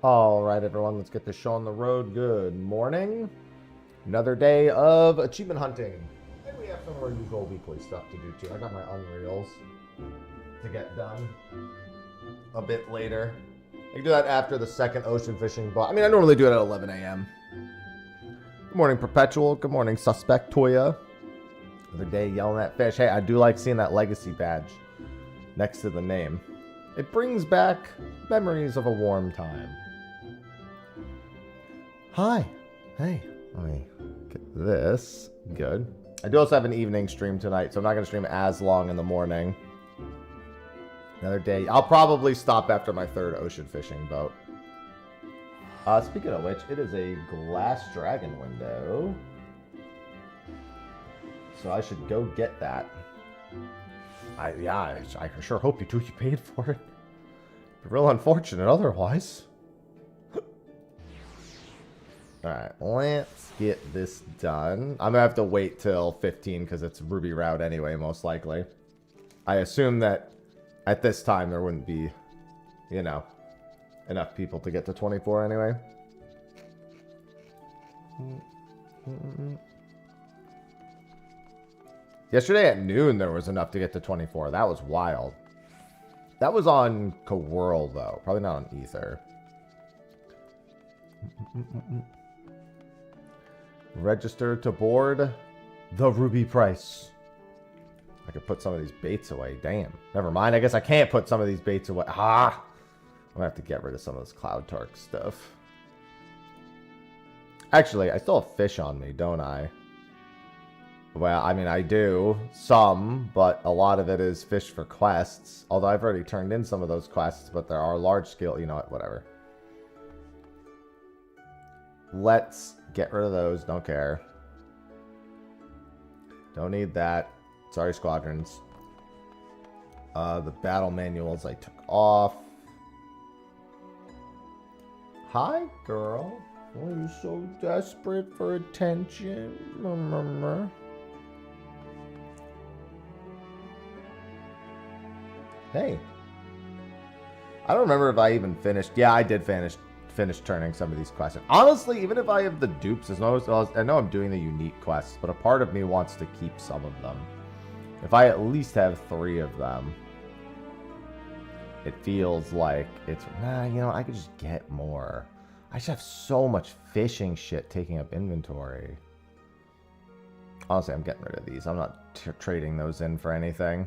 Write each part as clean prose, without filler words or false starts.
All right, everyone, let's get this show on the road. Good morning. Another day of achievement hunting. And we have some more usual weekly stuff to do, too. I got my Unreals to get done a bit later. I can do that after the second ocean fishing block. I mean, I normally do it at 11 a.m. Good morning, Perpetual. Good morning, Suspect Toya. Another day yelling at fish. Hey, I do like seeing that legacy badge next to the name. It brings back memories of a warm time. Hi. Hey. Let me get this. Good. I do also have an evening stream tonight, so I'm not going to stream as long in the morning. Another day. I'll probably stop after my third ocean fishing boat. Speaking of which, it is a glass dragon window. So I should go get that. I sure hope you paid for it. Real unfortunate otherwise. Alright, let's get this done. I'm gonna have to wait till 15 because it's Ruby route anyway, most likely. I assume that at this time there wouldn't be, you know, enough people to get to 24 anyway. Yesterday at noon there was enough to get to 24. That was wild. That was on Coworld though, probably not on Ether. Register to board the Ruby price. I could put some of these baits away. Damn. Never mind. I guess I can't put some of these baits away. Ah! I'm gonna have to get rid of some of this Cloud Tark stuff. Actually, I still have fish on me, don't I? Well, I mean, I do. Some, but a lot of it is fish for quests. Although I've already turned in some of those quests, but there are large scale... You know what? Whatever. Let's get rid of those. Don't care. Don't need that. Sorry, Squadrons. The battle manuals I took off. Hi, girl. Are you so desperate for attention? Hey. I don't remember if I even finished. Yeah, I did finish turning some of these quests. And honestly, even if I have the dupes, I know I'm doing the unique quests, but a part of me wants to keep some of them. If I at least have 3 of them, it feels like it's... Nah, you know, I could just get more. I just have so much fishing shit taking up inventory. Honestly, I'm getting rid of these. I'm not trading those in for anything.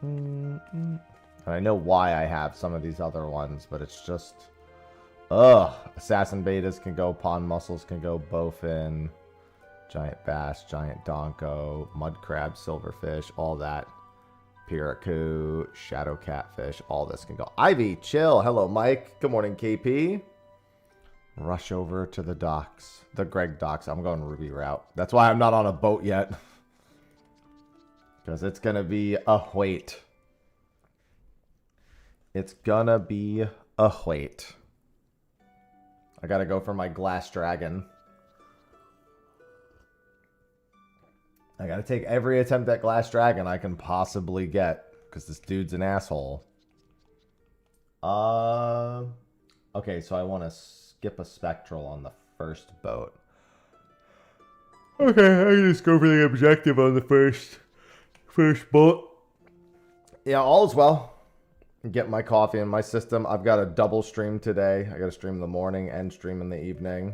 And I know why I have some of these other ones, but it's just... Ugh. Assassin betas can go, pond mussels can go, bowfin, giant bass, giant donko, mud crab, silverfish, all that. Piraku, shadow catfish, all this can go. Ivy, chill. Hello, Mike. Good morning, KP. Rush over to the docks. The Greg docks. I'm going Ruby route. That's why I'm not on a boat yet. Because it's going to be a wait. It's gonna be a wait. I gotta go for my glass dragon. I gotta take every attempt at glass dragon I can possibly get. Because this dude's an asshole. Okay, so I want to skip a spectral on the first boat. Okay, I can just go for the objective on the first boat. Yeah, all is well. Get my coffee in my system. I've got a double stream today. I got to stream in the morning and stream in the evening.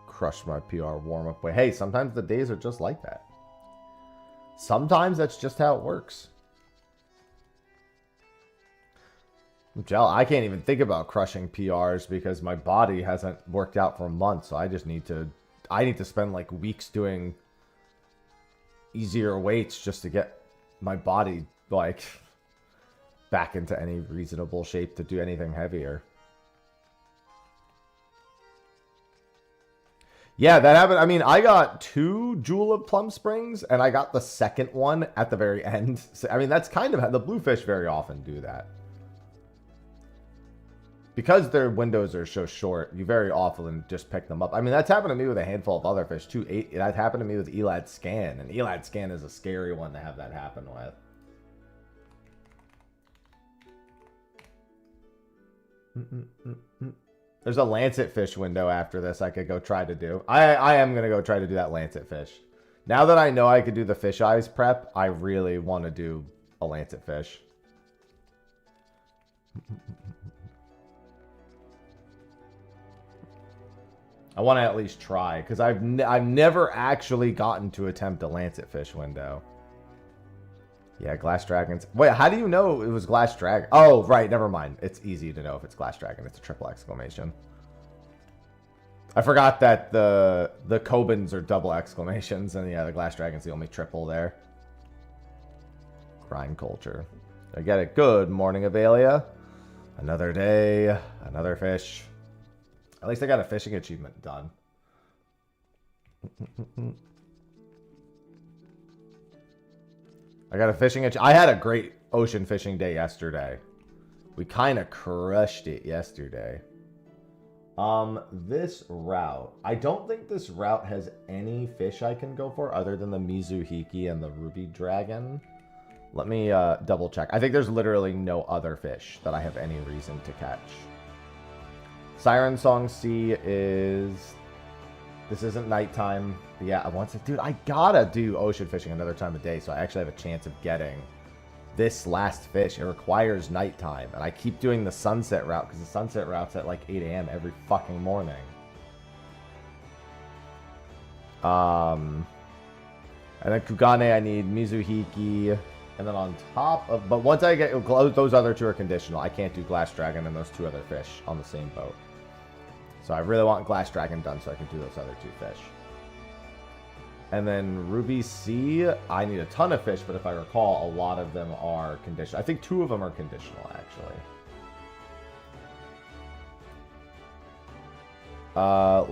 Crush my PR warm-up way. Hey, sometimes the days are just like that. Sometimes that's just how it works. I can't even think about crushing PRs because my body hasn't worked out for months. So I just need to... I need to spend like weeks doing easier weights just to get my body like back into any reasonable shape to do anything heavier. Yeah, that happened. I mean, I got 2 Jewel of Plum Springs, and I got the second one at the very end. So, I mean, that's kind of how the bluefish very often do that. Because their windows are so short, you very often just pick them up. I mean, that's happened to me with a handful of other fish, too. That happened to me with Elad Scan, and Elad Scan is a scary one to have that happen with. There's a lancet fish window after this I could go try to do. I am going to go try to do that lancet fish. Now that I know I could do the fish eyes prep, I really want to do a lancet fish. I want to at least try, because I've never actually gotten to attempt a lancet fish window. Yeah, glass dragons. Wait, how do you know it was glass dragon? Oh, right, never mind. It's easy to know if it's glass dragon. It's a triple exclamation. I forgot that the Kobans are double exclamations, and yeah, the glass dragon's the only triple there. Grind culture. I get it. Good morning, Avalia. Another day, another fish. At least I got a fishing achievement done. I got a fishing I had a great ocean fishing day yesterday. We kind of crushed it yesterday. This route. I don't think this route has any fish I can go for other than the Mizuhiki and the Ruby Dragon. Let me double check. I think there's literally no other fish that I have any reason to catch. Siren Song Sea is... This isn't nighttime. But yeah, I want to... Dude, I gotta do ocean fishing another time of day, so I actually have a chance of getting this last fish. It requires nighttime, and I keep doing the sunset route, because the sunset route's at like 8 a.m. every fucking morning. And then Kugane, I need Mizuhiki, and then on top of... But once I get... Those other 2 are conditional. I can't do Glass Dragon and those 2 other fish on the same boat. So I really want Glass Dragon done so I can do those other 2 fish. And then Ruby Sea, I need a ton of fish, but if I recall, a lot of them are conditional. I think 2 of them are conditional, actually.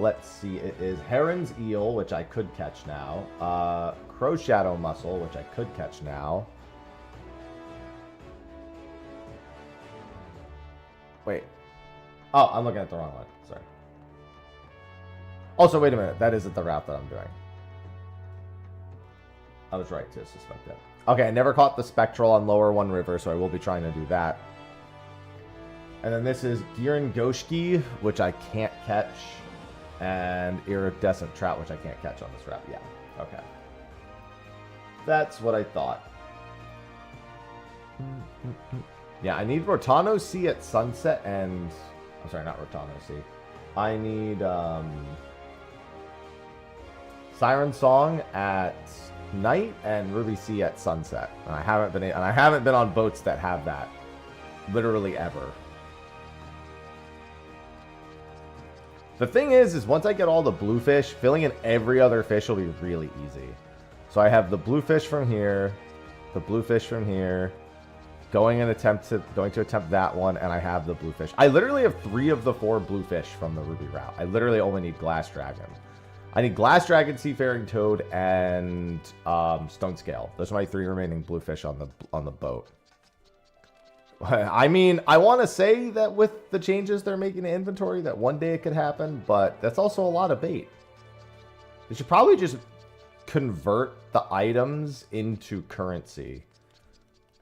Let's see. It is Heron's Eel, which I could catch now. Crow Shadow Mussel, which I could catch now. Wait. Oh, I'm looking at the wrong one. Sorry. Also, wait a minute. That isn't the route that I'm doing. I was right to suspect that. Okay, I never caught the Spectral on Lower One River, so I will be trying to do that. And then this is Girin Goshki, which I can't catch. And Iridescent Trout, which I can't catch on this route. Yeah, okay. That's what I thought. Yeah, I need Rotano Sea at sunset and... I'm sorry, not Rotano Sea. I need Siren Song at night and Ruby Sea at sunset. And I haven't been on boats that have that literally ever. The thing is once I get all the bluefish, filling in every other fish will be really easy. So I have the bluefish from here, the bluefish from here, going to attempt that one, and I have the bluefish. I literally have 3 of the 4 bluefish from the Ruby route. I literally only need Glass Dragon. I need Glass Dragon, Seafaring Toad, and Stone Scale. Those are my 3 remaining bluefish on the boat. I mean, I want to say that with the changes they're making to inventory, that one day it could happen, but that's also a lot of bait. They should probably just convert the items into currency,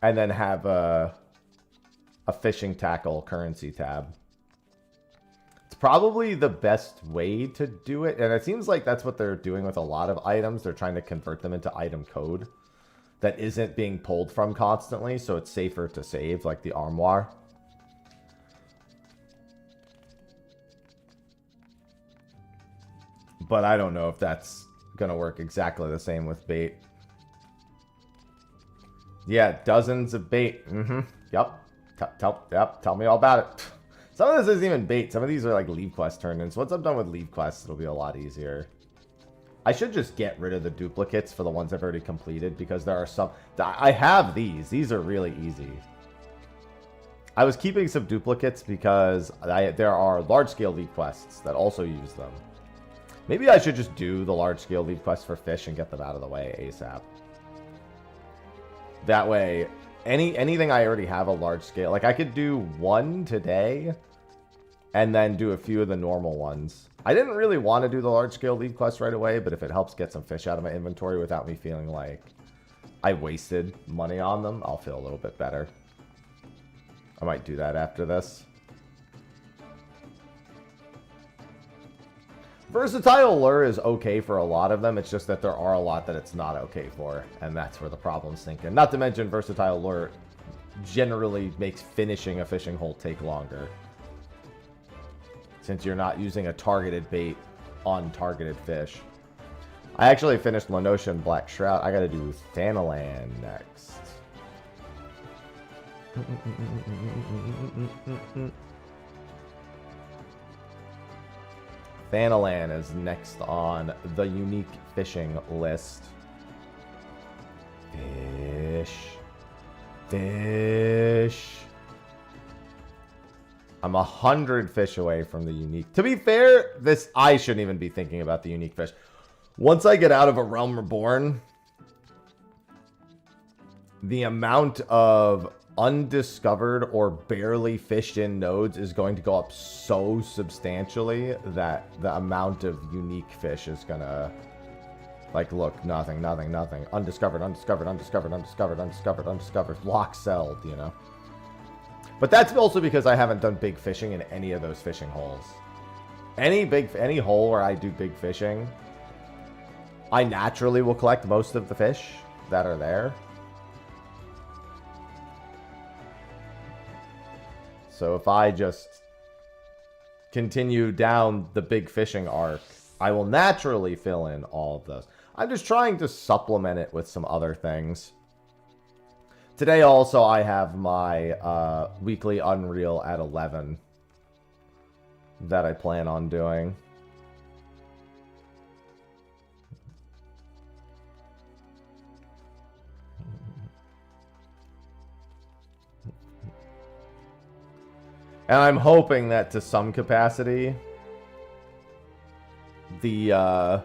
and then have a fishing tackle currency tab. It's probably the best way to do it, and it seems like that's what they're doing with a lot of items. They're trying to convert them into item code that isn't being pulled from constantly, so it's safer to save, like the armoire. But I don't know if that's going to work exactly the same with bait. Yeah, dozens of bait. Yep. Tell me all about it. Some of this isn't even bait. Some of these are like leave quest turn-ins. Once I'm done with leave quests, it'll be a lot easier. I should just get rid of the duplicates for the ones I've already completed, because there are some... I have these. These are really easy. I was keeping some duplicates because there are large-scale leave quests that also use them. Maybe I should just do the large-scale lead quest for fish and get them out of the way ASAP. That way, anything I already have a large scale, like I could do one today and then do a few of the normal ones. I didn't really want to do the large-scale lead quest right away, but if it helps get some fish out of my inventory without me feeling like I wasted money on them, I'll feel a little bit better. I might do that after this. Versatile lure is okay for a lot of them. It's just that there are a lot that it's not okay for, and that's where the problems sink in. Not to mention, versatile lure generally makes finishing a fishing hole take longer, since you're not using a targeted bait on targeted fish. I actually finished Lenotion Black Shroud. I gotta do Thanalan next. Thanalan is next on the unique fishing list. Fish. I'm 100 fish away from the unique. To be fair, I shouldn't even be thinking about the unique fish. Once I get out of A Realm Reborn, the amount of undiscovered or barely fished in nodes is going to go up so substantially that the amount of unique fish is gonna, like, look, nothing, undiscovered, lock selled, you know. But that's also because I haven't done big fishing in any of those fishing holes. Any hole where I do big fishing, I naturally will collect most of the fish that are there. So if I just continue down the big fishing arc, I will naturally fill in all of those. I'm just trying to supplement it with some other things. Today also I have my weekly Unreal at 11 that I plan on doing. And I'm hoping that to some capacity, the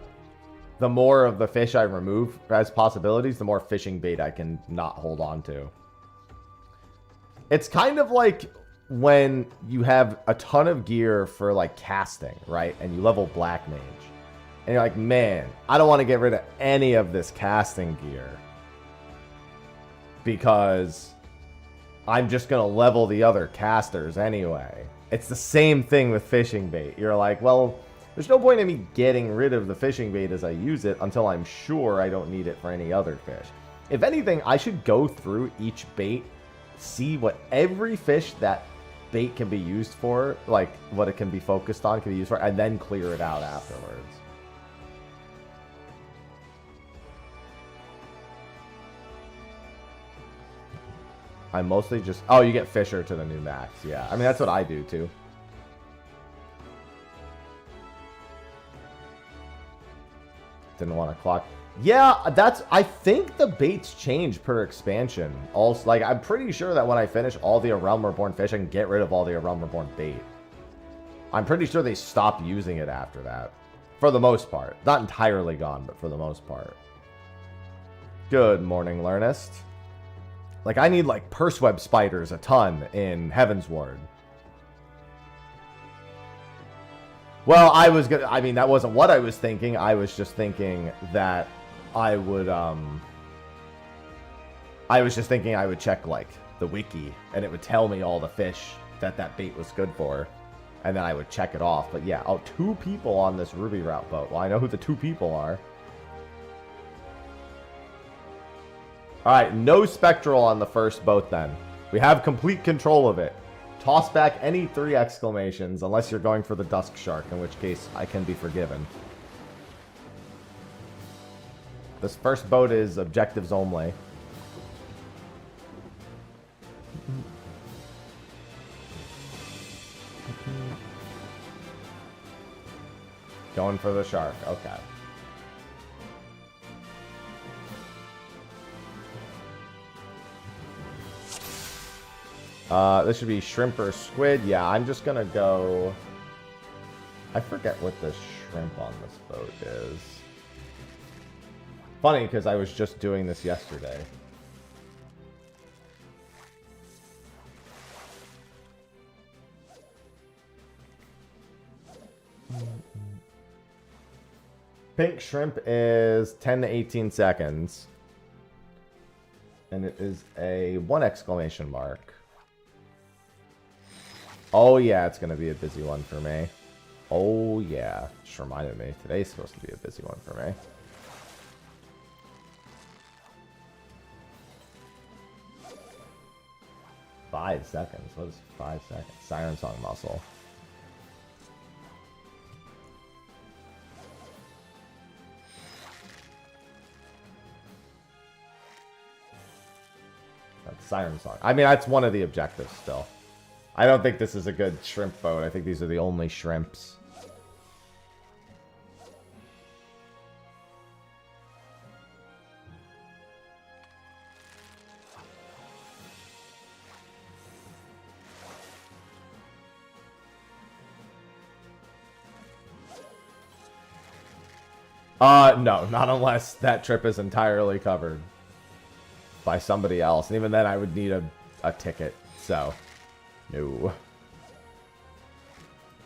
more of the fish I remove as possibilities, the more fishing bait I can not hold on to. It's kind of like when you have a ton of gear for, like, casting, right? And you level Black Mage. And you're like, man, I don't want to get rid of any of this casting gear, because I'm just going to level the other casters anyway. It's the same thing with fishing bait. You're like, well, there's no point in me getting rid of the fishing bait as I use it until I'm sure I don't need it for any other fish. If anything, I should go through each bait, see what every fish that bait can be used for, like what it can be focused on, can be used for, and then clear it out afterwards. I mostly just... Oh, you get Fisher to the new max. Yeah, I mean, that's what I do, too. Didn't want to clock. Yeah, that's... I think the baits change per expansion. Also, like, I'm pretty sure that when I finish all the A Realm Reborn fish, I can get rid of all the A Realm Reborn bait. I'm pretty sure they stop using it after that. For the most part. Not entirely gone, but for the most part. Good morning, Learnest. Like, I need, like, purse web spiders a ton in Heaven's Ward. Well, I was gonna... I mean, that wasn't what I was thinking. I was just thinking that I would, I was just thinking I would check, like, the wiki, and it would tell me all the fish that that bait was good for. And then I would check it off. But yeah, oh, 2 people on this Ruby Route boat. Well, I know who the 2 people are. Alright, no Spectral on the first boat then. We have complete control of it. Toss back any 3 exclamations, unless you're going for the Dusk Shark, in which case I can be forgiven. This first boat is objectives only. Going for the shark, okay. This should be shrimp or squid. Yeah, I'm just gonna go I forget what the shrimp on this boat is. Funny, because I was just doing this yesterday. Pink shrimp is 10 to 18 seconds. And it is a 1 exclamation mark. Oh yeah, it's going to be a busy one for me. Oh yeah. Just reminded me. Today's supposed to be a busy one for me. Five seconds. What is 5 seconds? Siren Song muscle. That's Siren Song. I mean, that's one of the objectives still. I don't think this is a good shrimp boat. I think these are the only shrimps. No, not unless that trip is entirely covered by somebody else. And even then, I would need a ticket, so no.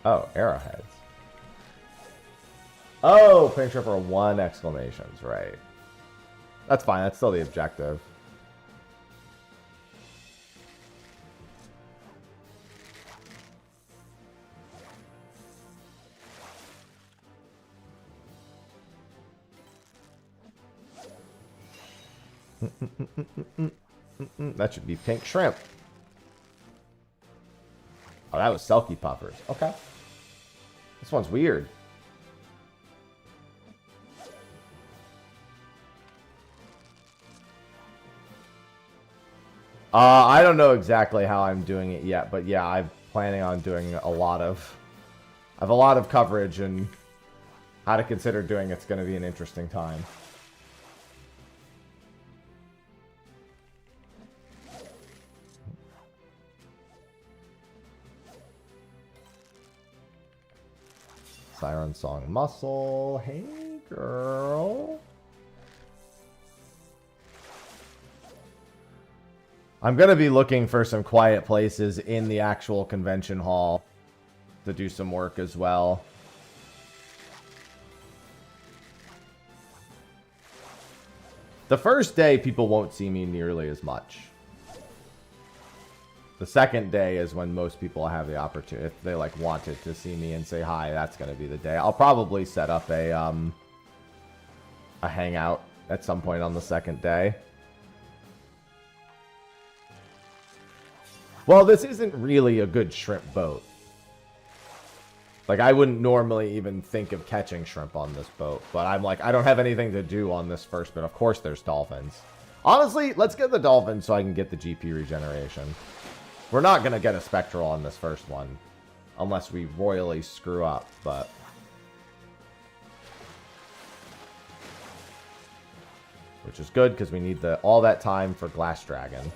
Oh, arrowheads. Oh, pink shrimp are 1 exclamations, right. That's fine, that's still the objective. That should be pink shrimp. Oh, that was Selkie Puffers. Okay. This one's weird. I don't know exactly how I'm doing it yet, but yeah, I'm planning on doing a lot of... I have a lot of coverage, and how to consider doing it's going to be an interesting time. Siren Song muscle. Hey, girl. I'm going to be looking for some quiet places in the actual convention hall to do some work as well. The first day, people won't see me nearly as much. The second day is when most people have the opportunity, if they like wanted to see me and say hi, that's going to be the day. I'll probably set up a hangout at some point on the second day. Well, this isn't really a good shrimp boat. Like, I wouldn't normally even think of catching shrimp on this boat, but I'm like, I don't have anything to do on this first bit. Of course there's dolphins. Honestly, let's get the dolphins so I can get the GP regeneration. We're not going to get a spectral on this first one, unless we royally screw up, but... which is good, because we need all that time for Glass Dragon.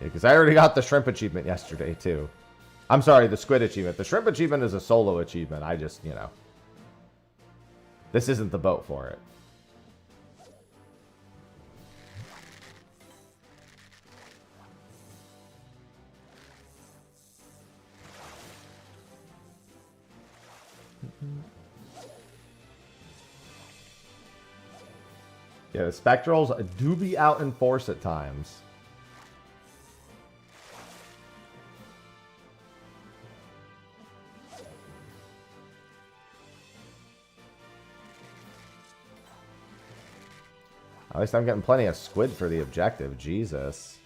Yeah, because I already got the shrimp achievement yesterday, too. I'm sorry, the squid achievement. The shrimp achievement is a solo achievement. I just, you know. This isn't the boat for it. Yeah, the Spectrals do be out in force at times. At least I'm getting plenty of squid for the objective. Jesus.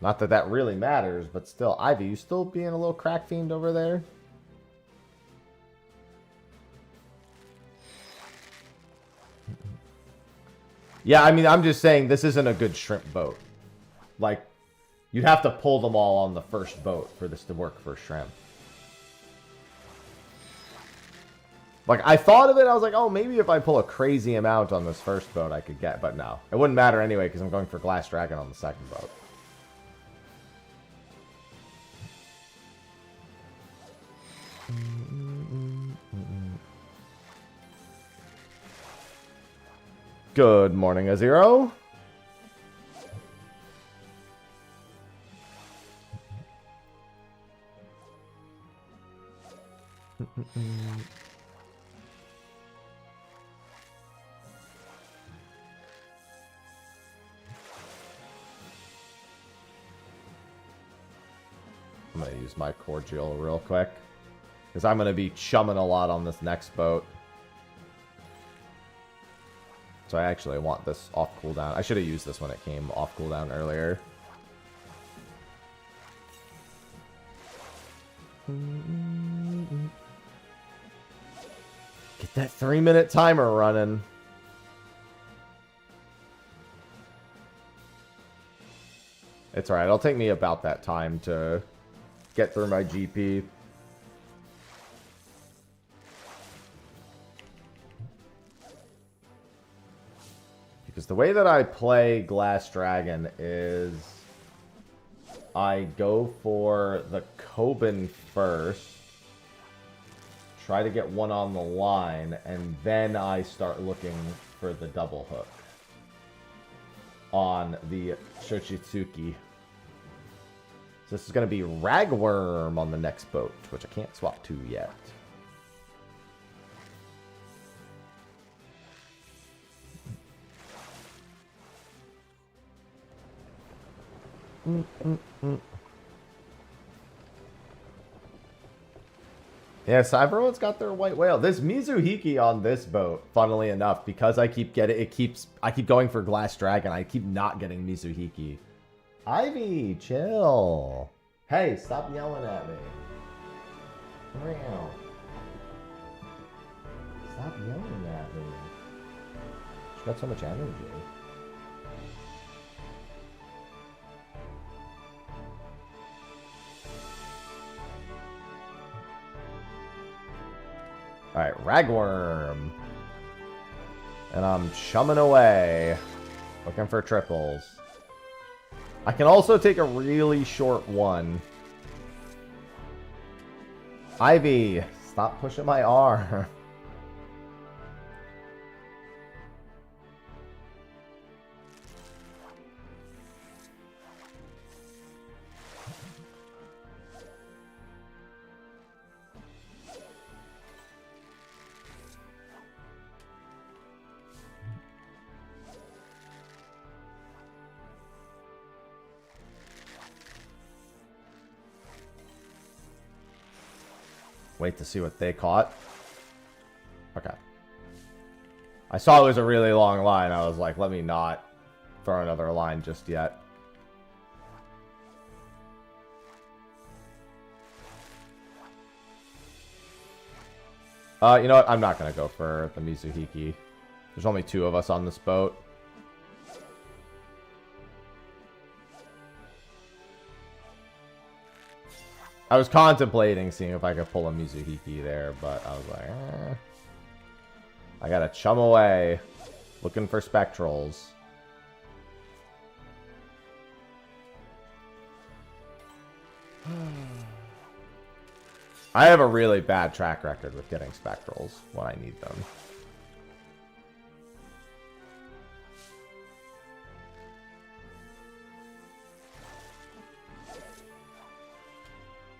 Not that that really matters, but still. Ivy, you still being a little crack fiend over there? Yeah, I mean, I'm just saying this isn't a good shrimp boat. Like, You'd have to pull them all on the first boat for this to work for Shrimp. Like, I thought of it, I was like, oh, maybe if I pull a crazy amount on this first boat, I could get, but no. It wouldn't matter anyway, because I'm going for Glass Dragon on the second boat. Good morning, Azero. I'm going to use my cordial real quick, because I'm going to be chumming a lot on this next boat. So I actually want this off cooldown. I should have used this when it came off cooldown earlier. Get that 3-minute timer running. It's alright. It'll take me about that time to get through my GP. Because the way that I play Glass Dragon is I go for the Coben first, try to get one on the line, and then I start looking for the double hook on the Shochitsuki. So this is going to be Ragworm on the next boat, which I can't swap to yet. Yeah, Cyberwood's got their white whale. This Mizuhiki on this boat, funnily enough, because I keep going for Glass Dragon, I keep not getting Mizuhiki. Ivy, chill. Hey, stop yelling at me. Meow. Stop yelling at me. She's got so much energy. Alright, Ragworm. And I'm chumming away. Looking for triples. I can also take a really short one. Ivy, stop pushing my arm. Wait to see what they caught. Okay. I saw it was a really long line. I was like, let me not throw another line just yet. You know what? I'm not going to go for the Mizuhiki. There's only 2 of us on this boat. I was contemplating seeing if I could pull a Mizuhiki there, but I was like, I gotta chum away. Looking for Spectrals. I have a really bad track record with getting Spectrals when I need them.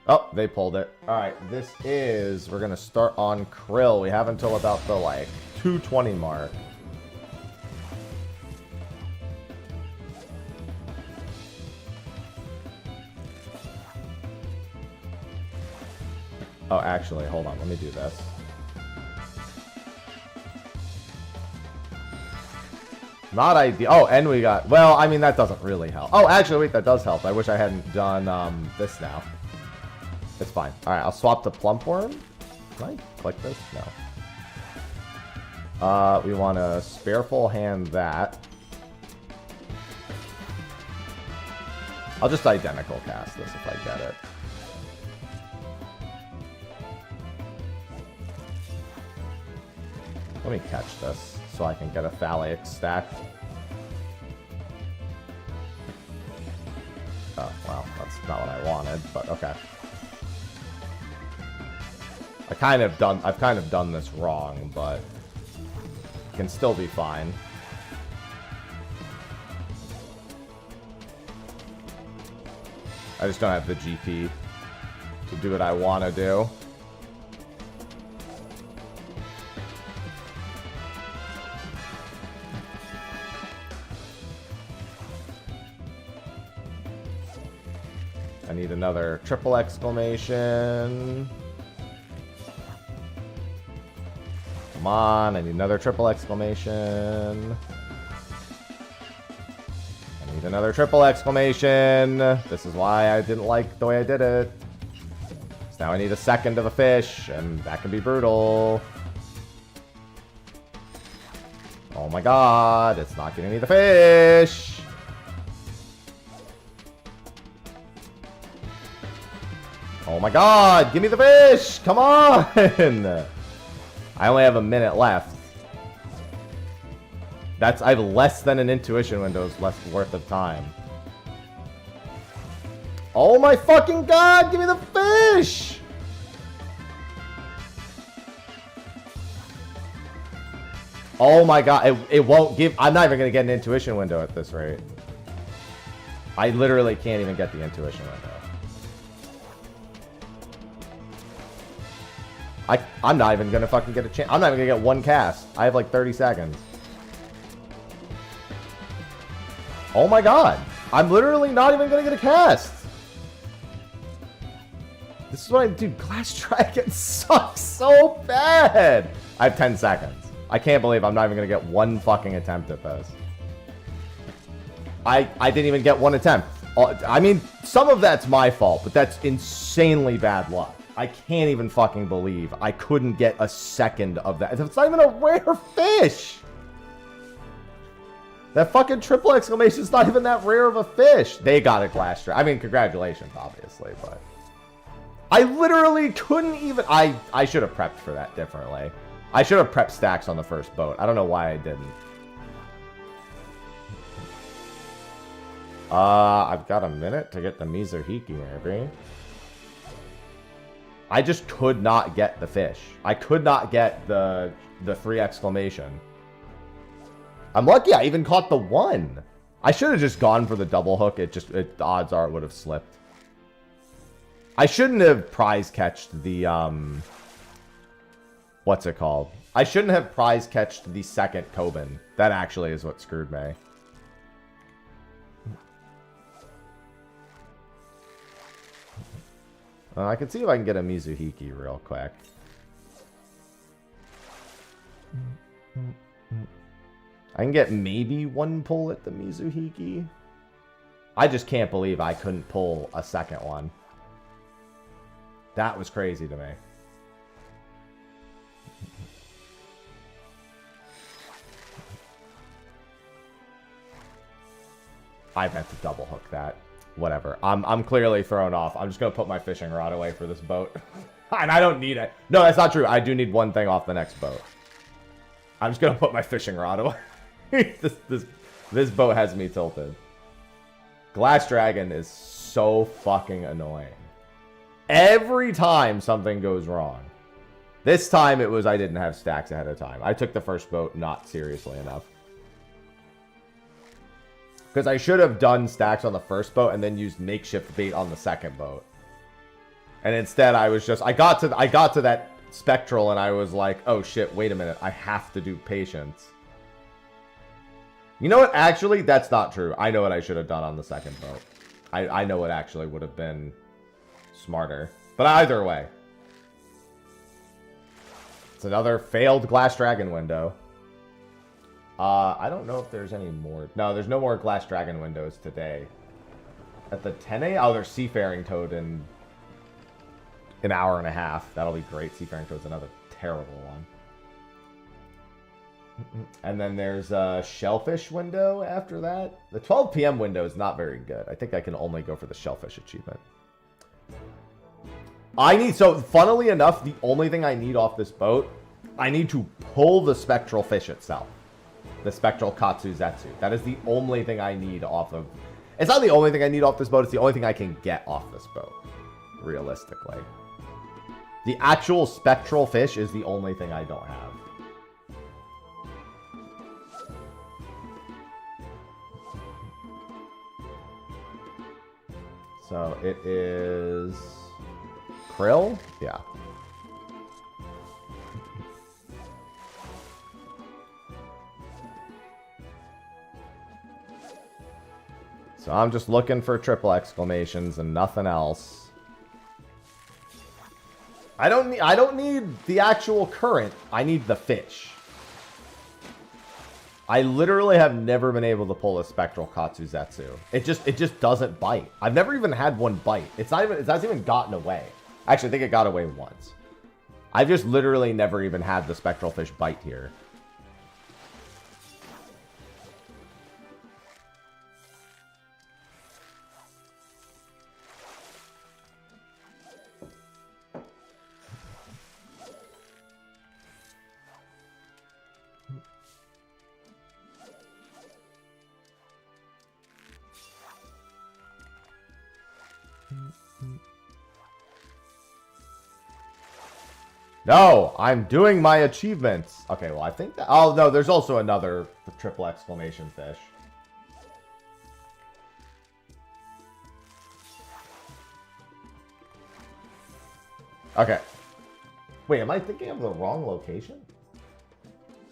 Oh, they pulled it. Alright, this is... We're going to start on Krill. We have until about the, like, 2:20 mark. Oh, actually, hold on. Let me do this. Not ideal. Oh, and we got... Well, I mean, that doesn't really help. Oh, actually, wait, that does help. I wish I hadn't done this now. It's fine. Alright, I'll swap to Plumpworm. Can I click this? No. We want to Spareful Hand that. I'll just identical cast this if I get it. Let me catch this so I can get a phallic stack. Oh, well, that's not what I wanted, but okay. I've kind of done this wrong, but it can still be fine. I just don't have the GP to do what I want to do. I need another triple exclamation. Come on, I need another triple exclamation. I need another triple exclamation. This is why I didn't like the way I did it. So now I need a second of a fish, and that can be brutal. Oh my god, it's not giving me the fish. Oh my god, give me the fish! Come on! I only have a minute left. I have less than an intuition window's worth of time. Oh my fucking god, give me the fish! Oh my god, it won't give... I'm not even going to get an intuition window at this rate. I literally can't even get the intuition window. I'm not even gonna fucking get a chance. I'm not even gonna get one cast. I have like 30 seconds. Oh my god. I'm literally not even gonna get a cast. This is what I do. Glass Dragon sucks so bad. I have 10 seconds. I can't believe I'm not even gonna get one fucking attempt at this. I didn't even get one attempt. I mean, some of that's my fault, but that's insanely bad luck. I can't even fucking believe I couldn't get a second of that. It's not even a rare fish. That fucking triple exclamation is not even that rare of a fish. They got a glass dragon. I mean, congratulations, obviously, but I literally couldn't even. I should have prepped for that differently. I should have prepped stacks on the first boat. I don't know why I didn't. I've got a minute to get the Mizuhiki, maybe. I just could not get the fish. I could not get the 3 exclamation. I'm lucky I even caught the 1. I should have just gone for the double hook. The odds are it would have slipped. I shouldn't have prize catched the, what's it called? I shouldn't have prize catched the second Tobin. That actually is what screwed me. I can see if I can get a Mizuhiki real quick. I can get maybe 1 pull at the Mizuhiki. I just can't believe I couldn't pull a second one. That was crazy to me. I meant to double hook that. Whatever. I'm clearly thrown off. I'm just going to put my fishing rod away for this boat. And I don't need it. No, that's not true. I do need one thing off the next boat. I'm just going to put my fishing rod away. This boat has me tilted. Glass Dragon is so fucking annoying. Every time something goes wrong. This time it was I didn't have stacks ahead of time. I took the first boat not seriously enough. Because I should have done stacks on the first boat and then used makeshift bait on the second boat. And instead I was just... I got to that spectral and I was like, oh shit, wait a minute. I have to do patience. You know what? Actually, that's not true. I know what I should have done on the second boat. I know what actually would have been smarter. But either way. It's another failed Glass Dragon window. I don't know if there's any more. No, there's no more Glass Dragon windows today. At the 10 a.m. Oh, there's Seafaring Toad in an hour and a half. That'll be great. Seafaring Toad's another terrible one. And then there's a shellfish window after that. The 12 p.m. window is not very good. I think I can only go for the shellfish achievement. So funnily enough, the only thing I need off this boat, I need to pull the spectral fish itself. The spectral katsuzetsu. That is the only thing I need off of... It's not the only thing I need off this boat. It's the only thing I can get off this boat. Realistically. The actual spectral fish is the only thing I don't have. So it is... krill? Yeah. So I'm just looking for triple exclamations and nothing else. I don't need the actual current. I need the fish. I literally have never been able to pull a spectral katsuzetsu. It just doesn't bite. I've never even had one bite. It hasn't even gotten away. Actually, I think it got away once. I've just literally never even had the spectral fish bite here. No, I'm doing my achievements. Okay, well, I think that... Oh, no, there's also another triple exclamation fish. Okay. Wait, am I thinking of the wrong location?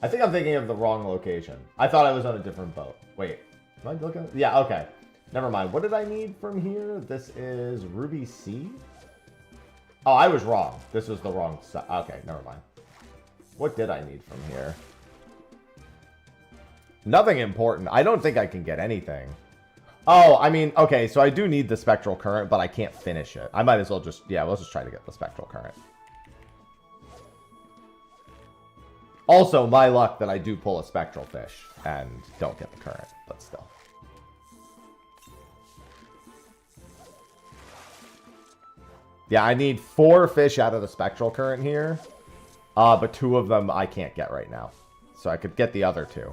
I think I'm thinking of the wrong location. I thought I was on a different boat. Wait, am I looking? Yeah, okay. Never mind. What did I need from here? This is Ruby C? Oh, I was wrong. This was the wrong side. Okay, never mind. What did I need from here? Nothing important. I don't think I can get anything. Oh, I mean, okay, so I do need the spectral current, but I can't finish it. I might as well just... Yeah, let's just try to get the spectral current. Also, my luck that I do pull a spectral fish and don't get the current, but still. Yeah, I need 4 fish out of the spectral current here. But 2 of them I can't get right now. So I could get the other 2.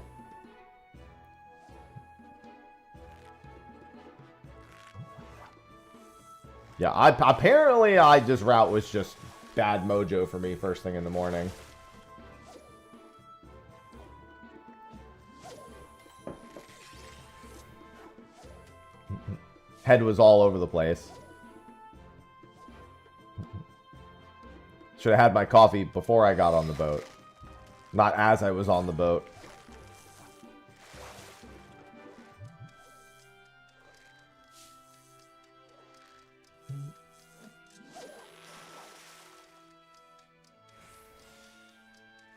Yeah, apparently this route was just bad mojo for me first thing in the morning. Head was all over the place. Should have had my coffee before I got on the boat. Not as I was on the boat.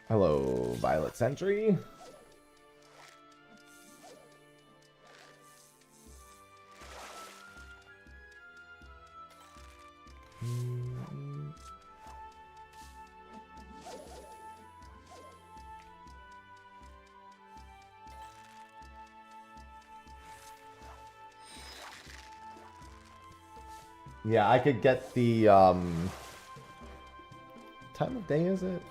Hello, Violet Sentry. Yeah, I could get the, time of day is it?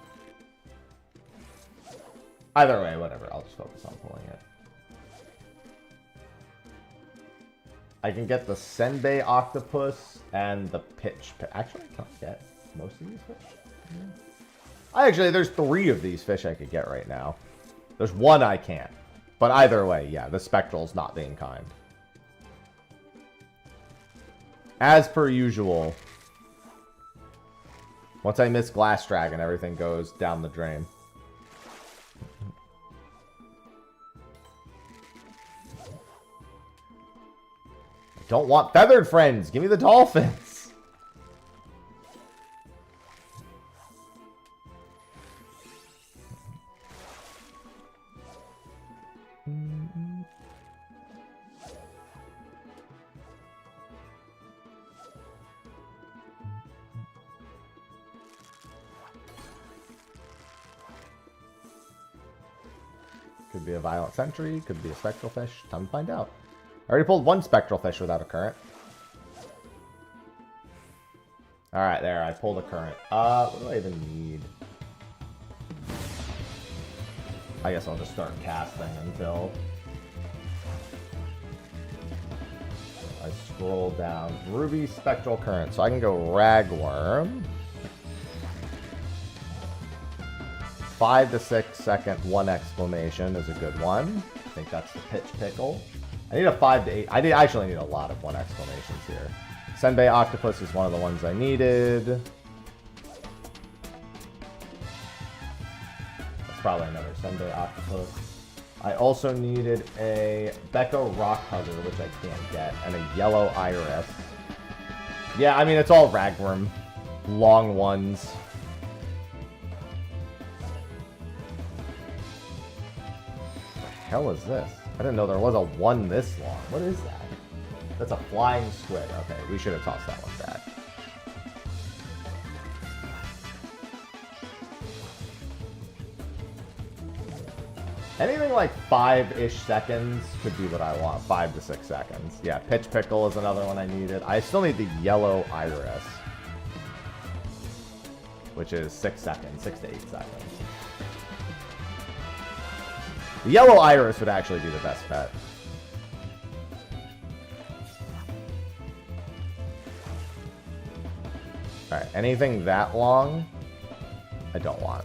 Either way, whatever. I'll just focus on pulling it. I can get the Senbei Octopus and the Pitch. Actually, can I get most of these fish? Yeah. Actually, there's 3 of these fish I could get right now. There's 1 I can't. But either way, yeah, the Spectral's not being kind. As per usual. Once I miss Glass Dragon, everything goes down the drain. I don't want feathered friends. Give me the dolphins. Could be a Violent Sentry, could be a Spectral Fish. Time to find out. I already pulled one Spectral Fish without a current. Alright, there, I pulled a current. What do I even need? I guess I'll just start casting until I scroll down. Ruby Spectral Current. So I can go Ragworm. 5 to 6 second, 1 exclamation is a good one. I think that's the Pitch Pickle. I need a 5 to 8. I actually need a lot of 1 exclamations here. Senbei Octopus is one of the ones I needed. That's probably another Senbei Octopus. I also needed a Becco Rock Hugger, which I can't get, and a Yellow Iris. Yeah, I mean, it's all Ragworm. Long ones. What the hell is this? I didn't know there was a one this long. What is that? That's a flying squid. Okay, we should have tossed that one back. Anything like 5-ish seconds could be what I want. 5 to 6 seconds. Yeah, Pitch Pickle is another one I needed. I still need the Yellow Iris, which is 6 seconds, 6 to 8 seconds. The Yellow Iris would actually be the best bet. Alright, anything that long, I don't want.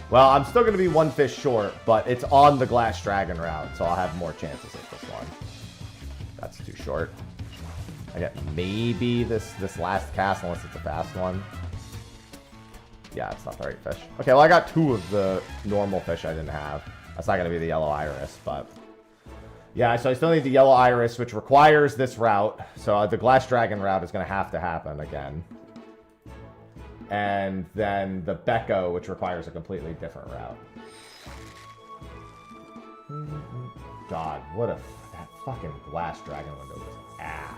Well, I'm still going to be 1 fish short, but it's on the Glass Dragon route, so I'll have more chances at this one. That's too short. I get maybe this last cast, unless it's a fast one. Yeah, it's not the right fish. Okay, well, I got 2 of the normal fish I didn't have. That's not going to be the Yellow Iris, but... Yeah, so I still need the Yellow Iris, which requires this route. So the Glass Dragon route is going to have to happen again. And then the Becco, which requires a completely different route. God, what a... That fucking Glass Dragon window was ass.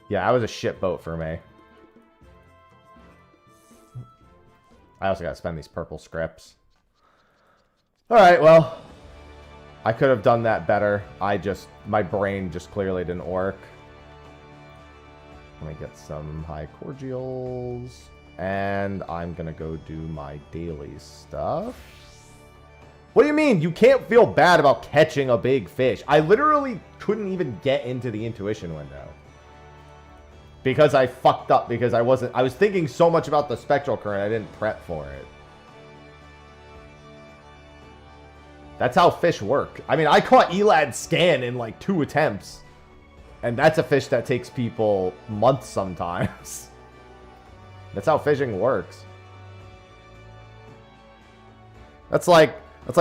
Yeah, that was a shit boat for me. I also gotta spend these purple scripts. Alright, well. I could have done that better. My brain just clearly didn't work. Let me get some high cordials. And I'm gonna go do my daily stuff. What do you mean? You can't feel bad about catching a big fish. I literally couldn't even get into the intuition window. Because I fucked up, because I was thinking so much about the Spectral Current, I didn't prep for it. That's how fish work. I mean, I caught Elad Scan in like 2 attempts. And that's a fish that takes people months sometimes. That's how fishing works. That's like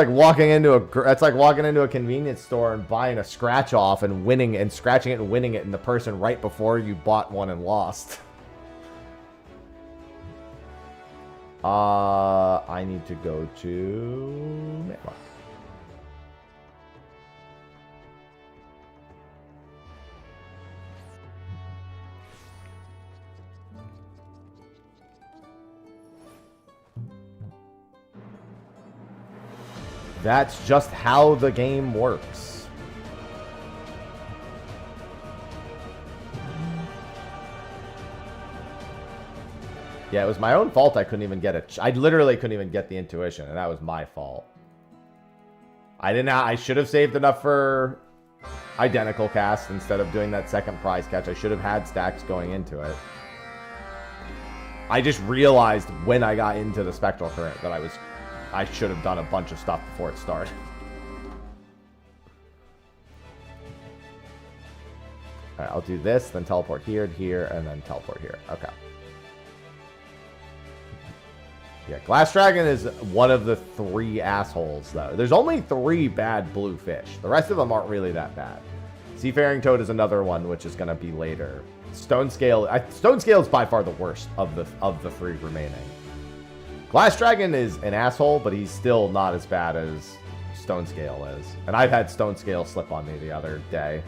walking into a convenience store and buying a scratch off and winning and scratching it and winning it, and the person right before you bought one and lost. I need to go to Myanmar. That's just how the game works. Yeah, it was my own fault I couldn't even get it. I literally couldn't even get the intuition, and that was my fault. I should have saved enough for identical cast instead of doing that second prize catch. I should have had stacks going into it. I just realized when I got into the Spectral Current that I should have done a bunch of stuff before it started. Alright, I'll do this, then teleport here, and then teleport here. Okay. Yeah, Glass Dragon is one of the 3 assholes, though. There's only 3 bad blue fish. The rest of them aren't really that bad. Seafaring Toad is another one, which is going to be later. Stone Scale is by far the worst of the 3 remaining. Glass Dragon is an asshole, but he's still not as bad as Stone Scale is. And I've had Stone Scale slip on me the other day.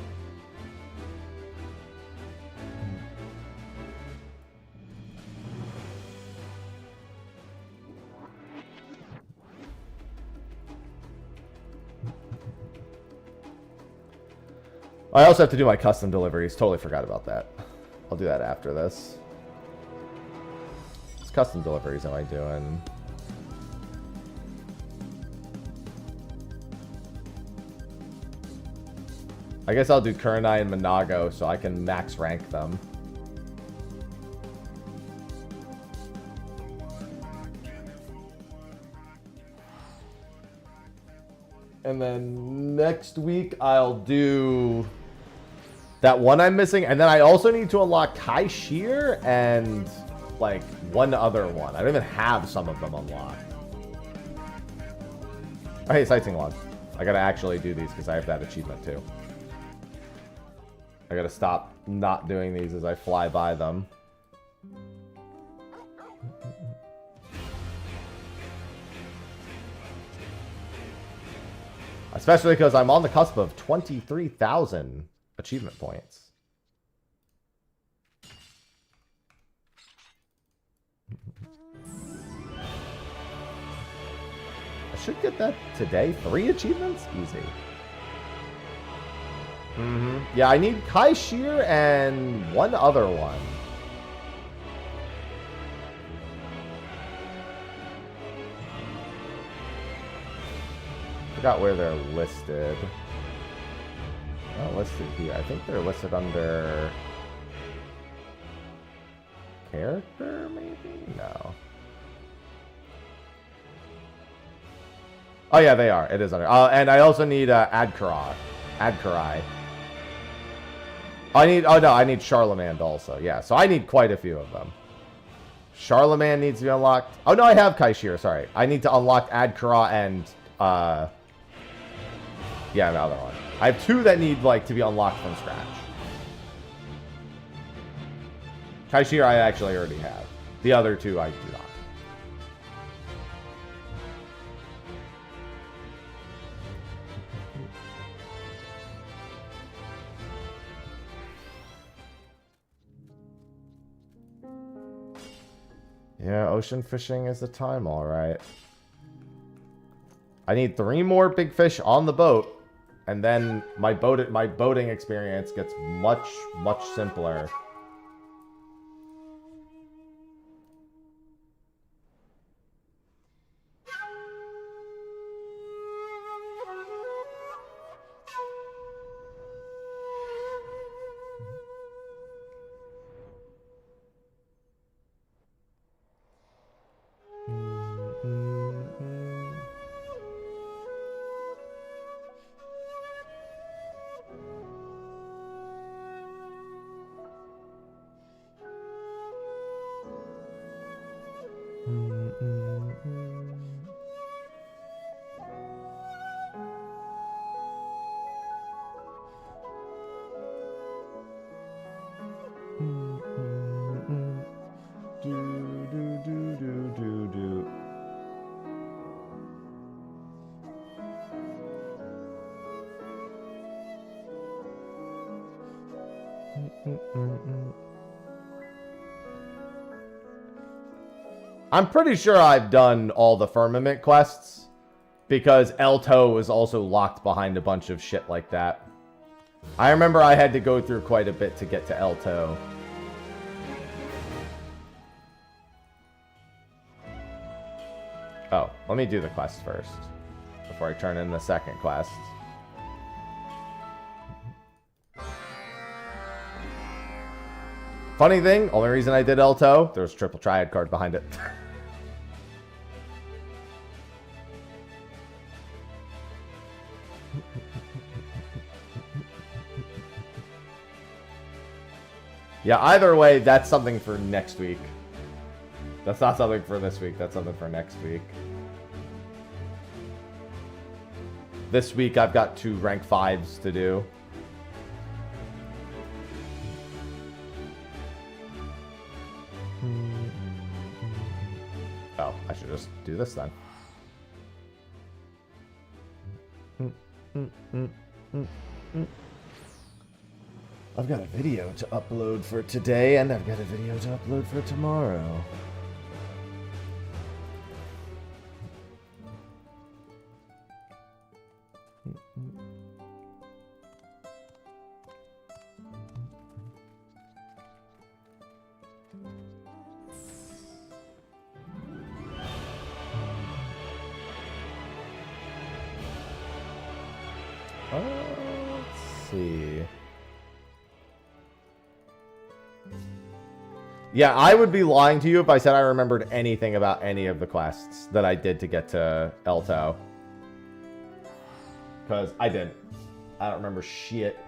I also have to do my custom deliveries. Totally forgot about that. I'll do that after this. What custom deliveries am I doing? I guess I'll do Kurenai and Minago so I can max rank them. And then next week I'll do that one I'm missing, and then I also need to unlock Kai Shear and like one other one. I don't even have some of them unlocked. Oh, hey, sightseeing log. I gotta actually do these because I have that achievement too. I gotta stop not doing these as I fly by them. Especially because I'm on the cusp of 23,000 achievement points. I should get that today. 3 achievements? Easy. Yeah, I need Kai Shear and one other one. Forgot where they're listed. Not listed here. I think they're listed under character, maybe? No. Oh yeah, they are. It is under. And I also need Adkarai. I need Charlemagne also. Yeah, so I need quite a few of them. Charlemagne needs to be unlocked. Oh no, I have Kai Shear, sorry. I need to unlock Adkarai and yeah, another one. I have 2 that need like to be unlocked from scratch. Kai Shear I actually already have. The other 2 I do not. Yeah, ocean fishing is the time, all right. I need 3 more big fish on the boat, and then my boating experience gets much simpler. I'm pretty sure I've done all the firmament quests because Elto is also locked behind a bunch of shit like that. I remember I had to go through quite a bit to get to Elto. Oh, let me do the quest first before I turn in the second quest. Funny thing, only reason I did Elto, there was a triple triad card behind it. Yeah, either way, that's something for next week. That's not something for this week. That's something for next week. This week, I've got 2 rank 5s to do. Oh, I should just do this then. I've got a video to upload for today, and I've got a video to upload for tomorrow. Let's see. Yeah, I would be lying to you if I said I remembered anything about any of the quests that I did to get to Elto. Because I didn't. I don't remember shit.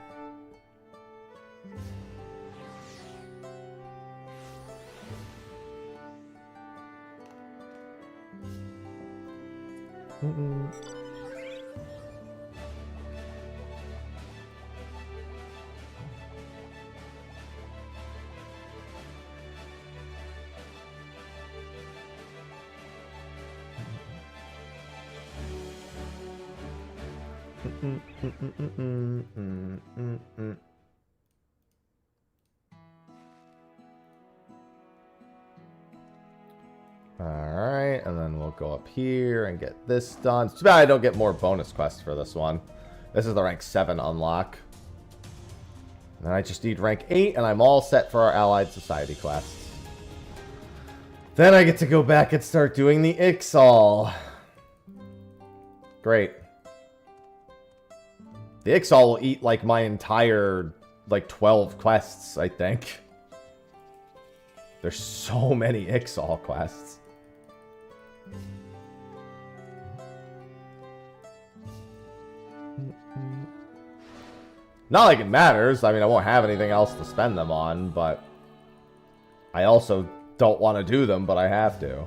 Alright, and then we'll go up here and get this done. It's too bad I don't get more bonus quests for this one. This is the rank 7 unlock. And then I just need rank 8, and I'm all set for our Allied Society quests. Then I get to go back and start doing the Ixal. Great. The Ixal will eat, like, my entire, like, 12 quests, I think. There's so many Ixal quests. Not like it matters. I mean, I won't have anything else to spend them on, but I also don't want to do them, but I have to.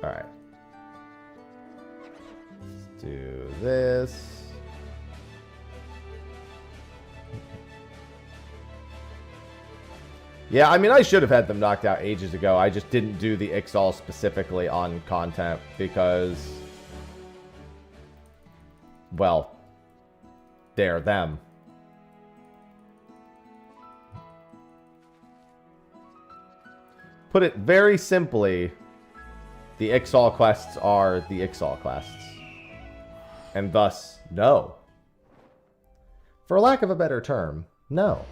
Alright. Let's do this. Yeah, I mean, I should have had them knocked out ages ago. I just didn't do the Ixal specifically on content because, well, they're them. Put it very simply, the Ixal quests are the Ixal quests. And thus, no. For lack of a better term, no.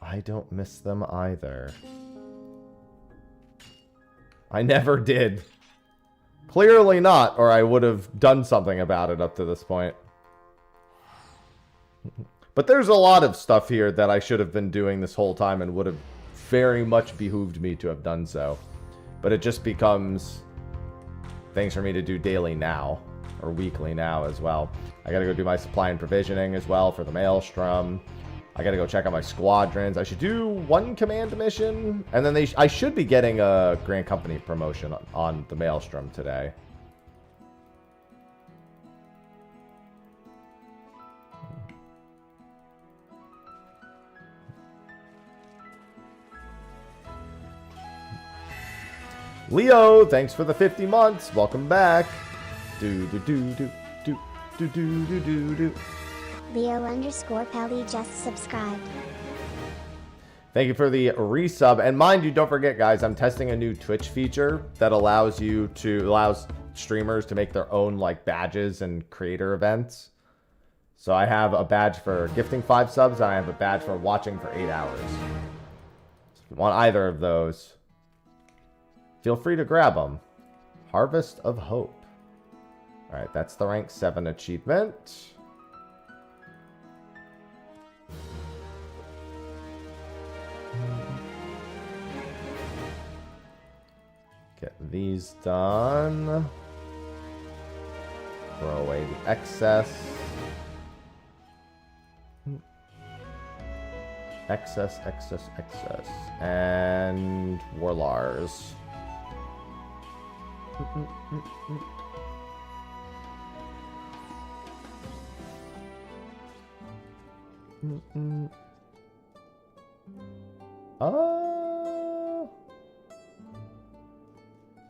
I don't miss them either. I never did. Clearly not, or I would have done something about it up to this point. But there's a lot of stuff here that I should have been doing this whole time and would have very much behooved me to have done so. But it just becomes things for me to do daily now, or weekly now as well. I gotta go do my supply and provisioning as well for the Maelstrom. I gotta go check out my squadrons. I should do one command mission, and then I should be getting a Grand Company promotion on the Maelstrom today. Leo, thanks for the 50 months. Welcome back. Do do do do do do do do do do. Leo_Pally just subscribed. Thank you for the resub. And mind you, don't forget, guys, I'm testing a new Twitch feature that allows streamers to make their own like badges and creator events. So I have a badge for gifting 5 subs, and I have a badge for watching for 8 hours. So if you want either of those, feel free to grab them. Harvest of Hope. All right, that's the rank 7 achievement. these done. Throw away the excess. Excess. And Warlars.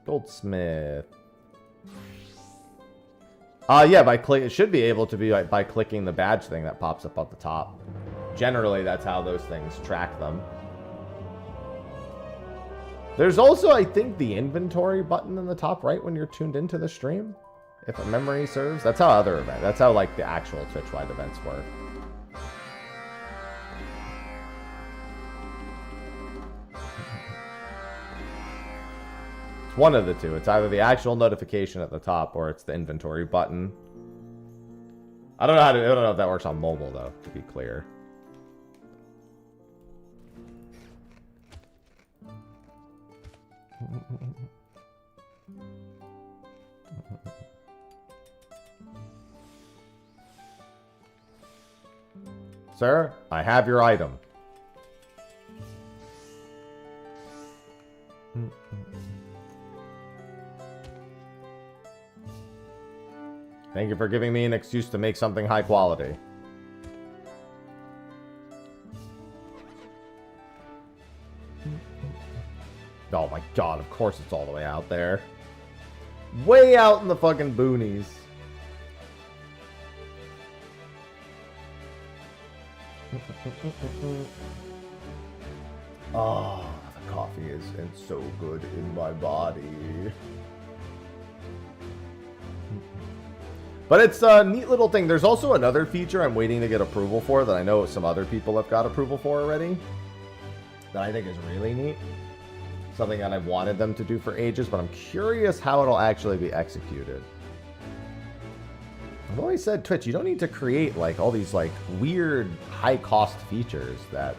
Goldsmith. Yeah, it should be able to be by clicking the badge thing that pops up at the top. Generally, that's how those things track them. There's also, I think, the inventory button in the top right when you're tuned into the stream, if memory serves. That's how that's how like the actual Twitch-wide events work. It's one of the two. It's either the actual notification at the top or it's the inventory button. I don't know if that works on mobile though, to be clear. Sir, I have your item. Thank you for giving me an excuse to make something high quality. Oh my god, of course it's all the way out there. Way out in the fucking boonies. Oh, the coffee is so good in my body. But it's a neat little thing. There's also another feature I'm waiting to get approval for that I know some other people have got approval for already. That I think is really neat. Something that I've wanted them to do for ages, but I'm curious how it'll actually be executed. I've always said, Twitch, you don't need to create like all these like weird high-cost features that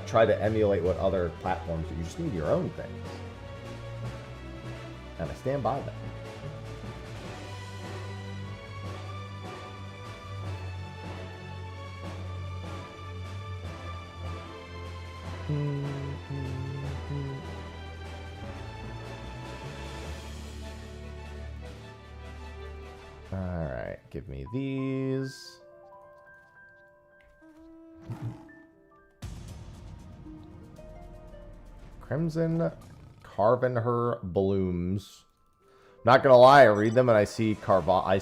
try to emulate what other platforms do. You just need your own things. And I stand by that. Alright, give me these. Crimson Carvenher Blooms. Not gonna lie, I read them and I see Carvana,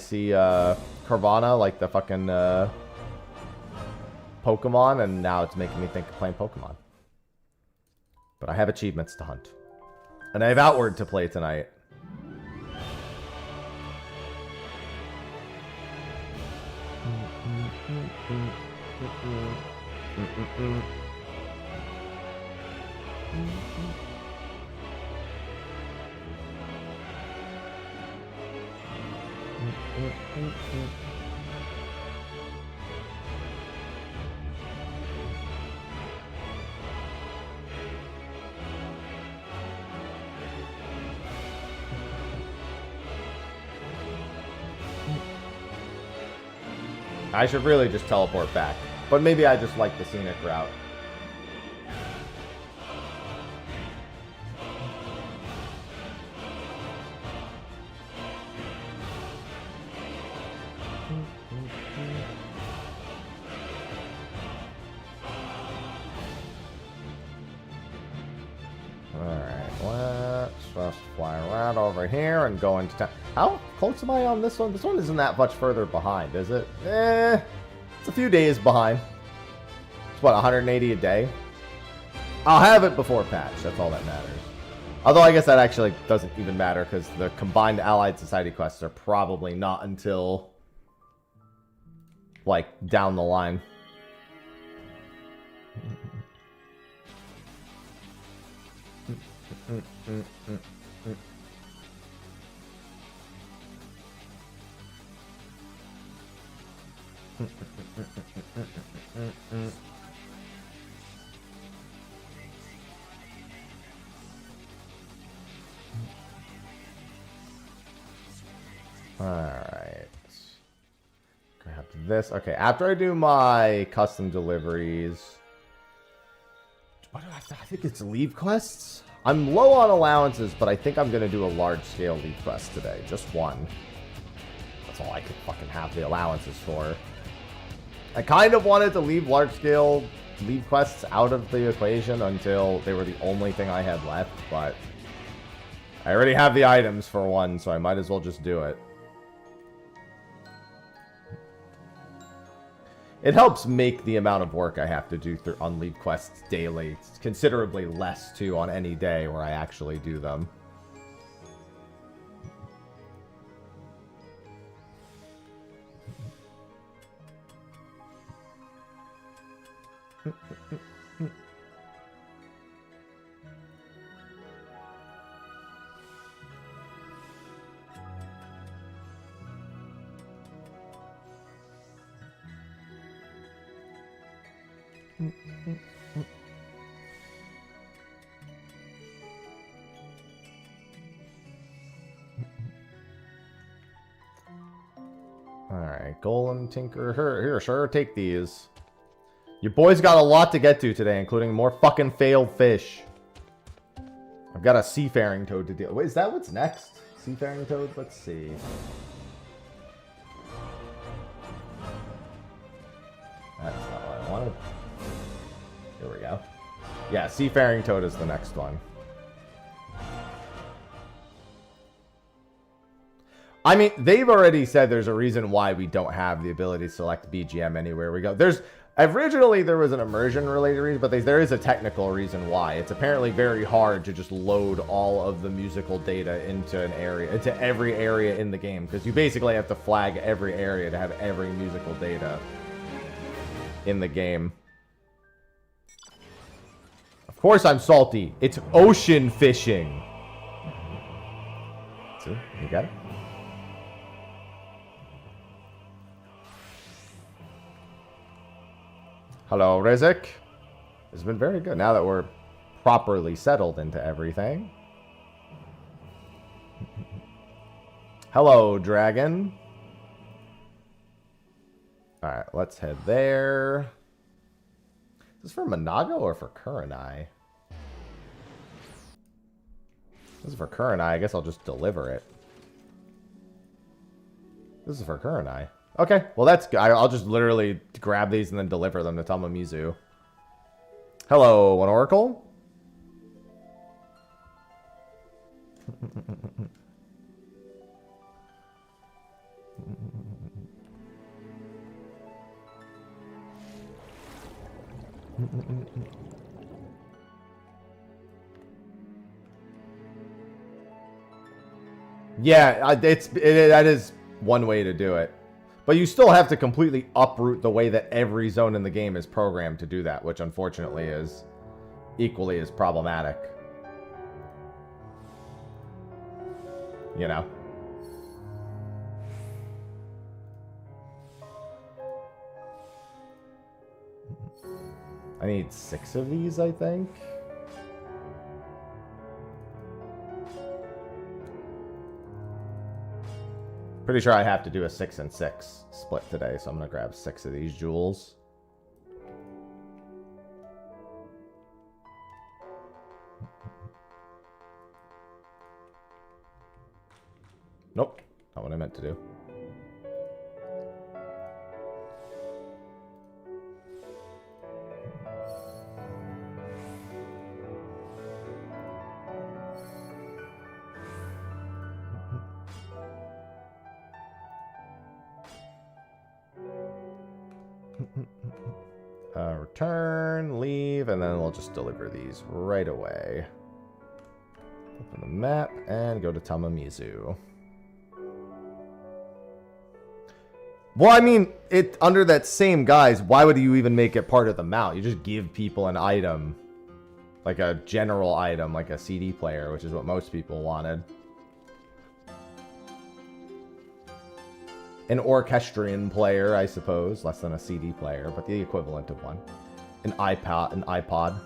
like the fucking Pokemon, and now it's making me think of playing Pokemon. But I have achievements to hunt. And I have Outward to play tonight. I should really just teleport back. But maybe I just like the scenic route. Here and go into town. How close am I on this one? This one isn't that much further behind, is it? It's a few days behind. It's what, 180 a day? I'll have it before patch. That's all that matters. Although I guess that actually doesn't even matter because the combined Allied Society quests are probably not until like down the line. Alright. Grab this. Okay, after I do my custom deliveries... What do I have to, I think it's leave quests? I'm low on allowances, but I think I'm going to do a large-scale leave quest today. Just one. That's all I could fucking have the allowances for. I kind of wanted to leave large-scale leave quests out of the equation until they were the only thing I had left, but I already have the items for one, so I might as well just do it. It helps make the amount of work I have to do on leave quests daily considerably less, too, on any day where I actually do them. Alright, Golem, Tinker, here, sure, take these. Your boys got a lot to get to today, including more fucking failed fish. I've got a seafaring toad to deal with. Wait, is that what's next? Seafaring toad? Let's see. That's not what I wanted. Here we go. Yeah, seafaring toad is the next one. I mean, they've already said there's a reason why we don't have the ability to select BGM anywhere we go. Originally there was an immersion related reason, but there is a technical reason why. It's apparently very hard to just load all of the musical data into an area, into every area in the game, because you basically have to flag every area to have every musical data in the game. Of course I'm salty. It's ocean fishing. See, you got it? Hello, Rizik. It's been very good now that we're properly settled into everything. Hello, Dragon. Alright, let's head there. Is this for Monago or for Kurenai? This is for Kurenai. I guess I'll just deliver it. This is for Kurenai. Okay, well that's good. I'll just literally grab these and then deliver them to Tamamizu. Hello, one Oracle. Yeah, that is one way to do it. But you still have to completely uproot the way that every zone in the game is programmed to do that, which unfortunately is equally as problematic. You know? I need 6 of these, I think. Pretty sure I have to do a 6 and 6 split today, so I'm going to grab 6 of these jewels. Nope, not what I meant to do. Return, leave, and then we'll just deliver these right away. Open the map and go to Tamamizu. Well, I mean, under that same guise, why would you even make it part of the mount? You just give people an item, like a general item, like a CD player, which is what most people wanted. An orchestrion player, I suppose, less than a CD player, but the equivalent of one. An iPod.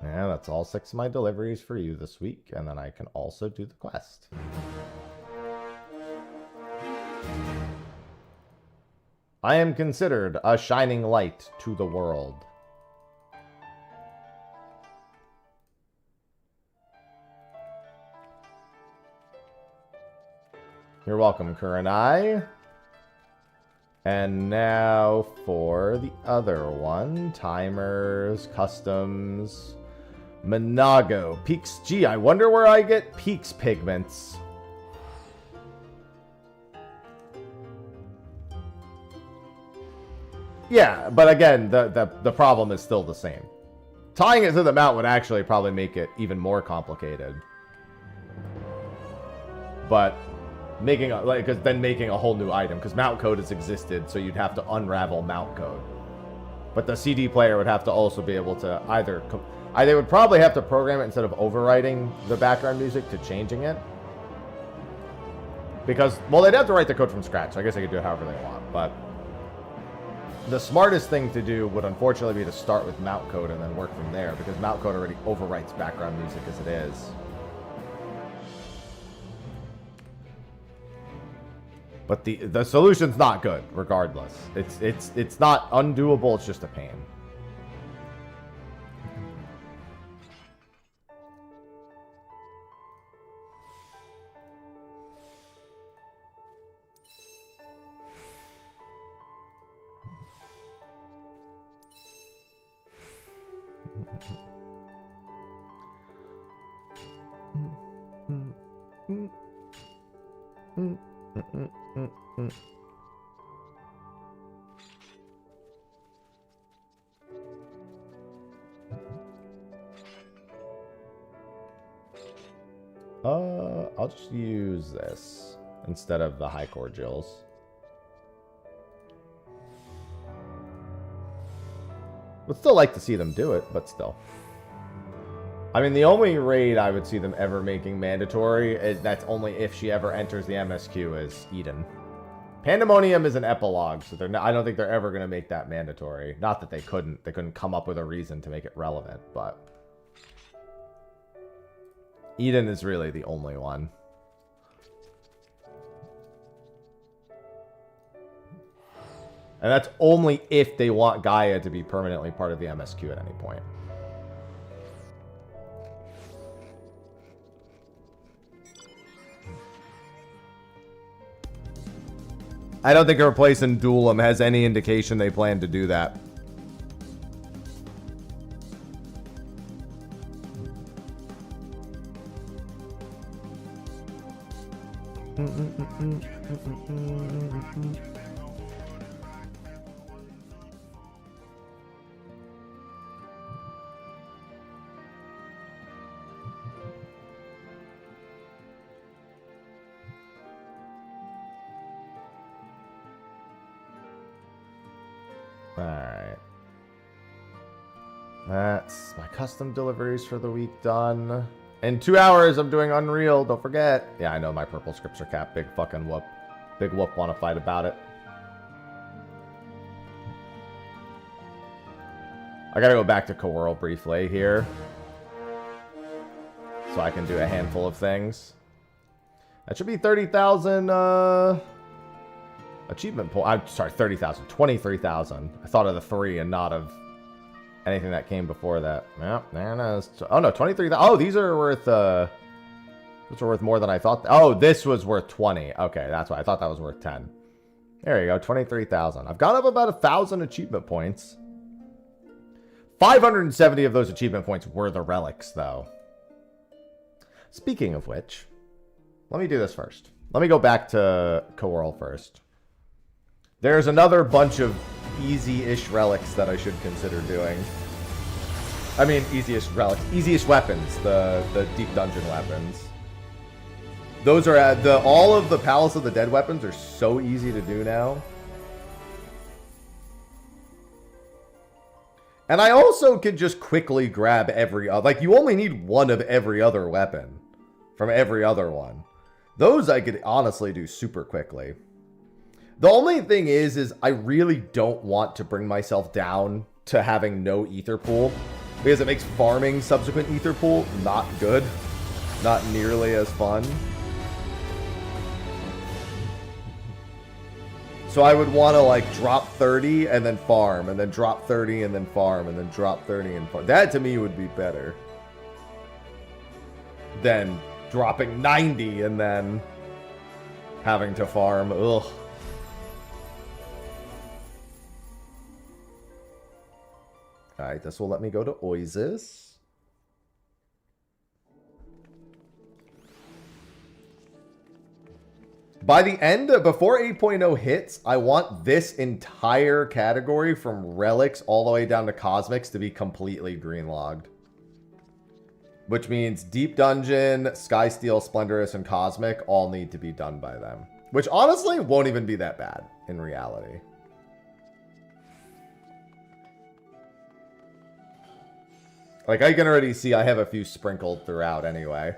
Yeah, that's all 6 of my deliveries for you this week, and then I can also do the quest. I am considered a shining light to the world. You're welcome, Kurenai. And now for the other one. Timers, customs, Monago, Peaks. Gee, I wonder where I get Peaks pigments. Yeah, but again, the problem is still the same. Tying it to the mount would actually probably make it even more complicated. But making a, like, cause then making a whole new item, because mount code has existed, so you'd have to unravel mount code. But the CD player would have to also be able to either they would probably have to program it instead of overwriting the background music to changing it. Because, well, they'd have to write the code from scratch, so I guess they could do it however they want, but the smartest thing to do would unfortunately be to start with mount code and then work from there, because mount code already overwrites background music as it is. But the solution's not good, regardless. It's not undoable, it's just a pain. I'll just use this instead of the high cordials. Would still like to see them do it, but still. I mean, the only raid I would see them ever making mandatory is that's only if she ever enters the MSQ as Eden. Pandemonium is an epilogue, so they're not, I don't think they're ever going to make that mandatory. Not that they couldn't come up with a reason to make it relevant, but Eden is really the only one. And that's only if they want Gaia to be permanently part of the MSQ at any point. I don't think replacing Duelim has any indication they plan to do that. Alright. That's my custom deliveries for the week done. In 2 hours, I'm doing Unreal. Don't forget. Yeah, I know my purple scripts are capped. Big fucking whoop. Big whoop want to fight about it. I gotta go back to Coworld briefly here. So I can do a handful of things. That should be 30,000, achievement point. I'm sorry, 30,000. 23,000. I thought of the 3 and not of anything that came before that. Yeah, there it is. Oh no, 23,000. Oh, these are worth more than I thought. Oh, this was worth 20. Okay, that's why I thought that was worth 10. There you go, 23,000. I've got up about 1,000 achievement points. 570 of those achievement points were the relics, though. Speaking of which, let me do this first. Let me go back to Coworld first. There's another bunch of easy-ish relics that I should consider doing. I mean, easiest relics. Easiest weapons. The deep dungeon weapons. Those are at all of the Palace of the Dead weapons are so easy to do now. And I also could just quickly grab every other... Like, you only need one of every other weapon from every other one. Those I could honestly do super quickly. The only thing is I really don't want to bring myself down to having no ether pool. Because it makes farming subsequent ether pool not good. Not nearly as fun. So I would want to like drop 30 and then farm, and then drop 30 and then farm, and then drop 30 and farm. That to me would be better than dropping 90 and then having to farm. Ugh. Alright, this will let me go to Oasis. By the end, before 8.0 hits, I want this entire category from Relics all the way down to Cosmics to be completely green logged. Which means Deep Dungeon, Skysteel, Splendorous, and Cosmic all need to be done by them. Which honestly won't even be that bad in reality. Like, I can already see I have a few sprinkled throughout anyway.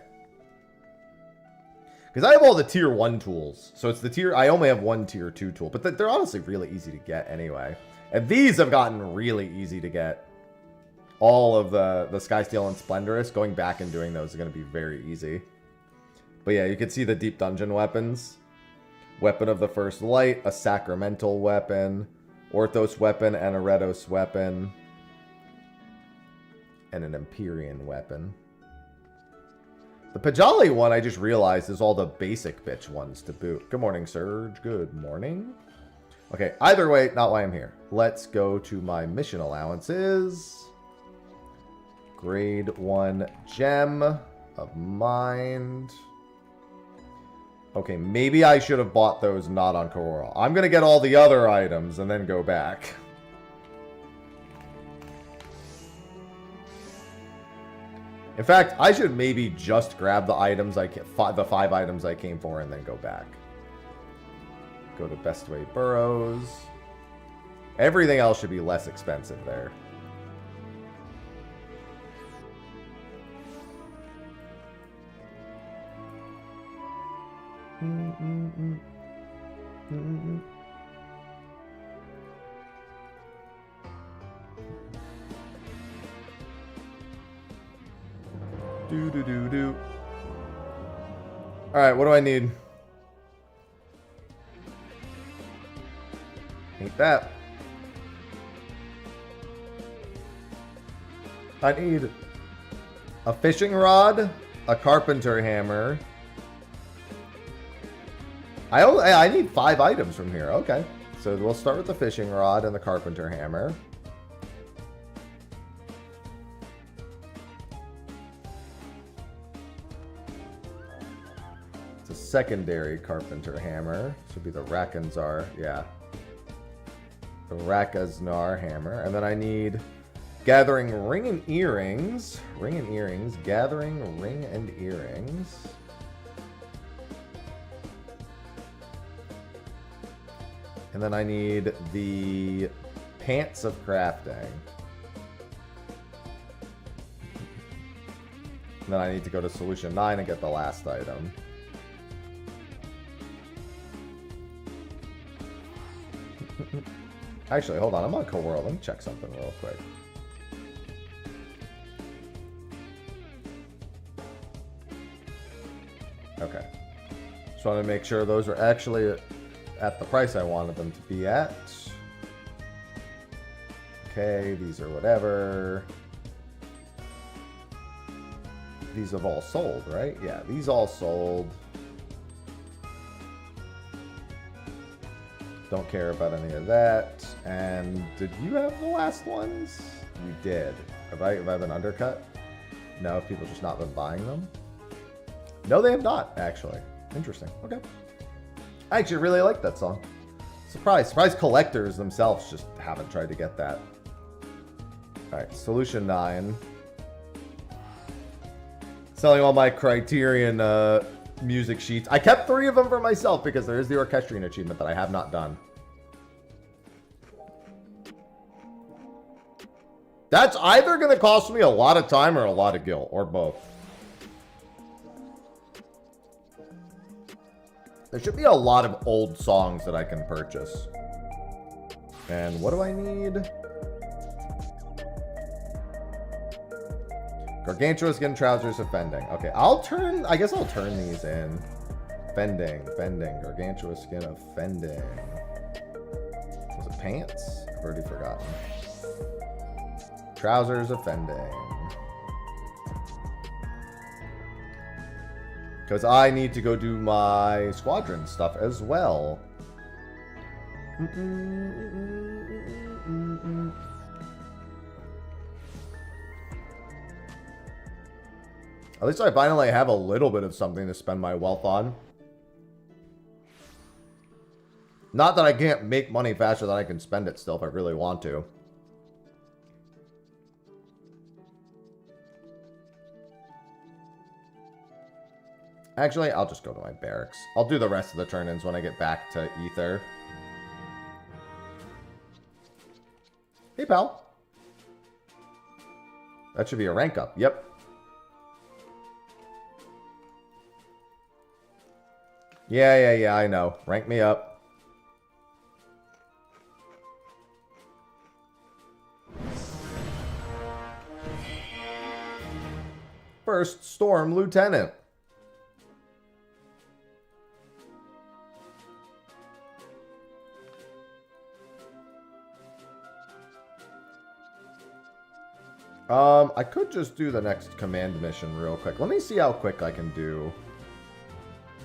Because I have all the tier 1 tools. So it's the tier... I only have one tier 2 tool. But they're honestly really easy to get anyway. And these have gotten really easy to get. All of the Skysteel and Splendorous. Going back and doing those is going to be very easy. But yeah, you can see the Deep Dungeon weapons. Weapon of the First Light. A Sacramental weapon. Orthos weapon and a Redos weapon. And an Empyrean weapon. The Pajali one, I just realized, is all the basic bitch ones to boot. Good morning, Surge. Good morning. Okay, either way, not why I'm here. Let's go to my mission allowances. Grade 1 Gem of Mind. Okay, maybe I should have bought those not on Corral. I'm going to get all the other items and then go back. In fact, I should maybe just grab the items the 5 items I came for and then go back. Go to Bestway Burrows. Everything else should be less expensive there. Do. Alright, what do I need? Ain't that. I need a fishing rod, a carpenter hammer. I need 5 items from here. Okay. So we'll start with the fishing rod and the carpenter hammer. Secondary carpenter hammer. Should be the Rakaznar. Yeah. The Rakaznar hammer. And then I need gathering ring and earrings. Ring and earrings. Gathering ring and earrings. And then I need the pants of crafting. And then I need to go to solution 9 and get the last item. Actually, hold on. I'm on Co-World. Let me check something real quick. Okay. Just want to make sure those are actually at the price I wanted them to be at. Okay, these are whatever. These have all sold, right? Yeah, these all sold. Don't care about any of that. And did you have the last ones? You did. Have I been undercut? No, have people just not been buying them? No, they have not, actually. Interesting. Okay. I actually really like that song. Surprise collectors themselves just haven't tried to get that. Alright, solution 9. Selling all my Criterion music sheets. I kept 3 of them for myself because there is the Orchestrion achievement that I have not done. That's either going to cost me a lot of time or a lot of gil, or both. There should be a lot of old songs that I can purchase. And what do I need? Gargantuan skin, trousers, offending. Okay, I'll turn... I guess I'll turn these in. Fending, Gargantuan skin, offending. Was it pants? I've already forgotten. Trousers, offending. Because I need to go do my Squadron stuff as well. At least I finally have a little bit of something to spend my wealth on. Not that I can't make money faster than I can spend it still if I really want to. Actually, I'll just go to my barracks. I'll do the rest of the turn-ins when I get back to Ether. Hey, pal. That should be a rank up. Yep. Yeah, I know. Rank me up. First Storm Lieutenant. I could just do the next command mission real quick. Let me see how quick I can do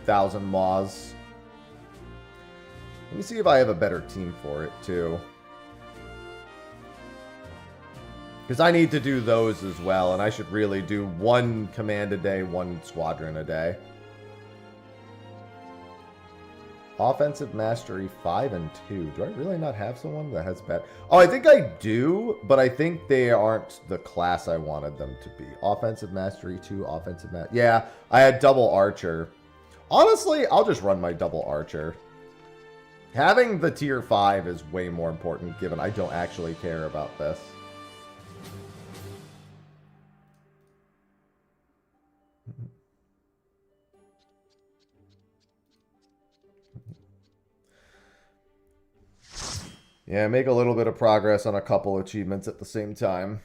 1,000 Maws. Let me see if I have a better team for it, too. Because I need to do those as well, and I should really do 1 command a day, 1 squadron a day. Offensive Mastery 5 and 2. Do I really not have someone that has bad... Oh, I think I do, but I think they aren't the class I wanted them to be. Offensive Mastery 2, Offensive Mastery... Yeah, I had Double Archer. Honestly, I'll just run my Double Archer. Having the tier 5 is way more important, given I don't actually care about this. Yeah, make a little bit of progress on a couple achievements at the same time.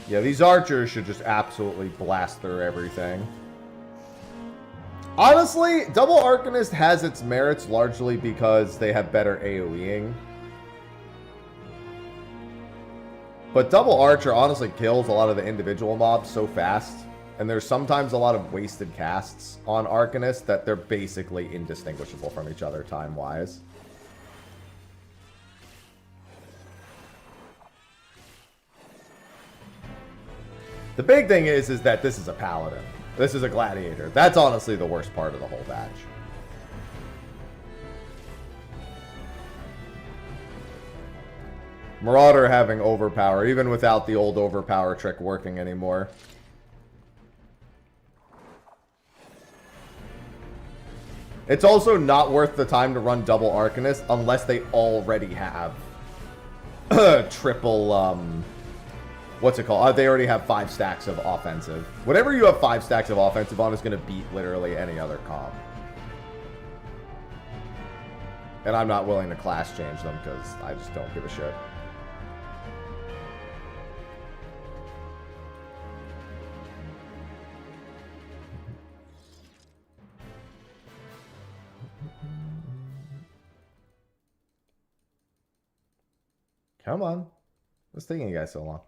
Yeah, these archers should just absolutely blast through everything. Honestly, Double Arcanist has its merits largely because they have better AoEing. But Double Archer honestly kills a lot of the individual mobs so fast. And there's sometimes a lot of wasted casts on Arcanist that they're basically indistinguishable from each other time-wise. The big thing is that this is a paladin. This is a gladiator. That's honestly the worst part of the whole batch. Marauder having overpower, even without the old overpower trick working anymore. It's also not worth the time to run Double Arcanist unless they already have triple, what's it called? They already have 5 stacks of offensive. Whatever you have 5 stacks of offensive on is going to beat literally any other comp. And I'm not willing to class change them because I just don't give a shit. Come on. What's taking you guys so long?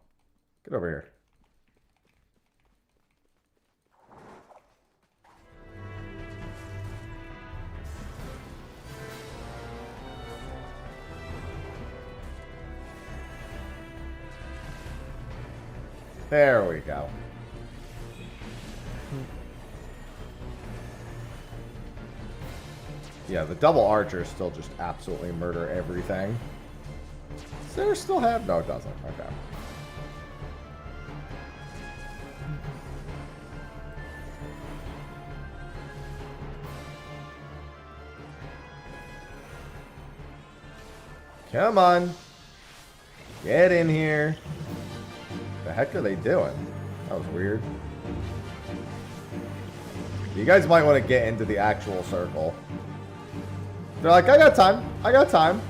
Get over here. There we go. Yeah, the double archers still just absolutely murder everything. Does there still have? No, it doesn't. Okay. Come on. Get in here. The heck are they doing? That was weird. You guys might want to get into the actual circle. They're like, I got time. I got time.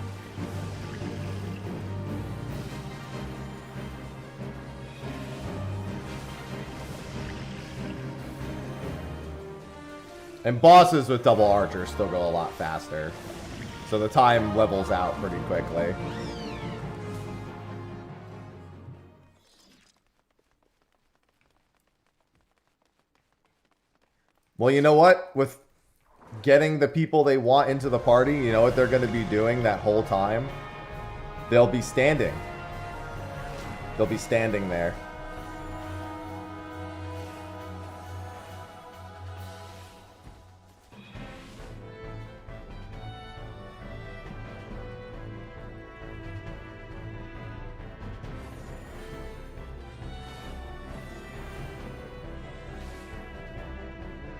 And bosses with double archers still go a lot faster. So the time levels out pretty quickly. Well, you know what? With getting the people they want into the party, you know what they're going to be doing that whole time? They'll be standing. They'll be standing there.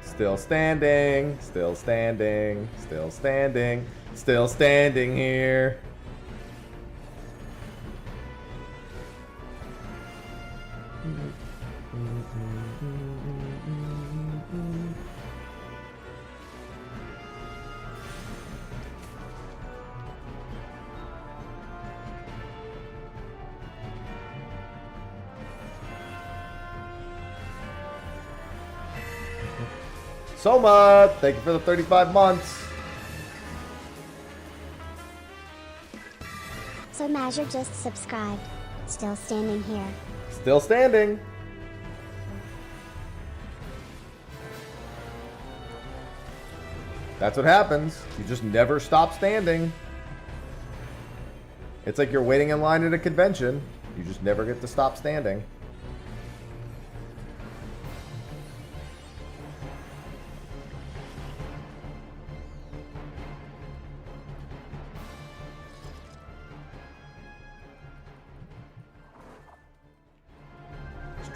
Still standing, still standing, still standing, still standing here. Soma, thank you for the 35 months. So Mazur just subscribed. Still standing here. Still standing. That's what happens. You just never stop standing. It's like you're waiting in line at a convention. You just never get to stop standing.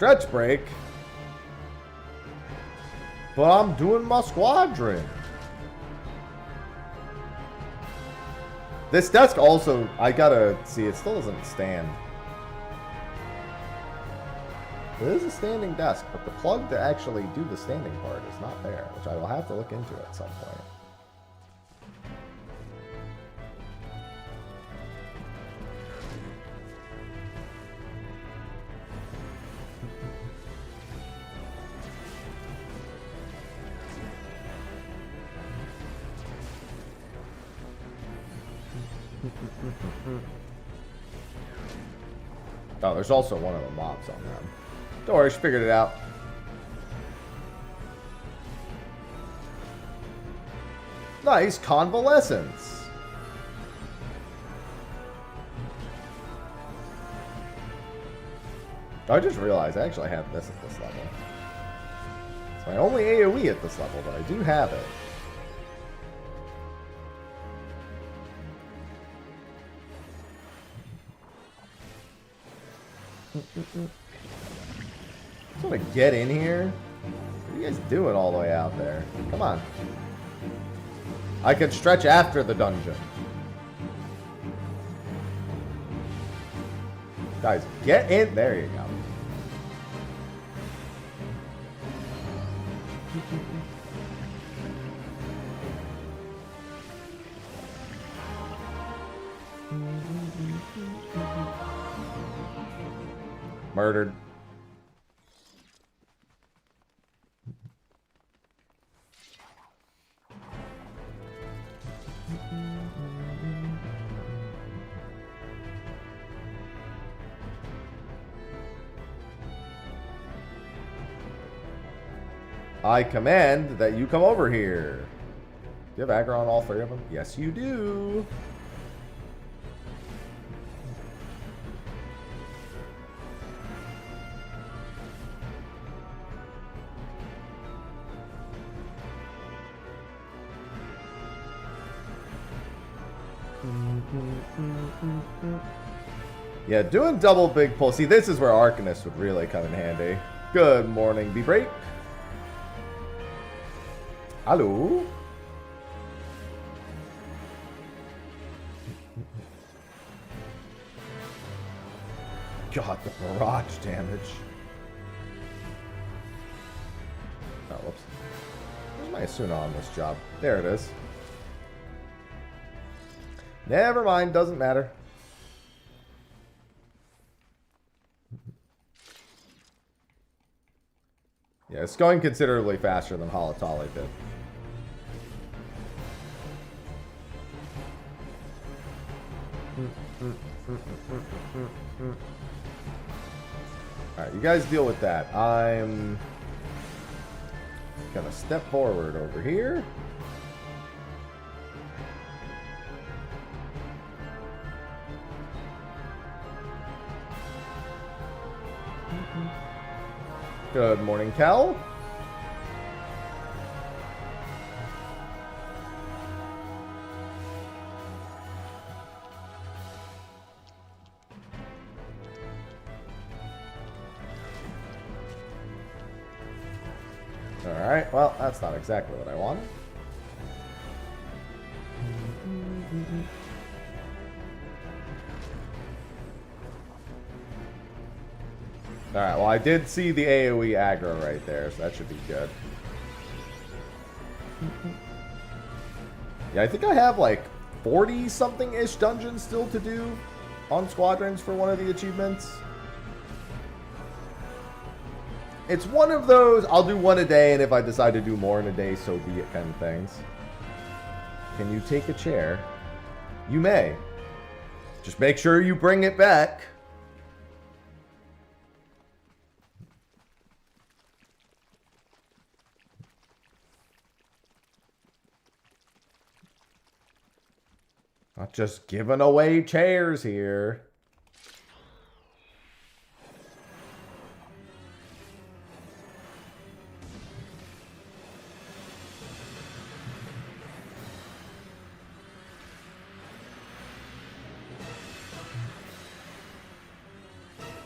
Stretch break. But I'm doing my squadron. This desk also, I gotta see, it still doesn't stand. It is a standing desk, but the plug to actually do the standing part is not there, which I will have to look into at some point. Oh, there's also one of the mobs on them. Don't worry, she figured it out. Nice convalescence. I just realized I actually have this at this level. It's my only AoE at this level, but I do have it. Just want to get in here. What are you guys doing all the way out there? Come on. I can stretch after the dungeon. Guys, get in. There you go. Murdered. I command that you come over here. Do you have aggro on all three of them? Yes, you do. Yeah, doing double big pull. See, this is where Arcanist would really come in handy. Good morning, B-Break. Hello. God, the barrage damage. Oh, whoops. Where's my Asuna on this job? There it is. Never mind, doesn't matter. Yeah, it's going considerably faster than Halatali did. Alright, you guys deal with that. I'm gonna step forward over here. Good morning, Cal. Alright, well, that's not exactly what I wanted. Alright, well, I did see the AoE aggro right there, so that should be good. Yeah, I think I have like 40-something-ish dungeons still to do on Squadrons for one of the achievements. It's one of those, I'll do one a day, and if I decide to do more in a day, so be it kind of things. Can you take a chair? You may. Just make sure you bring it back. Not just giving away chairs here.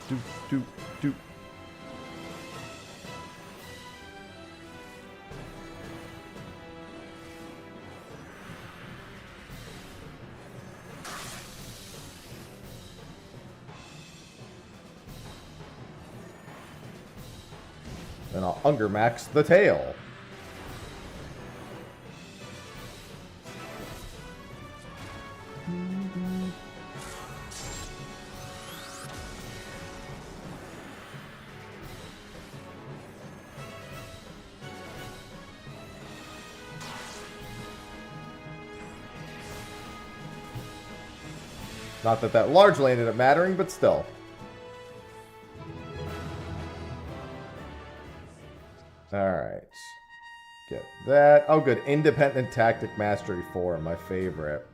Doop, doop, doop. Then I'll Hunger Max the tail. Not that that largely ended up mattering, but still. Alright. Get that. Oh, good. Independent Tactic Mastery 4, my favorite.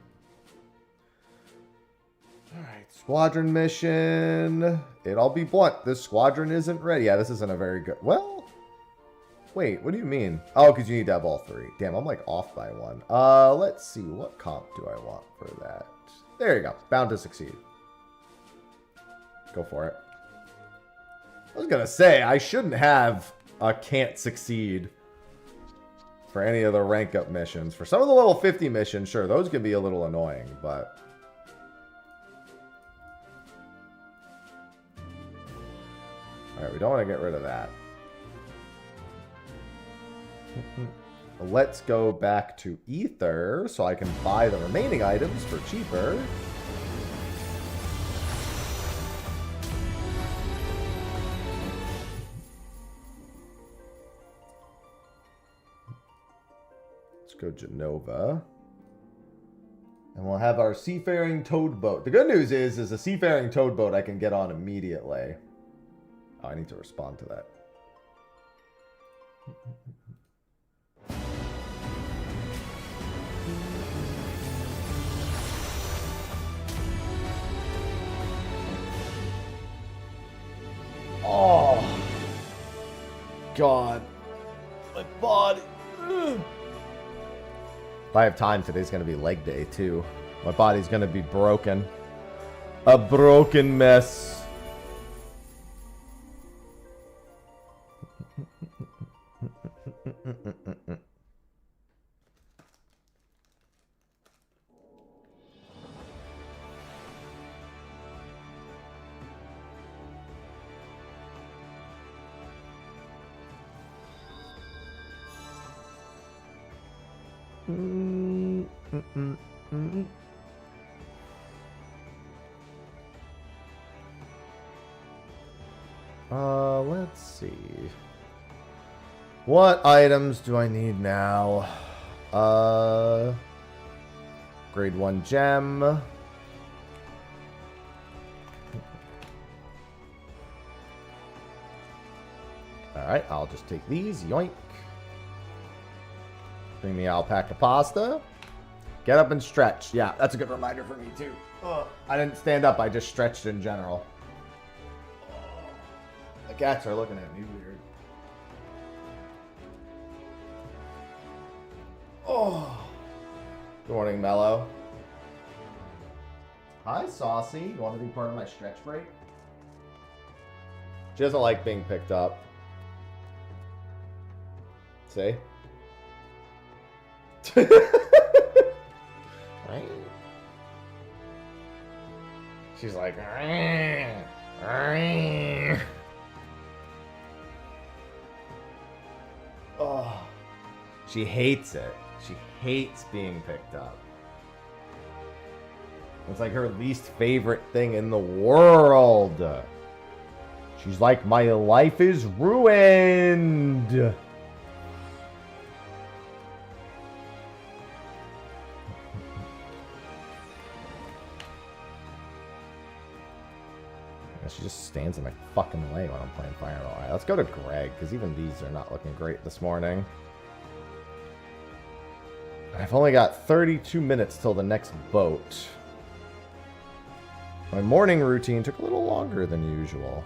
Alright, Squadron mission. I'll be blunt. This Squadron isn't ready. Yeah, this isn't a very good... Well... Wait, what do you mean? Oh, because you need to have all three. Damn, I'm like off by one. Let's see. What comp do I want for that? There you go. Bound to succeed. Go for it. I was going to say, I shouldn't have a can't succeed for any of the rank up missions. For some of the level 50 missions, sure, those can be a little annoying, but... Alright, we don't want to get rid of that. Let's go back to Ether so I can buy the remaining items for cheaper. Let's go Genova. And we'll have our Seafaring Toad Boat. The good news is a Seafaring Toad Boat I can get on immediately. Oh, I need to respond to that. Oh, God. My body. Ugh. If I have time, today's going to be leg day, too. My body's going to be broken. A broken mess. Let's see. What items do I need now? Grade 1 gem. Alright, I'll just take these. Yoink. Bring the alpaca pasta. Get up and stretch. Yeah, that's a good reminder for me, too. I didn't stand up. I just stretched in general. The cats are looking at me weird. Oh. Good morning, Mello. Hi, Saucy. You want to be part of my stretch break? She doesn't like being picked up. See? She's like, oh, she hates it. She hates being picked up. It's like her least favorite thing in the world. She's like, my life is ruined. She just stands in my fucking way when I'm playing Fire Emblem. Alright, let's go to Greg, because even these are not looking great this morning. I've only got 32 minutes till the next boat. My morning routine took a little longer than usual.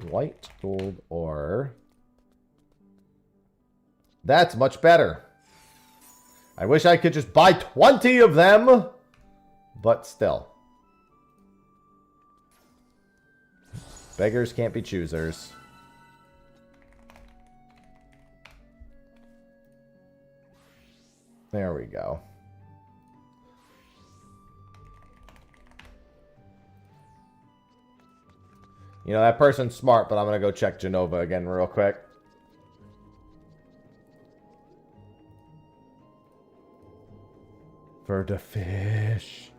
White gold ore. That's much better. I wish I could just buy 20 of them, but still. Beggars can't be choosers. There we go. You know, that person's smart, but I'm going to go check Genova again real quick. For the fish.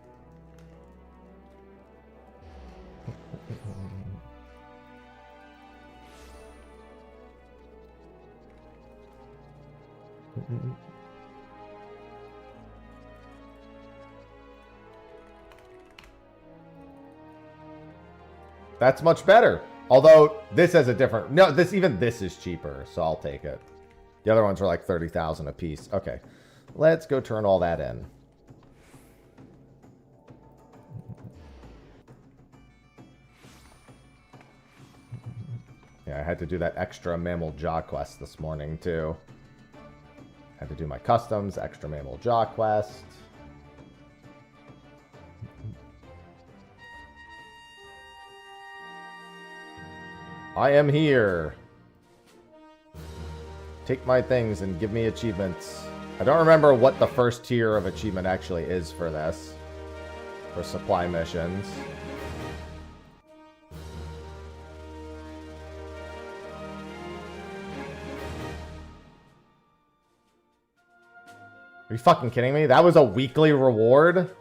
That's much better. Although this has a different... No, even this is cheaper, so I'll take it. The other ones are like 30,000 a piece. Okay. Let's go turn all that in. Yeah, I had to do that extra mammal jaw quest this morning, too. Had to do my customs, extra mammal jaw quest. I am here. Take my things and give me achievements. I don't remember what the first tier of achievement actually is for this. For supply missions. Are you fucking kidding me? That was a weekly reward?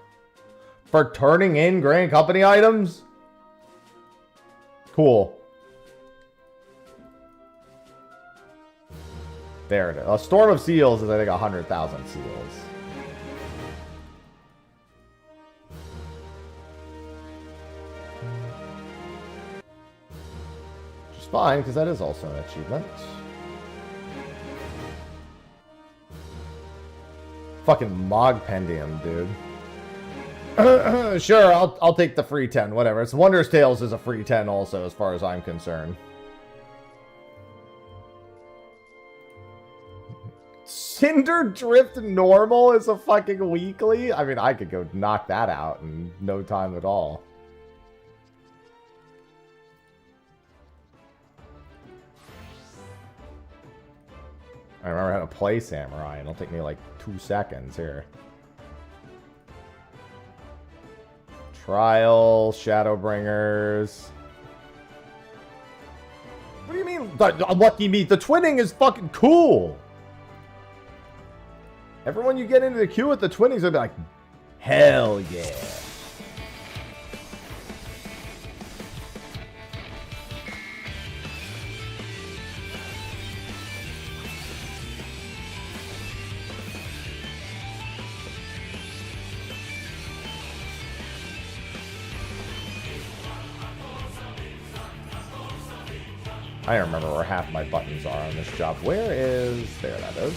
For turning in Grand Company items? Cool. There it is. A storm of seals is, I think, 100,000 seals. Which is fine, because that is also an achievement. Fucking Mog Pendium, dude. Sure, I'll take the free 10, whatever. It's Wondrous Tales is a free 10 also, as far as I'm concerned. Cinder Drift normal is a fucking weekly? I mean, I could go knock that out in no time at all. I remember how to play Samurai. It'll take me like 2 seconds here. Trial, Shadowbringers. What do you mean? What do you mean? The twinning is fucking cool. Everyone you get into the queue with the twinnings will be like, hell yeah. I don't remember where half my buttons are on this job. Where is... There, that is.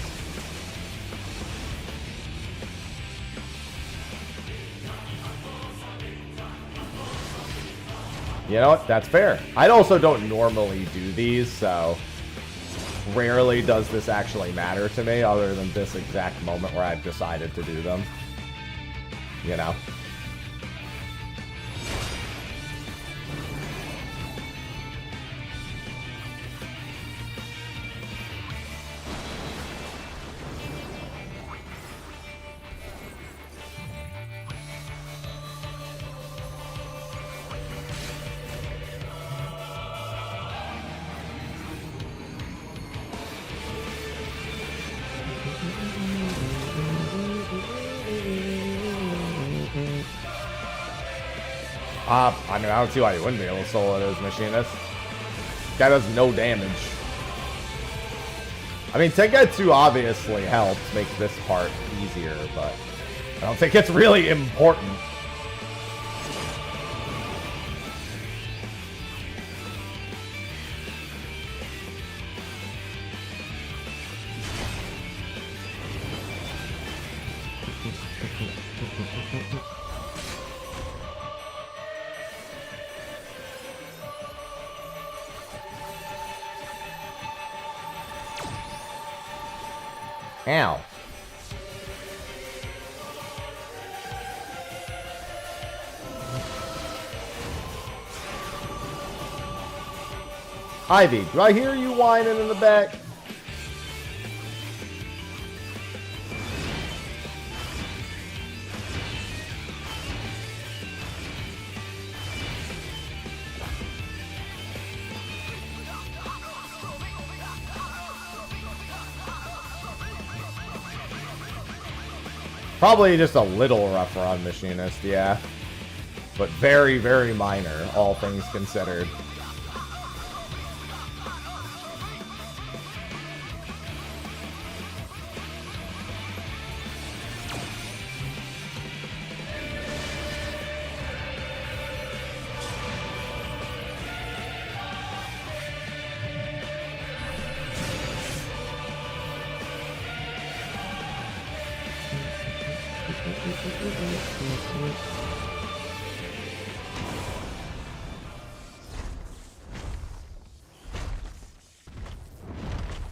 You know what? That's fair. I also don't normally do these, so... Rarely does this actually matter to me, other than this exact moment where I've decided to do them. You know? I mean, I don't see why you wouldn't be able to solo it as Machinist. Guy does no damage. I mean, Tengetsu obviously helps make this part easier, but I don't think it's really important. Ow. Ivy, do I hear you whining in the back? Probably just a little rougher on Machinist, yeah. But very, very minor, all things considered.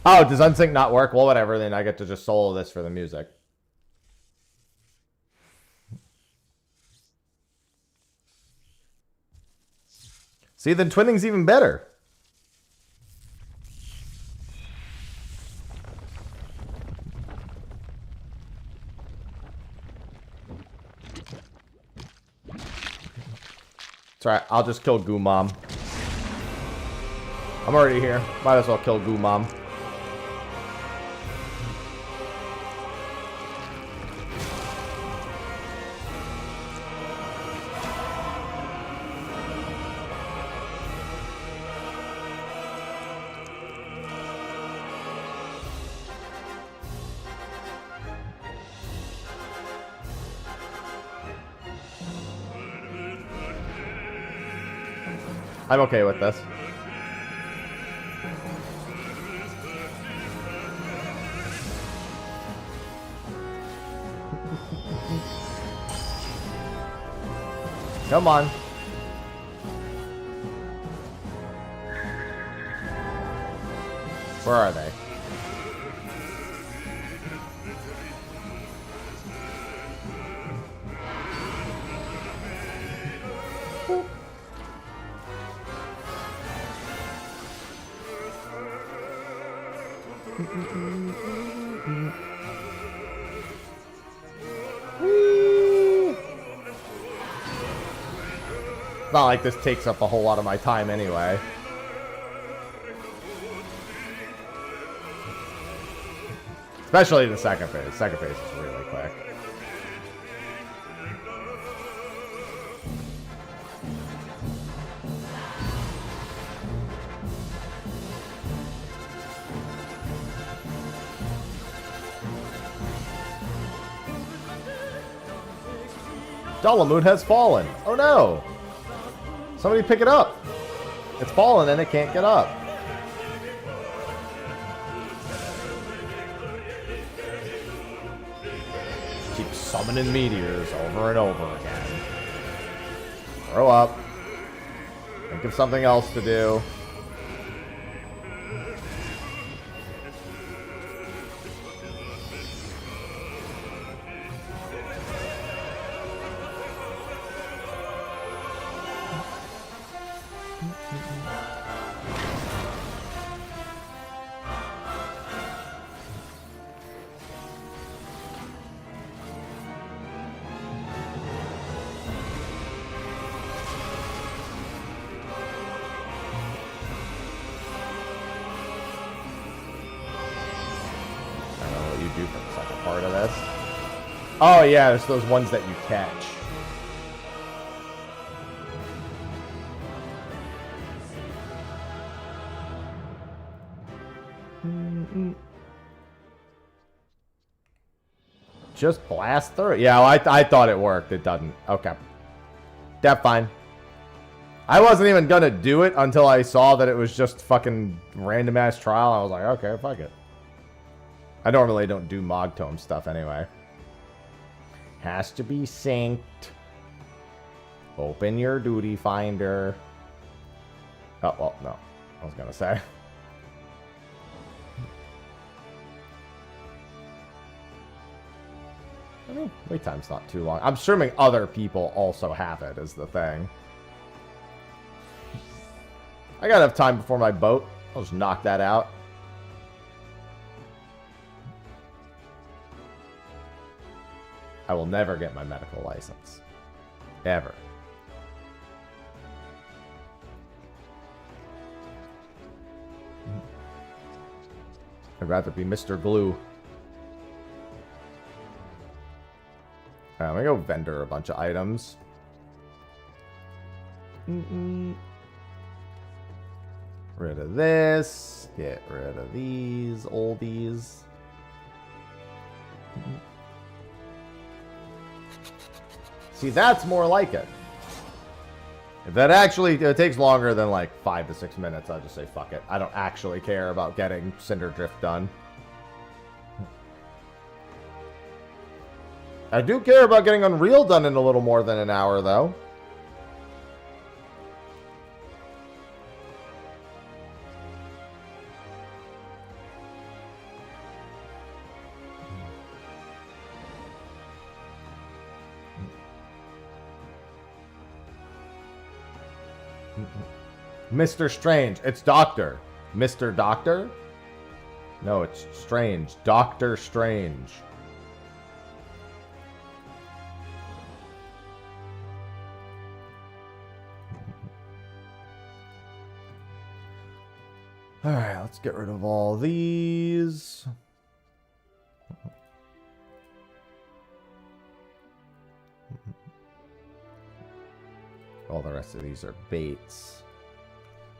Oh, does Unsync not work? Well, whatever, then I get to just solo this for the music. See, then twinning's even better. It's alright, I'll just kill Goo Mom. I'm already here. Might as well kill Goo Mom. I'm okay with this. Come on. Where are they? Whee! It's not like this takes up a whole lot of my time anyway. Especially the second phase. Second phase is really quick. Dolphin has fallen. Oh no! Somebody pick it up. It's fallen and it can't get up. Keep summoning meteors over and over again. Grow up. Think of something else to do. Oh yeah, there's those ones that you catch. Just blast through it. Yeah, well, I thought it worked. It doesn't. Okay. That's fine. I wasn't even gonna do it until I saw that it was just fucking random ass trial. I was like, okay, fuck it. I normally don't do Mogtome stuff anyway. Has to be synced. Open your duty finder. Oh, well, no. I was gonna say. I mean, wait time's not too long. I'm assuming other people also have it, is the thing. I got enough time before my boat. I'll just knock that out. I will never get my medical license. Ever. I'd rather be Mr. Glue. Alright, I'm gonna go vendor a bunch of items. Rid of this. Get rid of these oldies. See, that's more like it. If that actually it takes longer than like 5 to 6 minutes, I'll just say fuck it. I don't actually care about getting Cinder Drift done. I do care about getting Unreal done in a little more than an hour, though. Mr. Strange. It's Doctor. Mr. Doctor? No, it's Strange. Doctor Strange. Alright, let's get rid of all these. All the rest of these are baits.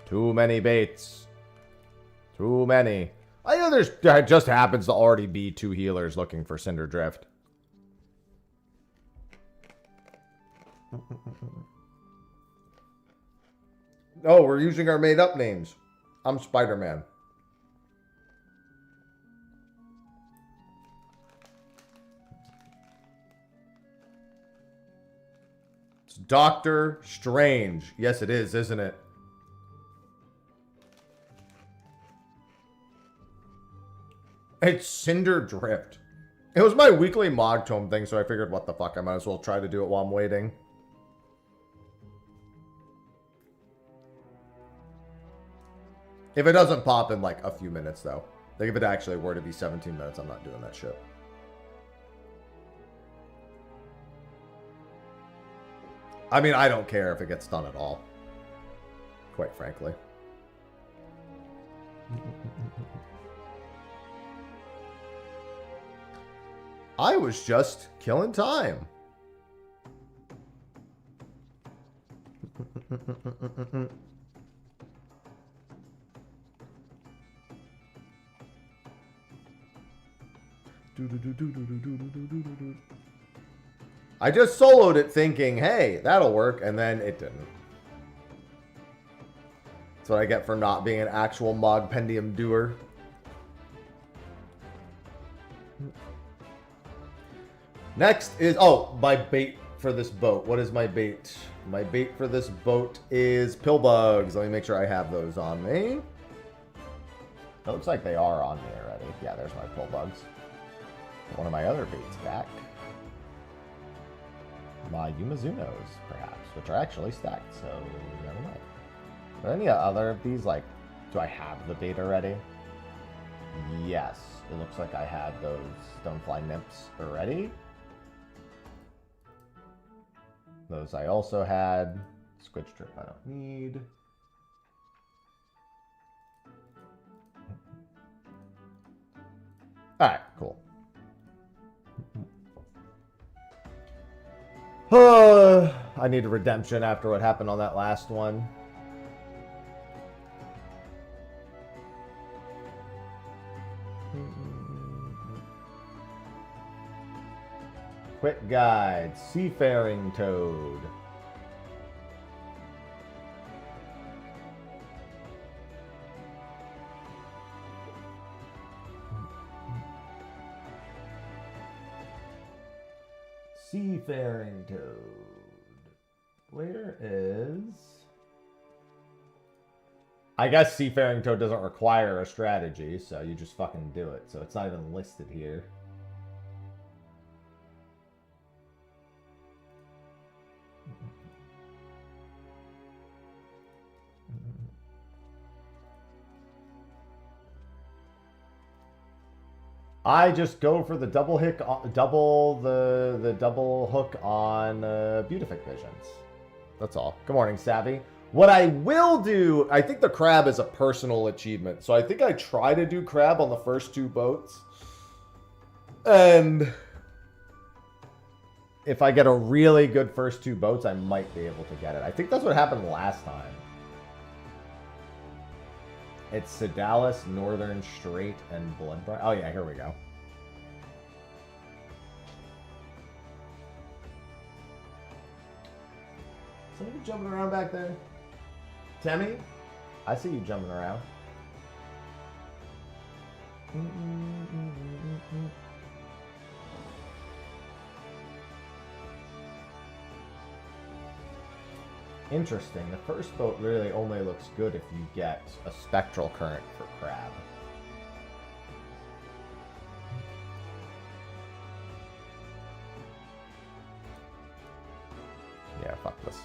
Too many baits. Too many. I know there just happens to already be 2 healers looking for Cinder Drift. Oh, we're using our made-up names. I'm Spider-Man. It's Doctor Strange. Yes, it is, isn't it? It's Cinder Drift. It was my weekly Mogtome thing, so I figured, what the fuck, I might as well try to do it while I'm waiting. If it doesn't pop in like a few minutes, though. Like, if it actually were to be 17 minutes, I'm not doing that shit. I mean, I don't care if it gets done at all. Quite frankly. I was just killing time. I just soloed it thinking, hey, that'll work, and then it didn't. That's what I get for not being an actual Mogpendium doer. Next is, oh, my bait for this boat. What is my bait? My bait for this boat is pill bugs. Let me make sure I have those on me. It looks like they are on me already. Yeah, there's my pill bugs. One of my other baits back. My Yumizunos, perhaps, which are actually stacked, so never mind. Are there any other of these, like, do I have the bait already? Yes, it looks like I had those Stonefly Nymphs already. Those I also had. Squid Strip I don't need. Alright, cool. I need a redemption after what happened on that last one. Quick guide, Seafaring Toad. Seafaring Toad. Where is... I guess Seafaring Toad doesn't require a strategy, so you just fucking do it. So it's not even listed here. I just go for the double hook, the double hook on Beautific Visions. That's all. Good morning, Savvy. What I will do, I think the crab is a personal achievement, so I think I try to do crab on the first two boats, and if I get a really good first two boats, I might be able to get it. I think that's what happened last time. It's Sedalis, Northern Strait, and Bloodbrine. Oh yeah, here we go. Somebody jumping around back there? Tammy? I see you jumping around. Interesting. The first boat really only looks good if you get a spectral current for crab. Yeah, fuck this.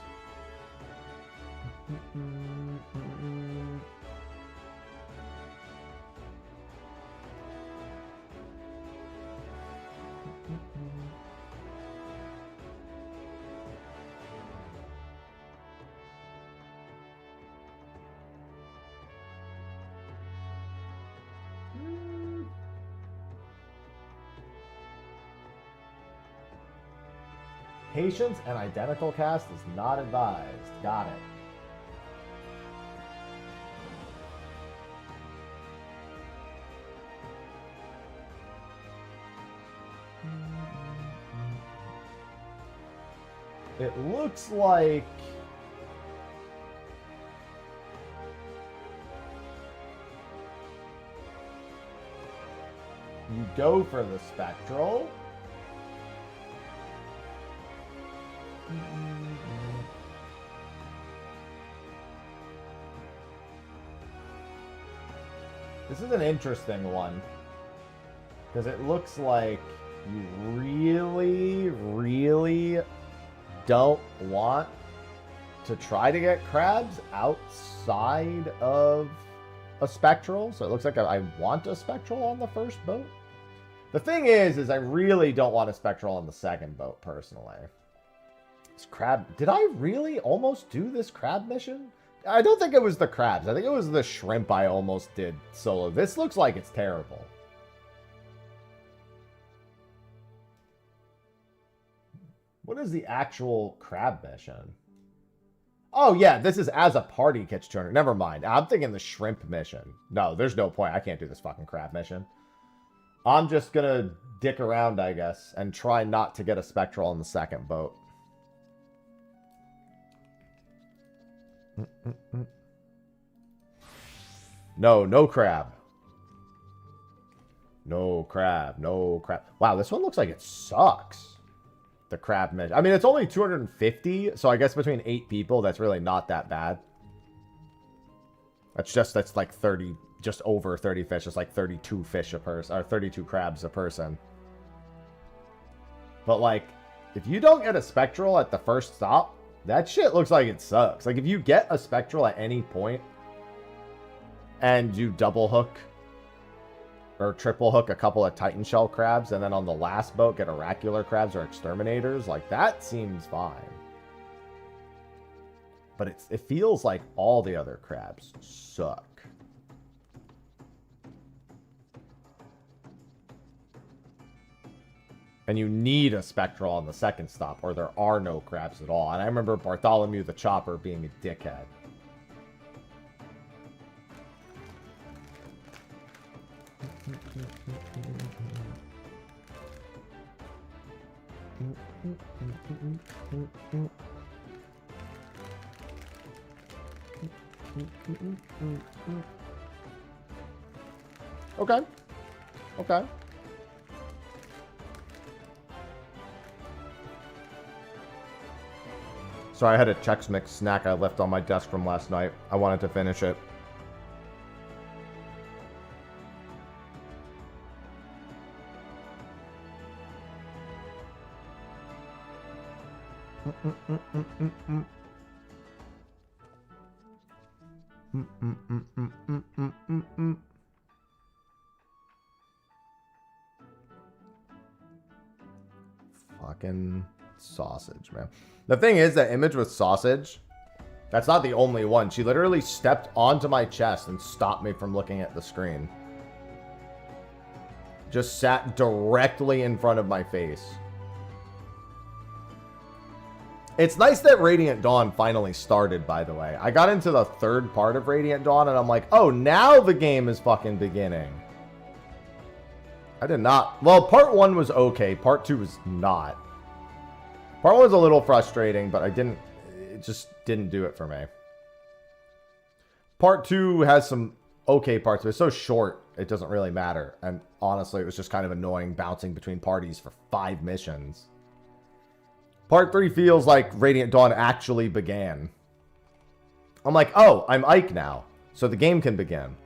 Patience and identical cast is not advised. Got it. It looks like you go for the spectral. This is an interesting one, because it looks like you really don't want to try to get crabs outside of a Spectral, so it looks like I want a Spectral on the first boat. The thing is I really don't want a Spectral on the second boat, personally. This crab... Did I really almost do this crab mission? I don't think it was the crabs. I think it was the shrimp I almost did solo. This looks like it's terrible. What is the actual crab mission? Oh, yeah, this is as a party catch turner. Never mind. I'm thinking the shrimp mission. No, there's no point. I can't do this fucking crab mission. I'm just gonna dick around, I guess, and try not to get a Spectral on the second boat. No, no crab. No crab, no crab. Wow, this one looks like it sucks. The crab mission. I mean, it's only 250, so I guess between 8 people, that's really not that bad. That's like 30, just over 30 fish. It's like 32 fish a person, or 32 crabs a person. But like, if you don't get a Spectral at the first stop, that shit looks like it sucks. Like, if you get a Spectral at any point, and you double hook or triple hook a couple of Titan Shell crabs, and then on the last boat get oracular crabs or exterminators, like, that seems fine. But it feels like all the other crabs suck. And you need a Spectral on the second stop, or there are no crabs at all. And I remember Bartholomew the Chopper being a dickhead. Okay. Okay. So I had a Chex Mix snack I left on my desk from last night. I wanted to finish it. Fucking sausage, man. The thing is, that image with sausage, that's not the only one. She literally stepped onto my chest and stopped me from looking at the screen. Just sat directly in front of my face. It's nice that Radiant Dawn finally started, by the way. I got into the third part of Radiant Dawn, and I'm like, oh, now the game is fucking beginning. I did not... Well, part 1 was okay. Part 2 was not. Part 1 was a little frustrating, but it just didn't do it for me. Part 2 has some okay parts, but it's so short, it doesn't really matter. And honestly, it was just kind of annoying bouncing between parties for 5 missions. Part 3 feels like Radiant Dawn actually began. I'm like, oh, I'm Ike now, so the game can begin.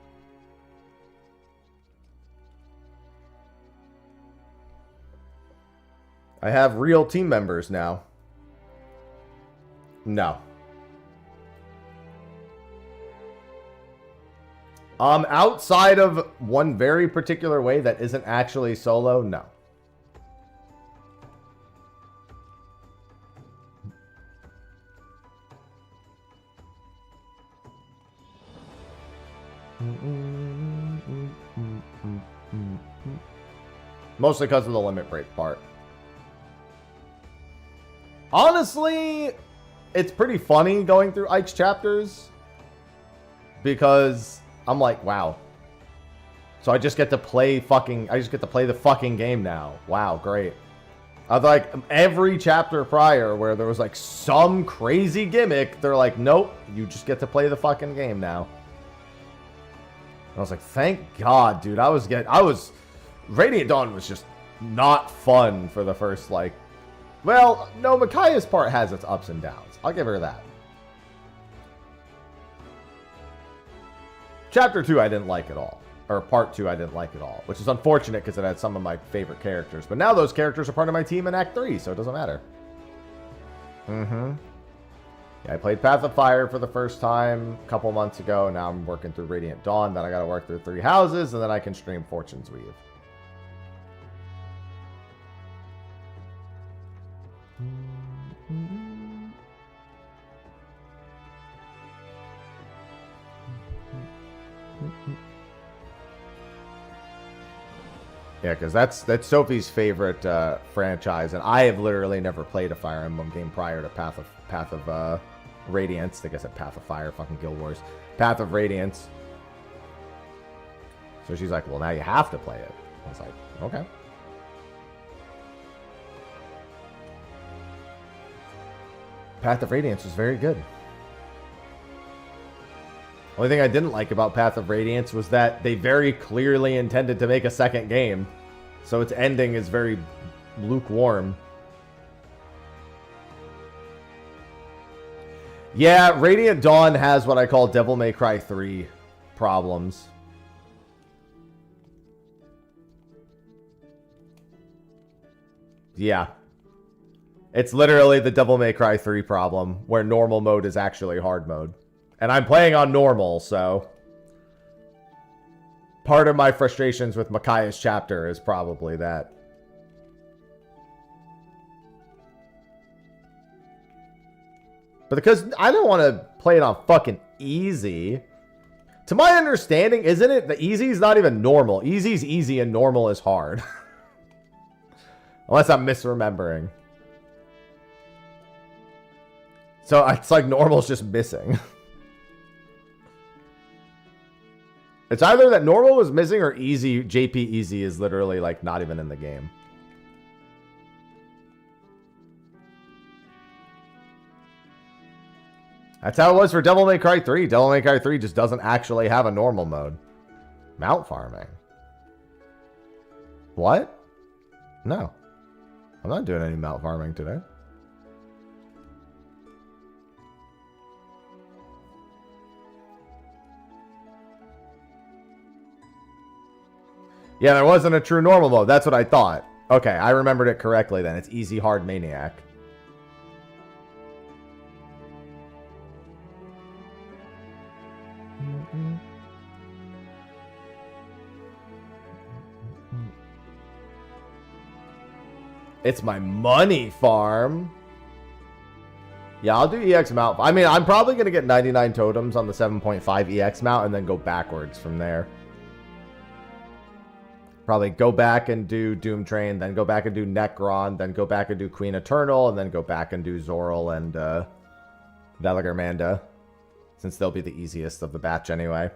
I have real team members now. No. Outside of one very particular way that isn't actually solo, no. Mostly because of the limit break part. Honestly, it's pretty funny going through Ike's chapters, because I'm like, wow. So I just get to play the fucking game now. Wow, great. I was like, every chapter prior where there was like some crazy gimmick, they're like, nope, you just get to play the fucking game now. And I was like, thank God, dude. Radiant Dawn was just not fun for the first, like, well, no, Micaiah's part has its ups and downs. I'll give her that. Chapter 2 I didn't like at all. Or Part 2 I didn't like at all. Which is unfortunate because it had some of my favorite characters. But now those characters are part of my team in Act 3, so it doesn't matter. Yeah, I played Path of Fire for the first time a couple months ago. Now I'm working through Radiant Dawn. Then I got to work through 3 houses, and then I can stream Fortune's Weave. Yeah, because that's Sophie's favorite franchise, and I have literally never played a Fire Emblem game prior to Path of Radiance. I guess at Path of Fire, fucking Guild Wars, Path of Radiance. So she's like, "Well, now you have to play it." I was like, "Okay." Path of Radiance was very good. Only thing I didn't like about Path of Radiance was that they very clearly intended to make a second game. So its ending is very lukewarm. Yeah, Radiant Dawn has what I call Devil May Cry 3 problems. Yeah. It's literally the Devil May Cry 3 problem, where normal mode is actually hard mode. And I'm playing on normal, so part of my frustrations with Micaiah's chapter is probably that. But because I don't want to play it on fucking easy. To my understanding, isn't it? The easy is not even normal. Easy's easy and normal is hard. Unless I'm misremembering. So it's like normal's just missing. It's either that normal was missing or easy, JP easy is literally like not even in the game. That's how it was for Devil May Cry 3. Devil May Cry 3 just doesn't actually have a normal mode. Mount farming. What? No. I'm not doing any mount farming today. Yeah, there wasn't a true normal mode. That's what I thought. Okay, I remembered it correctly then. It's easy, hard, maniac. It's my money farm. Yeah, I'll do EX mount. I mean, I'm probably going to get 99 totems on the 7.5 EX mount and then go backwards from there. Probably go back and do Doom Train, then go back and do Necron, then go back and do Queen Eternal, and then go back and do Zorl and Velagermanda, since they'll be the easiest of the batch anyway.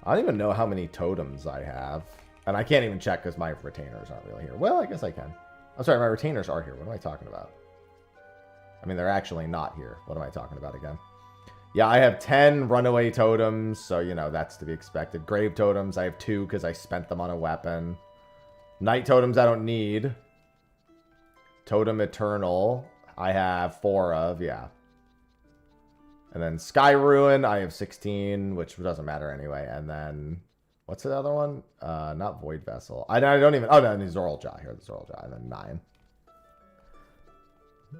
I don't even know how many totems I have. And I can't even check because my retainers aren't really here. Well, I guess I can. I'm sorry, my retainers are here. What am I talking about? I mean, they're actually not here. What am I talking about again? Yeah, I have 10 runaway totems, so, you know, that's to be expected. Grave totems, I have 2 because I spent them on a weapon. Night totems, I don't need. Totem Eternal, I have 4 of, yeah. And then Sky Ruin, I have 16, which doesn't matter anyway. And then, what's the other one? Not Void Vessel. I don't even, oh, no, the Zoral Jaw here, the Zoral Jaw, and then 9. If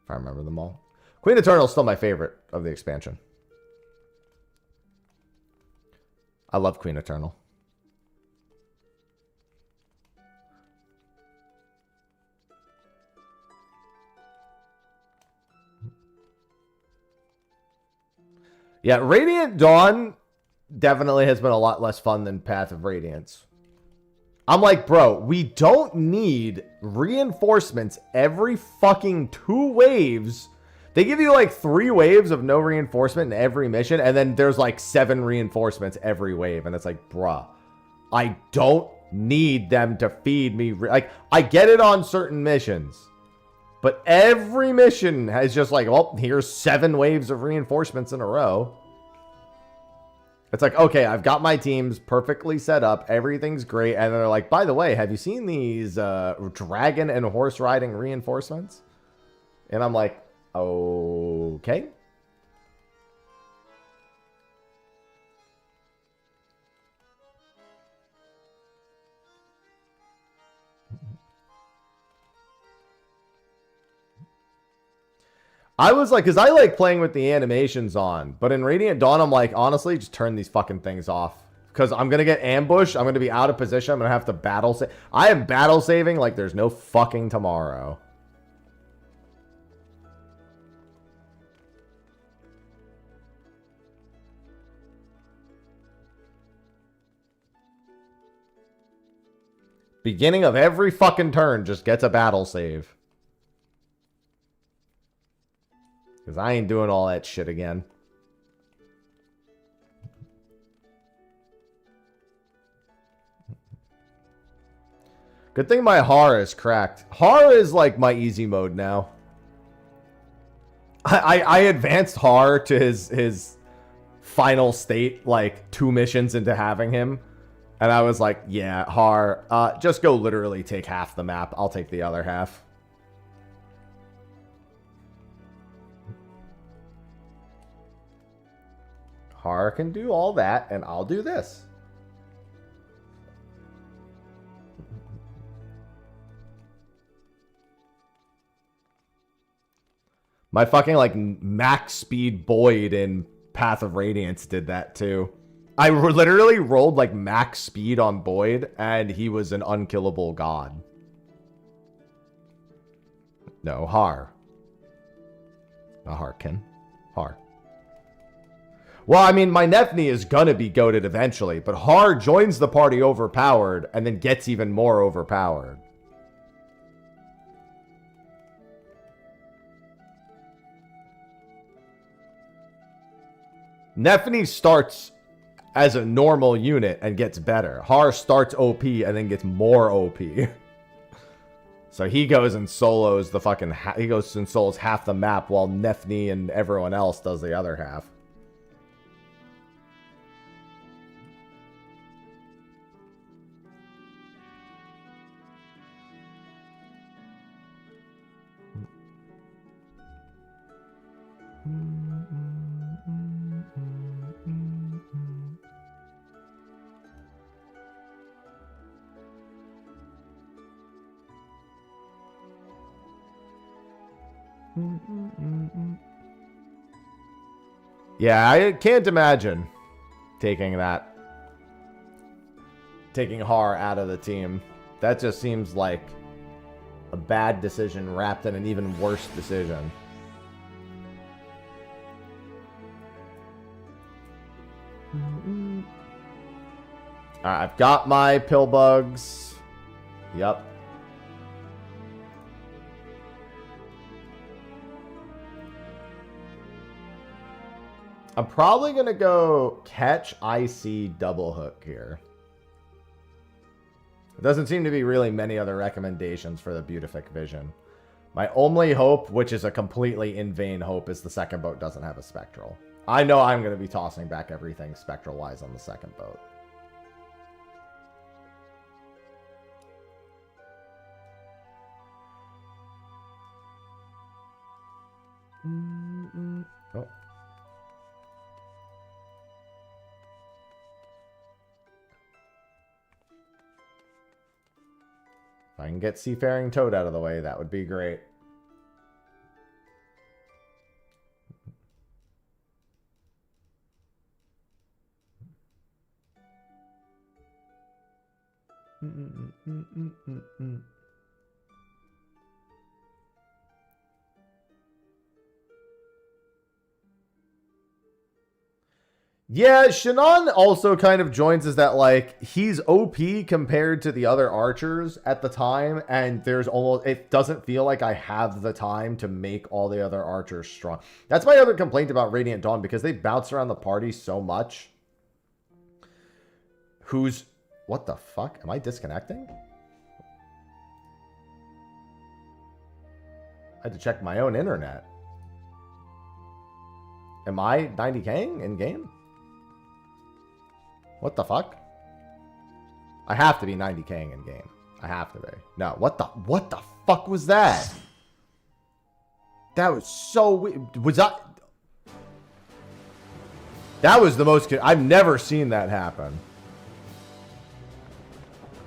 I remember them all. Queen Eternal is still my favorite of the expansion. I love Queen Eternal. Yeah, Radiant Dawn definitely has been a lot less fun than Path of Radiance. I'm like, bro, we don't need reinforcements every fucking 2 waves. They give you like 3 waves of no reinforcement in every mission, and then there's like 7 reinforcements every wave, and it's like, bruh, I don't need them to feed me. Like, I get it on certain missions, but every mission has just like, well, here's 7 waves of reinforcements in a row. It's like, okay, I've got my teams perfectly set up. Everything's great. And they're like, by the way, have you seen these dragon and horse riding reinforcements? And I'm like, okay. I was like, because I like playing with the animations on, but in Radiant Dawn, I'm like, honestly, just turn these fucking things off. Because I'm going to get ambushed. I'm going to be out of position. I'm going to have to battle save. I am battle saving like there's no fucking tomorrow. Beginning of every fucking turn just gets a battle save. Because I ain't doing all that shit again. Good thing my Har is cracked. Har is like my easy mode now. I advanced Har to his final state like 2 missions into having him. And I was like, yeah, Har, just go literally take half the map. I'll take the other half. Har can do all that, and I'll do this. My fucking, like, max speed Boyd in Path of Radiance did that, too. I literally rolled, like, max speed on Boyd, and he was an unkillable god. No, Har. Not Harkin. Har. Well, I mean, my Nefni is gonna be goated eventually, but Har joins the party overpowered, and then gets even more overpowered. Nefni starts as a normal unit and gets better. Har starts OP and then gets more OP. So he goes and solos the fucking... he goes and solos half the map while Nefni and everyone else does the other half. Yeah, I can't imagine taking that. Taking Har out of the team. That just seems like a bad decision wrapped in an even worse decision. Alright, I've got my pill bugs. Yep. I'm probably going to go catch IC double hook here. There doesn't seem to be really many other recommendations for the Beatific Vision. My only hope, which is a completely in vain hope, is the second boat doesn't have a Spectral. I know I'm going to be tossing back everything Spectral-wise on the second boat. Oh. If I can get Seafaring Toad out of the way, that would be great. Yeah, Shannon also kind of joins as that, like, he's OP compared to the other archers at the time, and there's almost, it doesn't feel like I have the time to make all the other archers strong. That's my other complaint about Radiant Dawn, because they bounce around the party so much. What the fuck? Am I disconnecting? I had to check my own internet. Am I 90K'ing in game? What the fuck? I have to be 90K'ing in game. I have to be. No, what the fuck was that? That was so weird. That was the most... I've never seen that happen.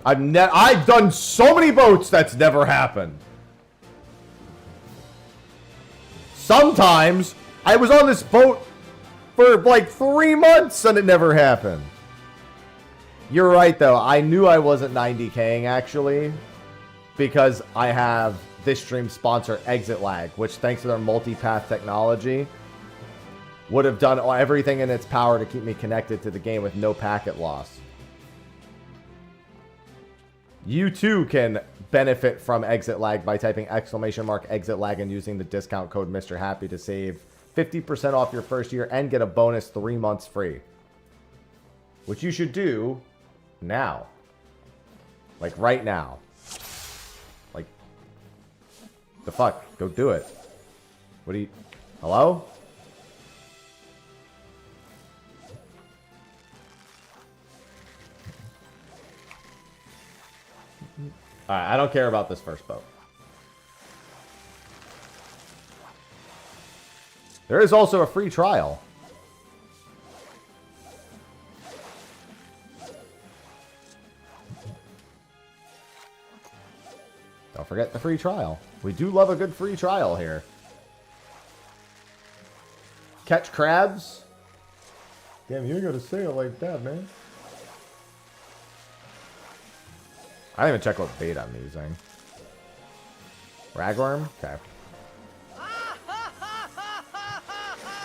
I've done so many boats that's never happened. Sometimes I was on this boat for like 3 months and it never happened. You're right, though. I knew I wasn't 90K'ing, actually, because I have this stream sponsor, Exit Lag, which, thanks to their multipath technology, would have done everything in its power to keep me connected to the game with no packet loss. You, too, can benefit from Exit Lag by typing !exit lag and using the discount code Mr. Happy to save 50% off your first year and get a bonus 3 months free. Which you should do now. Like, right now. Like, the fuck? Go do it. What do you... Hello? Alright, I don't care about this first boat. There is also a free trial. Don't forget the free trial. We do love a good free trial here. Catch crabs? Damn, you ain't gotta say it like that, man. I didn't even check what bait I'm using. Ragworm? Okay.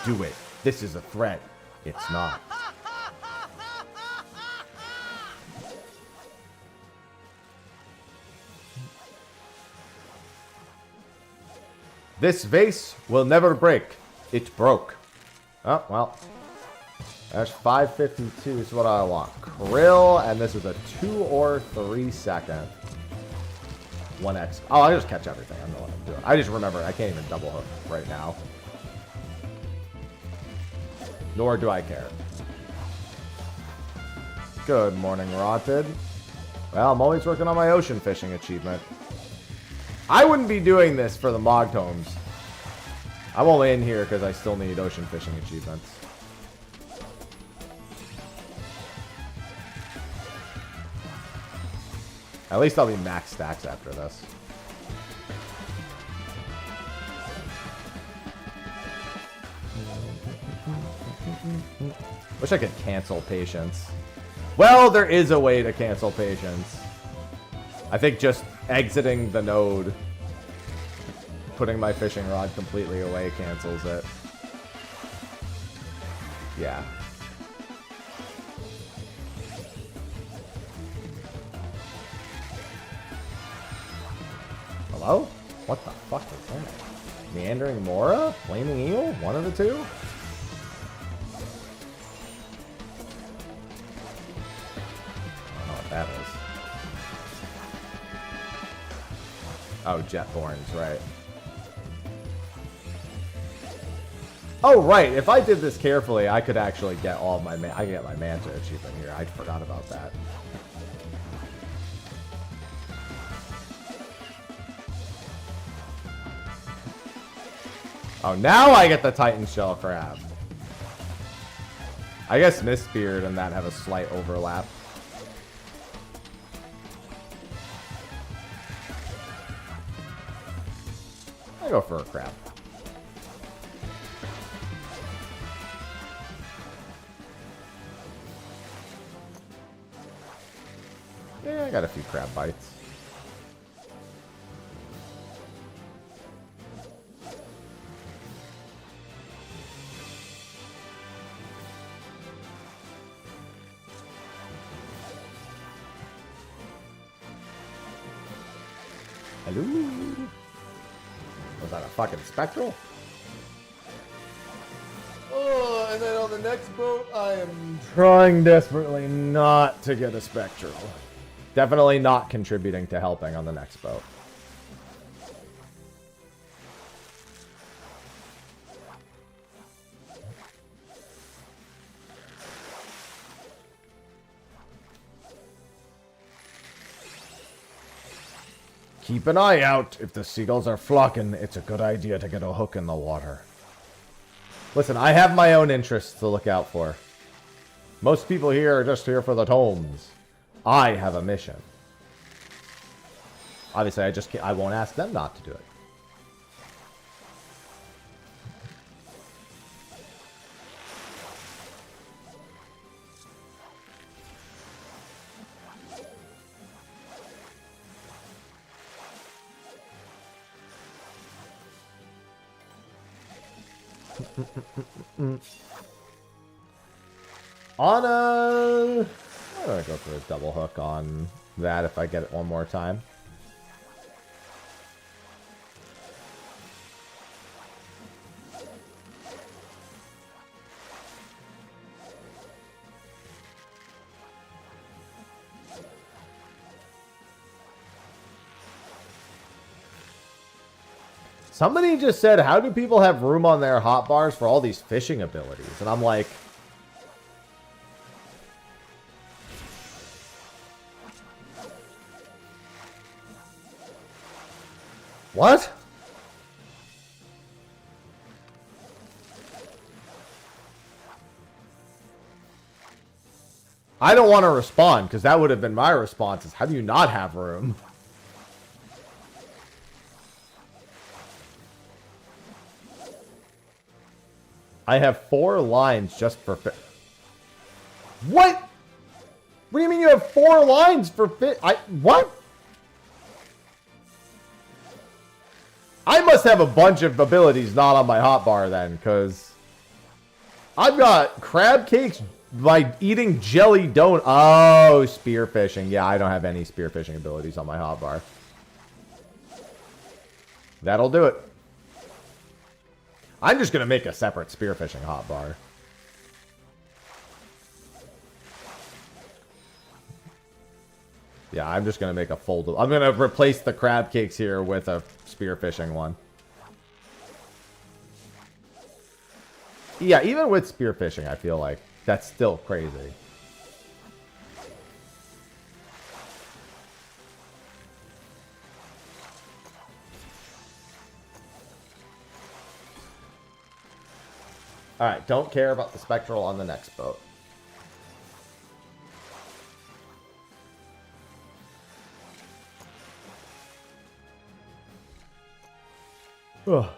Do it. This is a threat. It's not. This vase will never break. It broke. Oh, well. That's 552 is what I want. Krill, and this is a 2 or 3 second. 1x. Oh, I just catch everything. I know what I'm doing. I just remember I can't even double hook right now. Nor do I care. Good morning, Rotted. Well, I'm always working on my ocean fishing achievement. I wouldn't be doing this for the Mog Tomes. I'm only in here because I still need ocean fishing achievements. At least I'll be max stacks after this. Wish I could cancel patience. Well, there is a way to cancel patience. I think just exiting the node, putting my fishing rod completely away cancels it. Yeah. Hello? What the fuck is that? Meandering Mora? Flaming Eel? One of the two? I don't know what that is. Oh, Jetborns, right. Oh, right. If I did this carefully, I could actually get all of my... I could get my Manta achievement here. I forgot about that. Oh, now I get the Titan Shell Crab. I guess Mistbeard and that have a slight overlap. I go for a crab. Yeah, I got a few crab bites. Hello? Was that a fucking Spectral? Oh, and then on the next boat, I am trying desperately not to get a Spectral. Definitely not contributing to helping on the next boat. Keep an eye out. If the seagulls are flocking, it's a good idea to get a hook in the water. Listen, I have my own interests to look out for. Most people here are just here for the tomes. I have a mission. Obviously, I won't ask them not to do it. On a... I'm going to go for a double hook on that if I get it one more time. Somebody just said, how do people have room on their hotbars for all these fishing abilities? And I'm like... What? I don't want to respond, because that would have been my response, is how do you not have room? I have 4 lines just for What? What do you mean you have 4 lines for what? I must have a bunch of abilities not on my hotbar then, because I've got crab cakes by eating jelly donut. Oh, spearfishing. Yeah, I don't have any spearfishing abilities on my hotbar. That'll do it. I'm just going to make a separate spearfishing hotbar. Yeah, I'm just going to make a foldable. I'm going to replace the crab cakes here with a spearfishing one. Yeah, even with spearfishing, I feel like that's still crazy. Alright, don't care about the spectral on the next boat. Ugh.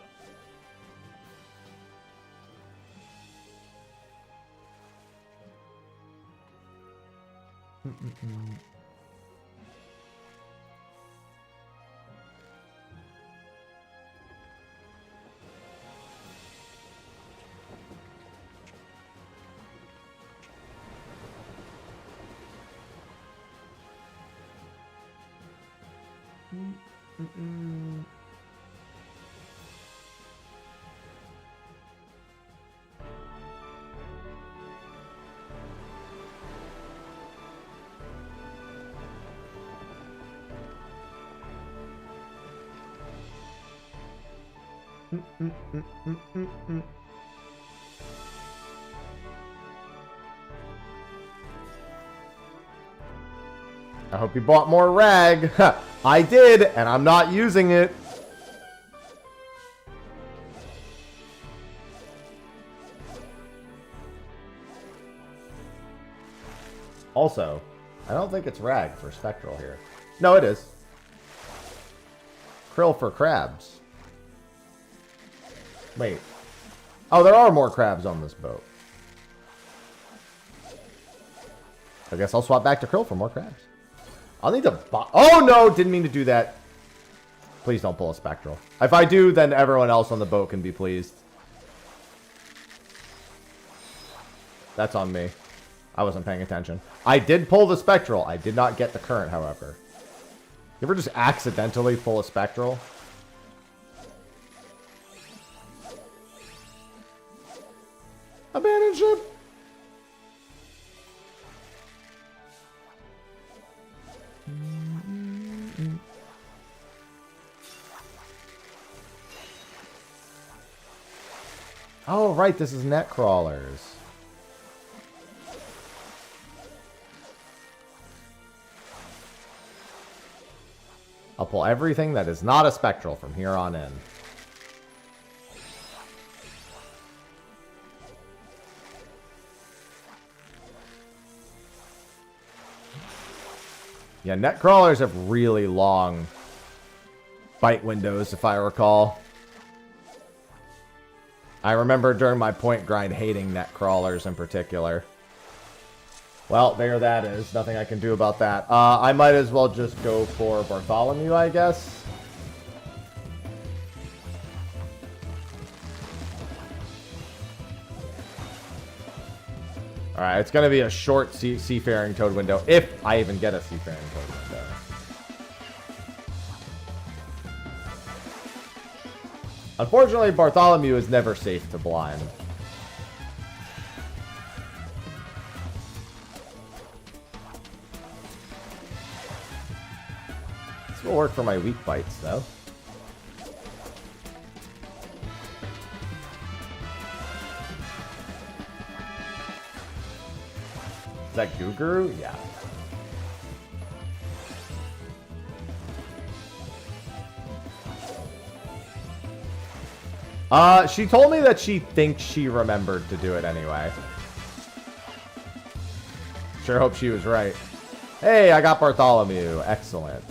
I hope you bought more rag. I did, and I'm not using it. Also, I don't think it's rag for spectral here. No, it is. Krill for crabs. Wait. Oh, there are more crabs on this boat. I guess I'll swap back to krill for more crabs. I'll need to buy... Oh, no! Didn't mean to do that. Please don't pull a spectral. If I do, then everyone else on the boat can be pleased. That's on me. I wasn't paying attention. I did pull the spectral. I did not get the current, however. You ever just accidentally pull a spectral? Abandoned ship. Oh, right. This is net crawlers. I'll pull everything that is not a spectral from here on in. Yeah, net crawlers have really long bite windows, if I recall. I remember during my point grind hating net crawlers in particular. Well, there that is. Nothing I can do about that. I might as well just go for Bartholomew, I guess. Alright, it's going to be a short seafaring toad window, if I even get a seafaring toad window. Unfortunately, Bartholomew is never safe to blind. This will work for my weak bites, though. Is that Guguru? Yeah. She told me that she thinks she remembered to do it anyway. Sure hope she was right. Hey, I got Bartholomew. Excellent.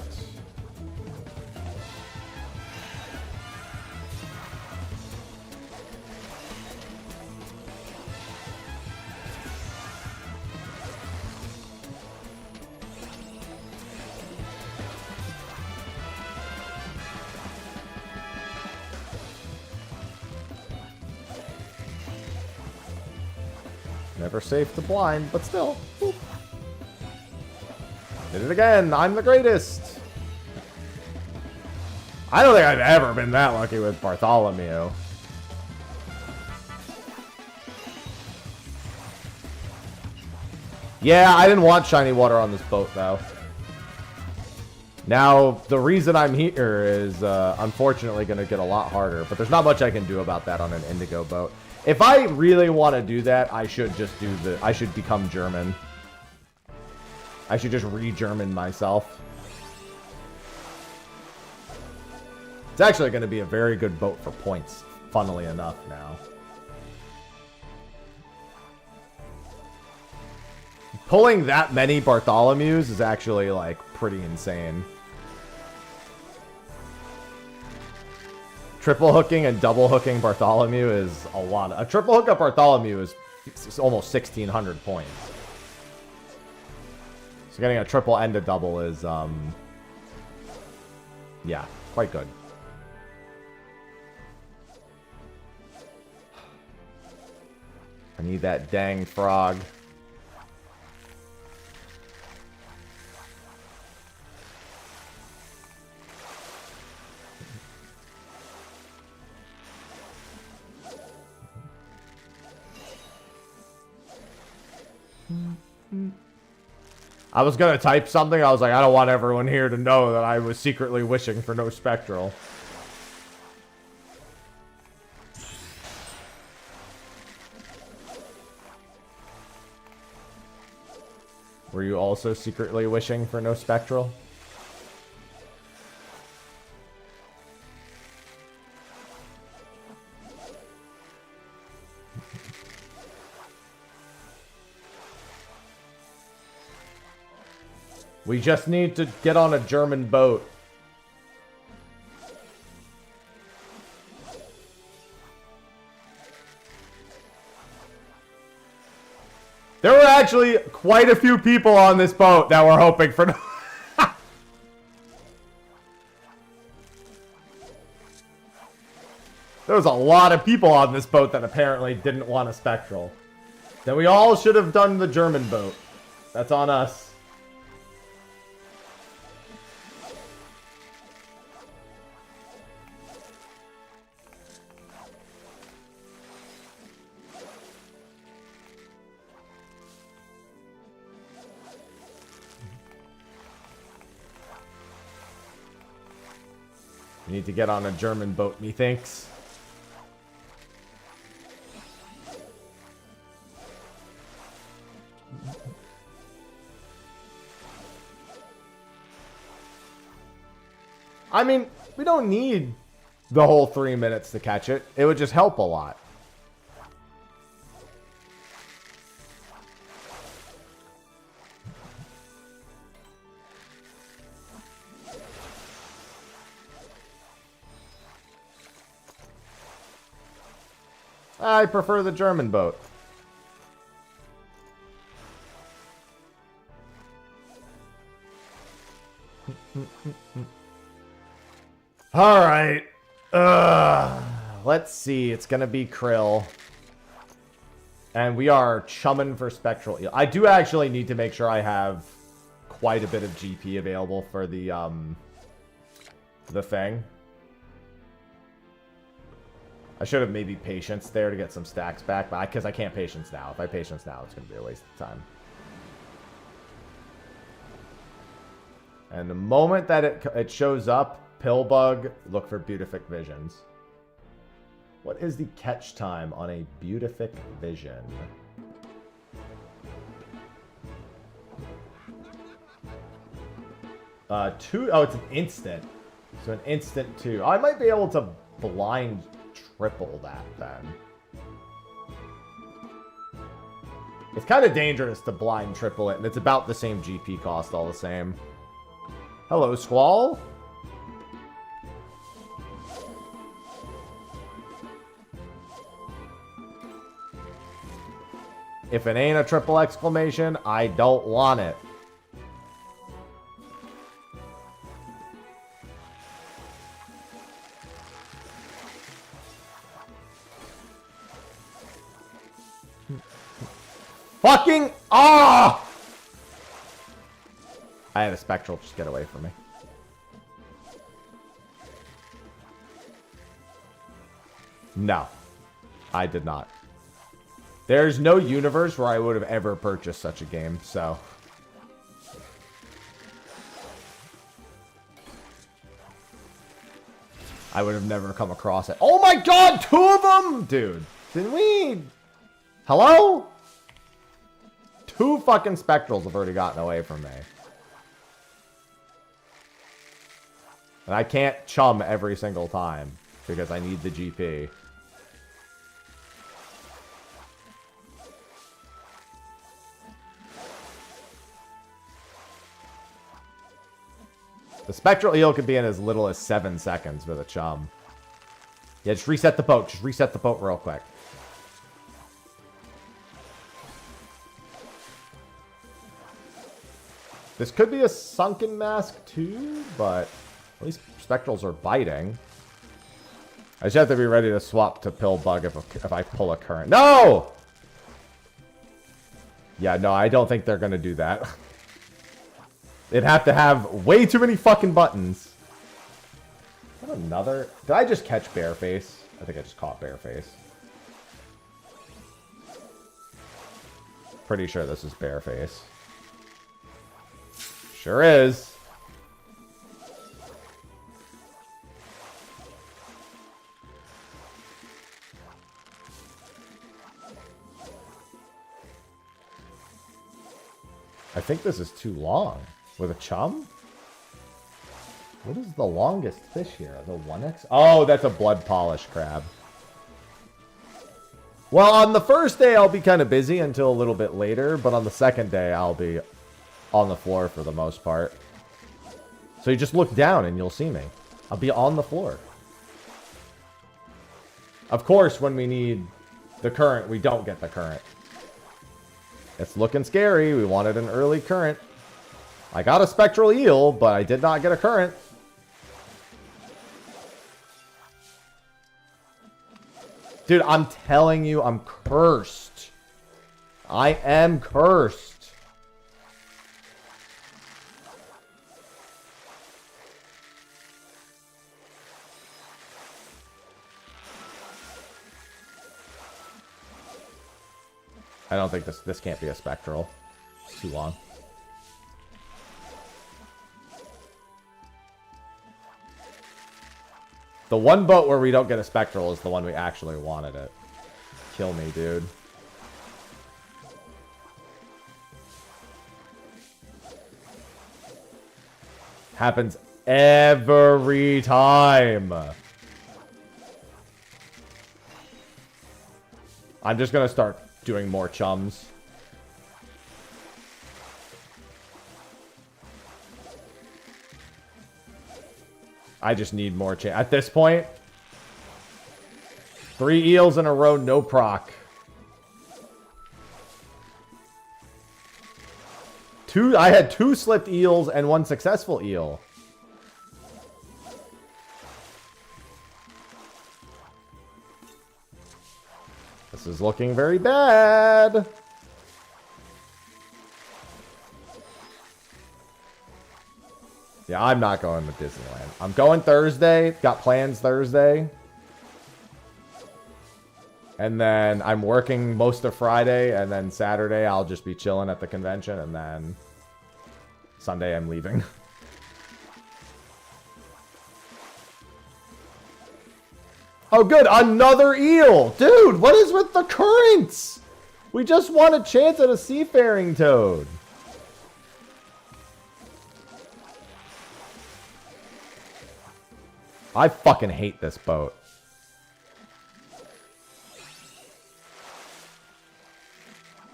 Never safe to blind, but still. Whoop. Did it again. I'm the greatest. I don't think I've ever been that lucky with Bartholomew. Yeah, I didn't want shiny water on this boat, though. Now, the reason I'm here is, unfortunately, going to get a lot harder. But there's not much I can do about that on an indigo boat. If I really want to do that, I should just do I should become German. I should just re-German myself. It's actually going to be a very good boat for points, funnily enough, now. Pulling that many Bartholomews is actually, like, pretty insane. Triple hooking and double hooking Bartholomew is a lot. A triple hookup Bartholomew is almost 1,600 points. So getting a triple and a double is, yeah, quite good. I need that dang frog. I was gonna type something. I was like, I don't want everyone here to know that I was secretly wishing for no spectral. Were you also secretly wishing for no spectral? We just need to get on a German boat. There were actually quite a few people on this boat that were hoping for... There was a lot of people on this boat that apparently didn't want a spectral. Then we all should have done the German boat. That's on us. You need to get on a German boat, methinks. I mean, we don't need the whole 3 minutes to catch it. It would just help a lot. I prefer the German boat. All right. Let's see. It's going to be Krill. And we are chumming for spectral eel. I do actually need to make sure I have quite a bit of GP available for the thing. I should have maybe patience there to get some stacks back, but because I can't patience now. If I patience now, it's going to be a waste of time. And the moment that it shows up, Pillbug, look for Beatific Visions. What is the catch time on a Beatific Vision? Two. Oh, it's an instant. So an instant 2. I might be able to blind triple that then. It's kind of dangerous to blind triple it, and it's about the same GP cost all the same. Hello, Squall. If it ain't a triple exclamation, I don't want it. Fucking ah! I had a spectral. Just get away from me. No, I did not. There's no universe where I would have ever purchased such a game, so. I would have never come across it. Oh my god, 2 of them? Dude, did we? Hello? 2 fucking spectrals have already gotten away from me. And I can't chum every single time because I need the GP. The spectral eel could be in as little as 7 seconds with a chum. Yeah, just reset the boat. Just reset the boat real quick. This could be a sunken mask too, but at least spectrals are biting. I just have to be ready to swap to Pillbug if I pull a current. No! Yeah, no, I don't think they're going to do that. They'd have to have way too many fucking buttons. What another? Did I just catch Bareface? I think I just caught Bareface. Pretty sure this is Bareface. Sure is. I think this is too long. With a chum? What is the longest fish here? The 1x? Oh, that's a blood polish crab. Well, on the first day, I'll be kind of busy until a little bit later. But on the second day, I'll be on the floor for the most part. So you just look down and you'll see me. I'll be on the floor. Of course, when we need the current, we don't get the current. It's looking scary. We wanted an early current. I got a spectral eel, but I did not get a current. Dude, I'm telling you, I'm cursed. I am cursed. I don't think this can't be a spectral. It's too long. The one boat where we don't get a spectral is the one we actually wanted it. Kill me, dude. Happens every time. I'm just gonna start doing more chums. I just need more chance. At this point, 3 eels in a row, no proc. 2, I had 2 slipped eels and 1 successful eel. The This is looking very bad. Yeah, I'm not going to Disneyland. I'm going Thursday. Got plans Thursday. And then I'm working most of Friday. And then Saturday, I'll just be chilling at the convention. And then Sunday, I'm leaving. Oh, good. Another eel. Dude, what is with the currents? We just want a chance at a seafaring toad. I fucking hate this boat.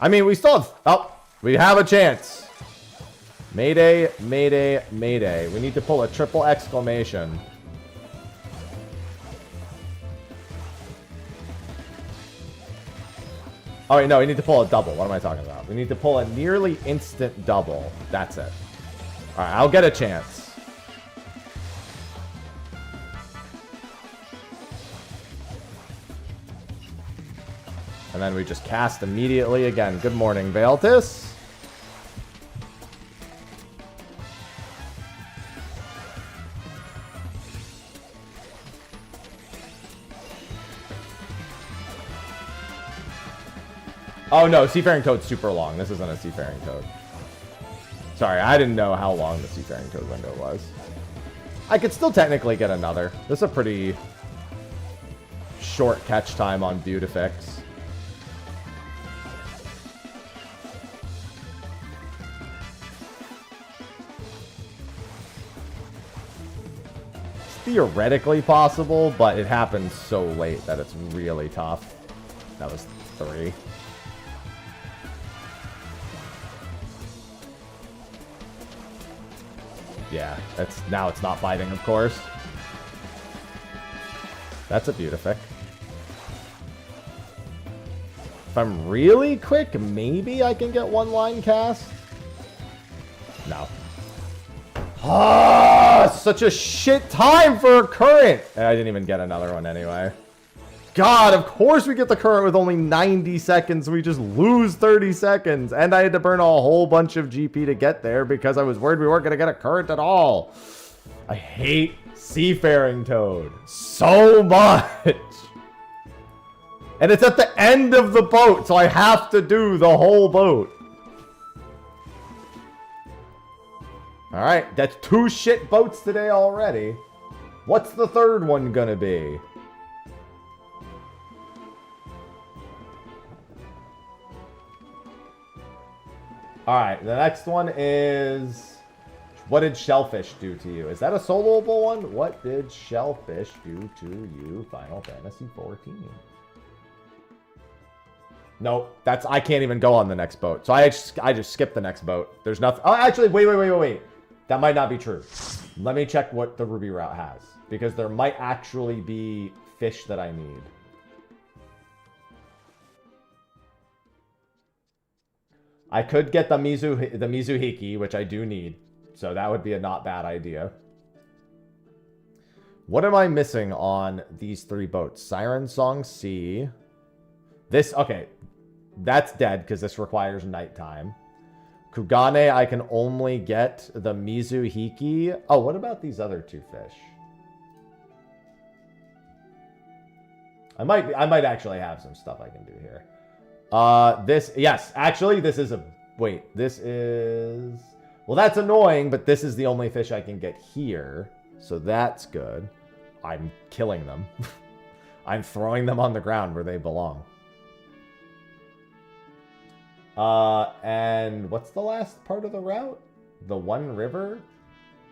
I mean, we still have... Oh, we have a chance. Mayday, mayday, mayday. We need to pull a triple exclamation. Oh, wait, no, we need to pull a double. What am I talking about? We need to pull a nearly instant double. That's it. All right, I'll get a chance. And then we just cast immediately again. Good morning, Valtis. Oh no, Seafaring Toad's super long. This isn't a Seafaring Toad. Sorry, I didn't know how long the Seafaring Toad window was. I could still technically get another. This is a pretty short catch time on Beautifix. Theoretically possible, but it happens so late that it's really tough. That was 3. Yeah, now it's not fighting, of course. That's a Beautific. If I'm really quick, maybe I can get one line cast. No. Ah, such a shit time for a current. I didn't even get another one anyway. God, of course we get the current with only 90 seconds. We just lose 30 seconds. And I had to burn a whole bunch of GP to get there because I was worried we weren't going to get a current at all. I hate Seafaring Toad so much. And it's at the end of the boat, so I have to do the whole boat. Alright, that's 2 shit boats today already. What's the third one gonna be? Alright, the next one is... What did Shellfish do to you? Is that a soloable one? What did Shellfish do to you, Final Fantasy XIV? Nope, I can't even go on the next boat. So I just skipped the next boat. There's nothing. Oh, actually, wait. That might not be true. Let me check what the Ruby route has. Because there might actually be fish that I need. I could get the Mizuhiki, which I do need. So that would be a not bad idea. What am I missing on these 3 boats? Siren Song Sea. This, okay. That's dead because this requires nighttime. Kugane, I can only get the Mizuhiki. Oh, what about these other 2 fish? I might actually have some stuff I can do here. Yes, actually, this is a... Wait, this is... Well, that's annoying, but this is the only fish I can get here. So that's good. I'm killing them. I'm throwing them on the ground where they belong. And what's the last part of the route? The One River?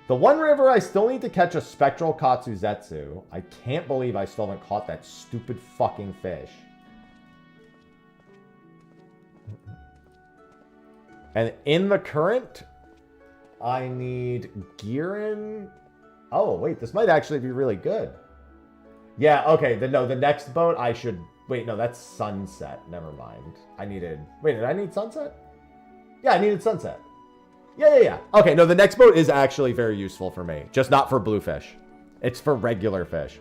The One River, I still need to catch a Spectral Katsuzetsu. I can't believe I still haven't caught that stupid fucking fish. And in the current, I need Girin. Oh, wait, this might actually be really good. Yeah, okay, the next boat I should... Wait, no, that's Sunset. Never mind. I needed... Wait, did I need Sunset? Yeah, I needed Sunset. Yeah. Okay, no, the next boat is actually very useful for me. Just not for bluefish. It's for regular fish.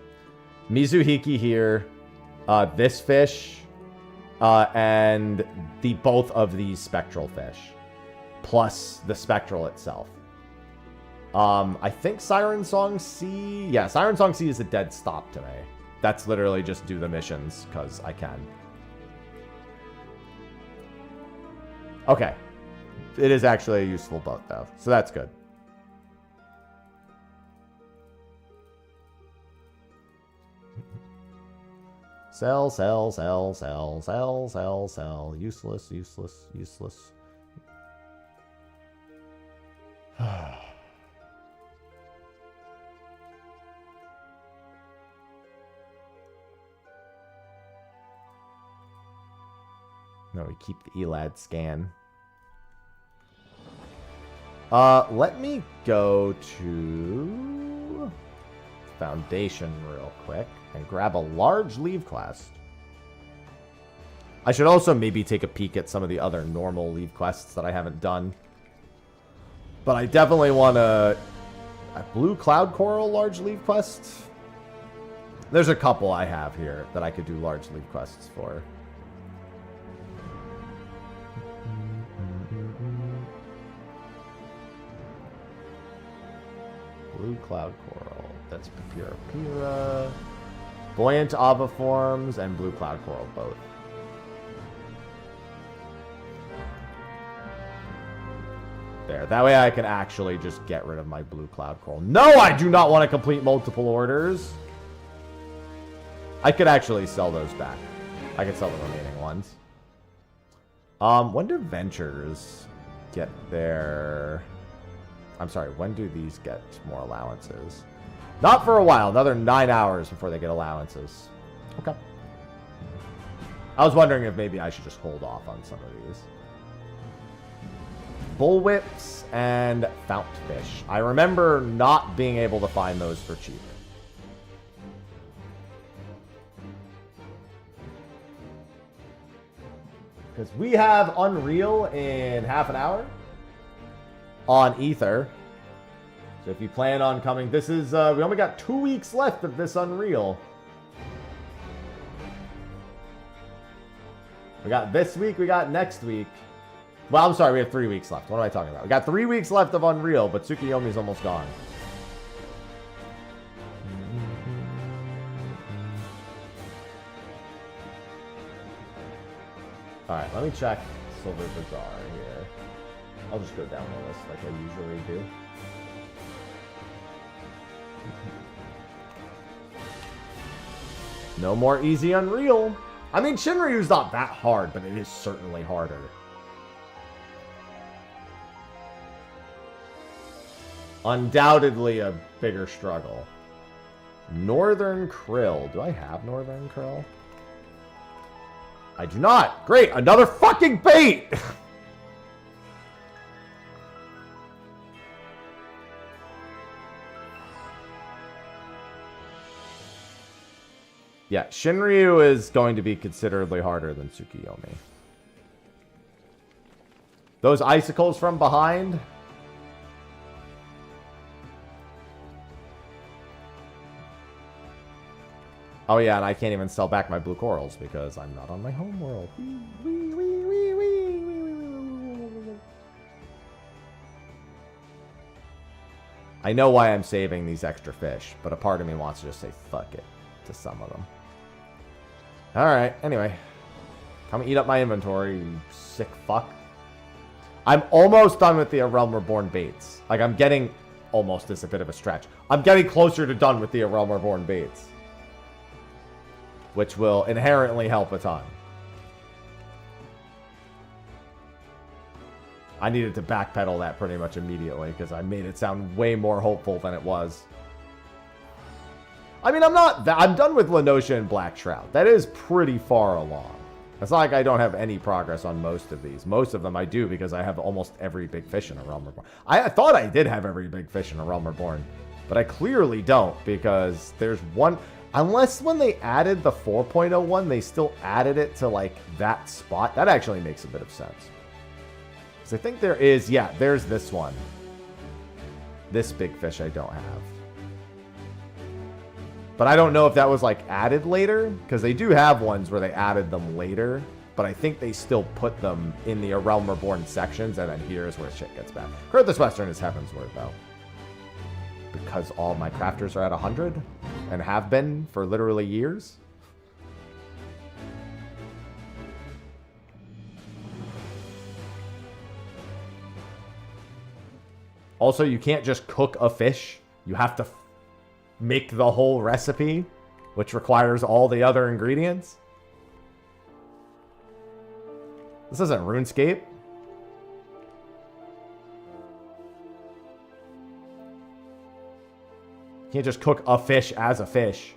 Mizuhiki here. This fish. and both of these spectral fish, plus the spectral itself. I think Siren Song C... Yeah, Siren Song C is a dead stop to me. That's literally just do the missions, because I can. Okay. It is actually a useful boat, though, so that's good. Sell, sell, sell, sell, sell, sell, sell. Useless, useless, useless. No, we keep the ELAD scan. Let me go to Foundation real quick and grab a large leave quest. I should also maybe take a peek at some of the other normal leave quests that I haven't done. But I definitely want a Blue Cloud Coral large leave quest. There's a couple I have here that I could do large leave quests for. Blue Cloud Coral. That's Papyrapira. Buoyant Aviforms and Blue Cloud Coral both. There. That way I can actually just get rid of my Blue Cloud Coral. No, I do not want to complete multiple orders. I could actually sell those back. I could sell the remaining ones. When do Ventures get their... I'm sorry, when do these get more allowances? Not for a while. Another 9 hours before they get allowances. Okay. I was wondering if maybe I should just hold off on some of these. Bullwhips and Fountfish. I remember not being able to find those for cheap. Because we have Unreal in half an hour on Ether. So if you plan on coming, this is, we only got 2 weeks left of this Unreal. We got this week, we got next week. Well, I'm sorry, we have 3 weeks left. What am I talking about? We got 3 weeks left of Unreal, but Tsukiyomi's almost gone. Alright, let me check Silver Bazaar here. I'll just go down the list like I usually do. No more easy Unreal. I mean, Shinryu's not that hard, but it is certainly harder. Undoubtedly a bigger struggle. Northern Krill. Do I have Northern Krill? I do not. Great, another fucking bait! Yeah, Shinryu is going to be considerably harder than Tsukiyomi. Those icicles from behind. Oh yeah, and I can't even sell back my blue corals because I'm not on my home world. I know why I'm saving these extra fish, but a part of me wants to just say fuck it to some of them. Alright, anyway. Come eat up my inventory, you sick fuck. I'm almost done with the A Realm Reborn baits. Like, I'm getting... Almost is a bit of a stretch. I'm getting closer to done with the A Realm Reborn baits. Which will inherently help a ton. I needed to backpedal that pretty much immediately because I made it sound way more hopeful than it was. I mean, I'm done with Lenosha and Black Shroud. That is pretty far along. It's not like I don't have any progress on most of these. Most of them I do because I have almost every big fish in A Realm Reborn. I thought I did have every big fish in A Realm Reborn, but I clearly don't because there's one... Unless when they added the 4.0 one, they still added it to, like, that spot. That actually makes a bit of sense. Because I think there is... Yeah, there's this one. This big fish I don't have. But I don't know if that was, like, added later. Because they do have ones where they added them later. but I think they still put them in the A Realm Reborn sections, and then here's where shit gets bad. Furthest Western is Heavensward, though. Because all my crafters are at 100, and have been for literally years. Also, you can't just cook a fish. You have to make the whole recipe, which requires all the other ingredients. This isn't RuneScape. You can't just cook a fish as a fish.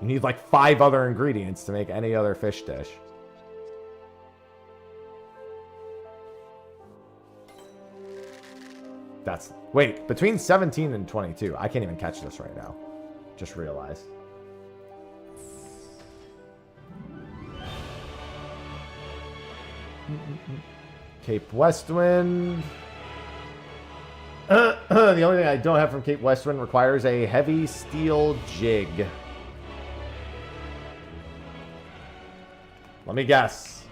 You need like 5 other ingredients to make any other fish dish. That's... Wait, between 17 and 22. I can't even catch this right now. Just realized. Cape Westwind. The only thing I don't have from Cape Westwind requires a heavy steel jig. Let me guess.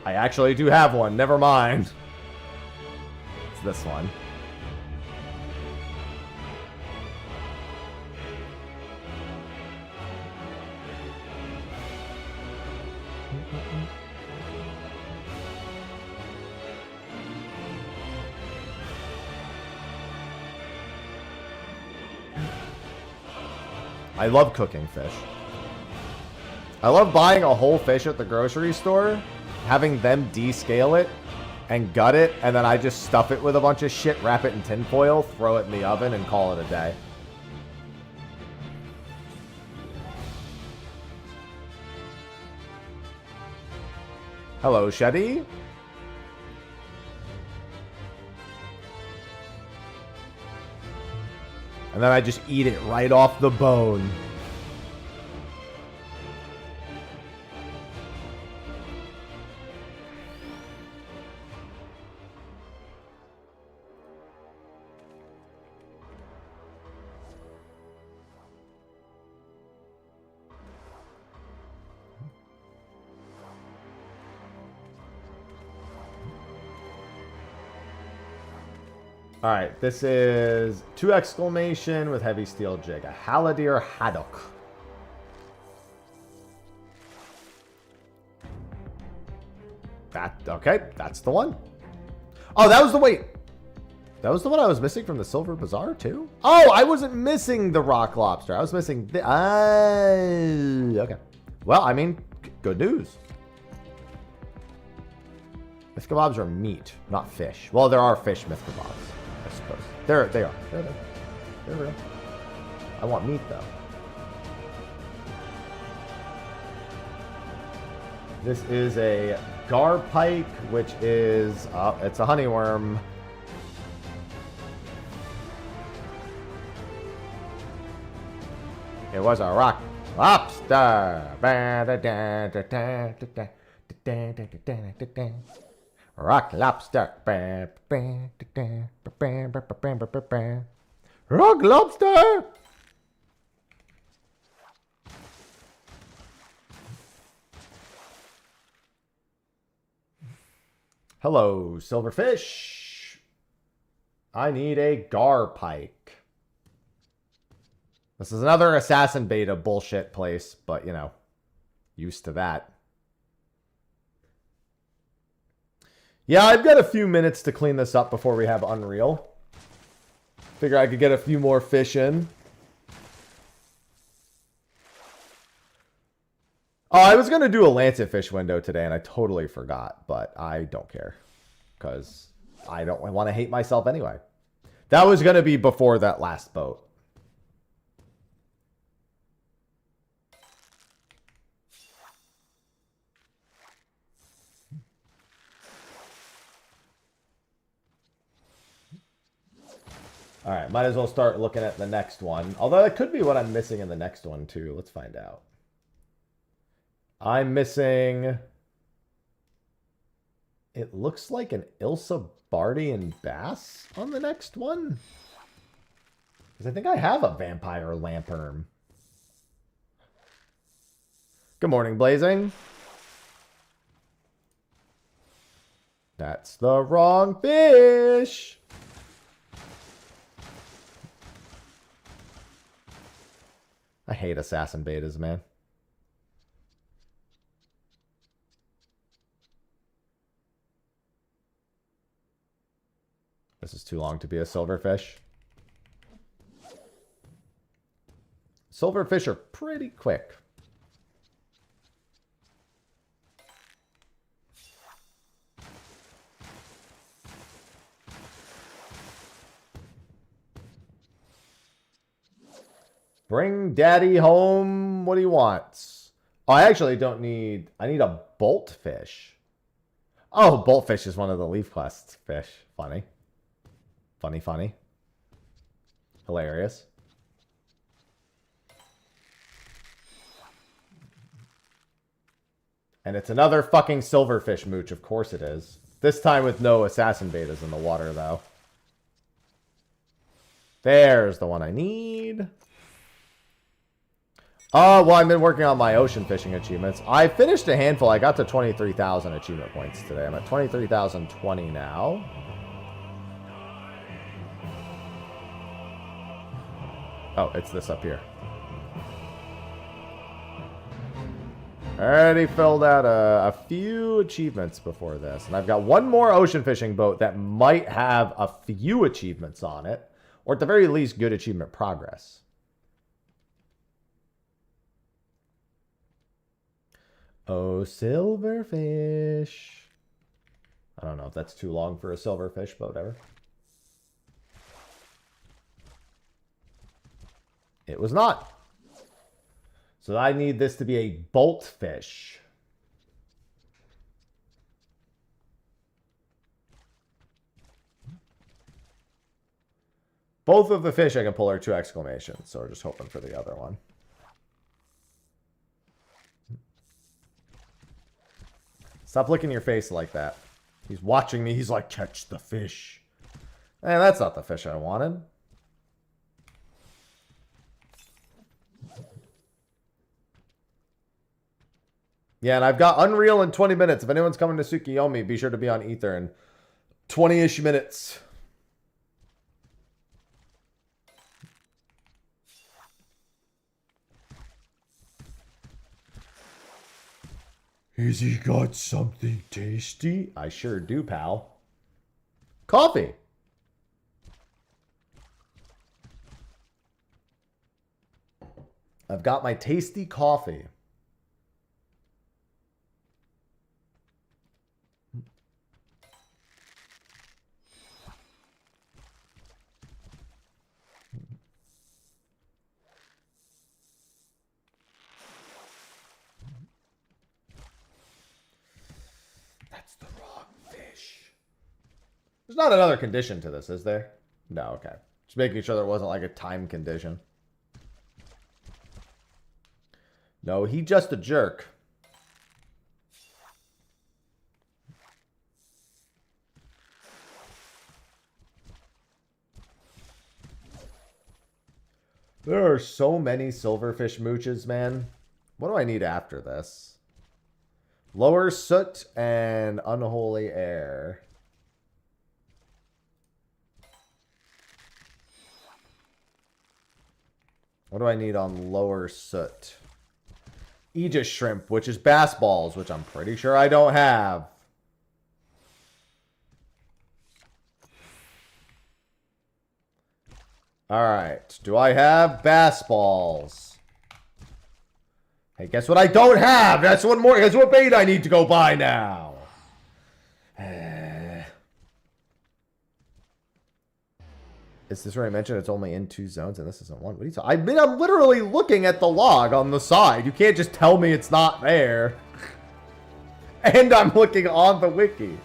I actually do have one. Never mind. It's this one. I love cooking fish. I love buying a whole fish at the grocery store, having them descale it and gut it, and then I just stuff it with a bunch of shit, wrap it in tinfoil, throw it in the oven, and call it a day. Hello, Shetty. And then I just eat it right off the bone. Alright, this is 2 exclamation with heavy steel jig. A Haladir Haddock. Okay, that's the one. Oh, that was the wait. That was the one I was missing from the Silver Bazaar too? Oh, I wasn't missing the rock lobster. I was missing the... okay. Well, I mean, good news. Myth kebabs are meat, not fish. Well, there are fish myth kebabs. I suppose. They are. They're real. I want meat, though. This is a garpike, which is... it's a honeyworm. It was a rock lobster. Rock lobster. Rock lobster. Hello, silverfish. I need a garpike. This is another assassin beta bullshit place, but you know, used to that. Yeah, I've got a few minutes to clean this up before we have Unreal. Figure I could get a few more fish in. Oh, I was going to do a Lancet fish window today, and I totally forgot. But I don't care. Because I don't want to hate myself anyway. That was going to be before that last boat. All right, might as well start looking at the next one. Although it could be what I'm missing in the next one, too. Let's find out. I'm missing... It looks like an Ilsa Bardian Bass on the next one. Because I think I have a Vampire Lamperm. Good morning, Blazing. That's the wrong fish. I hate assassin betas, man. This is too long to be a silverfish. Silverfish are pretty quick. Bring daddy home. What do you want? Oh, I actually don't need... I need a bolt fish. Oh, boltfish is one of the leaf quest fish. Funny. Funny, funny. Hilarious. And it's another fucking silverfish mooch. Of course it is. This time with no assassin betas in the water, though. There's the one I need. Oh, well, I've been working on my ocean fishing achievements. I finished a handful. I got to 23,000 achievement points today. I'm at 23,020 now. Oh, it's this up here. I already filled out a few achievements before this. And I've got one more ocean fishing boat that might have a few achievements on it. Or at the very least, good achievement progress. Oh, silverfish. I don't know if that's too long for a silverfish, but whatever. It was not. So I need this to be a bolt fish. Both of the fish I can pull are 2 exclamations, so we're just hoping for the other one. Stop licking your face like that. He's watching me. He's like, catch the fish. And that's not the fish I wanted. Yeah, and I've got Unreal in 20 minutes. If anyone's coming to Tsukiyomi, be sure to be on Ether in 20-ish minutes. Has he got something tasty? I sure do, pal. Coffee. I've got my tasty coffee. That's the wrong fish. There's not another condition to this, is there? No, okay. Just making sure there wasn't like a time condition. No, he just a jerk. There are so many silverfish mooches, man. What do I need after this? Lower soot and unholy air. What do I need on lower soot? Aegis shrimp, which is bass balls, which I'm pretty sure I don't have. All right. Do I have bass balls? Hey, guess what I don't have? That's one more. Guess what bait I need to go buy now? Is this where I mentioned it's only in 2 zones and this isn't one? What are you talking? I mean, I'm literally looking at the log on the side. You can't just tell me it's not there. And I'm looking on the wiki.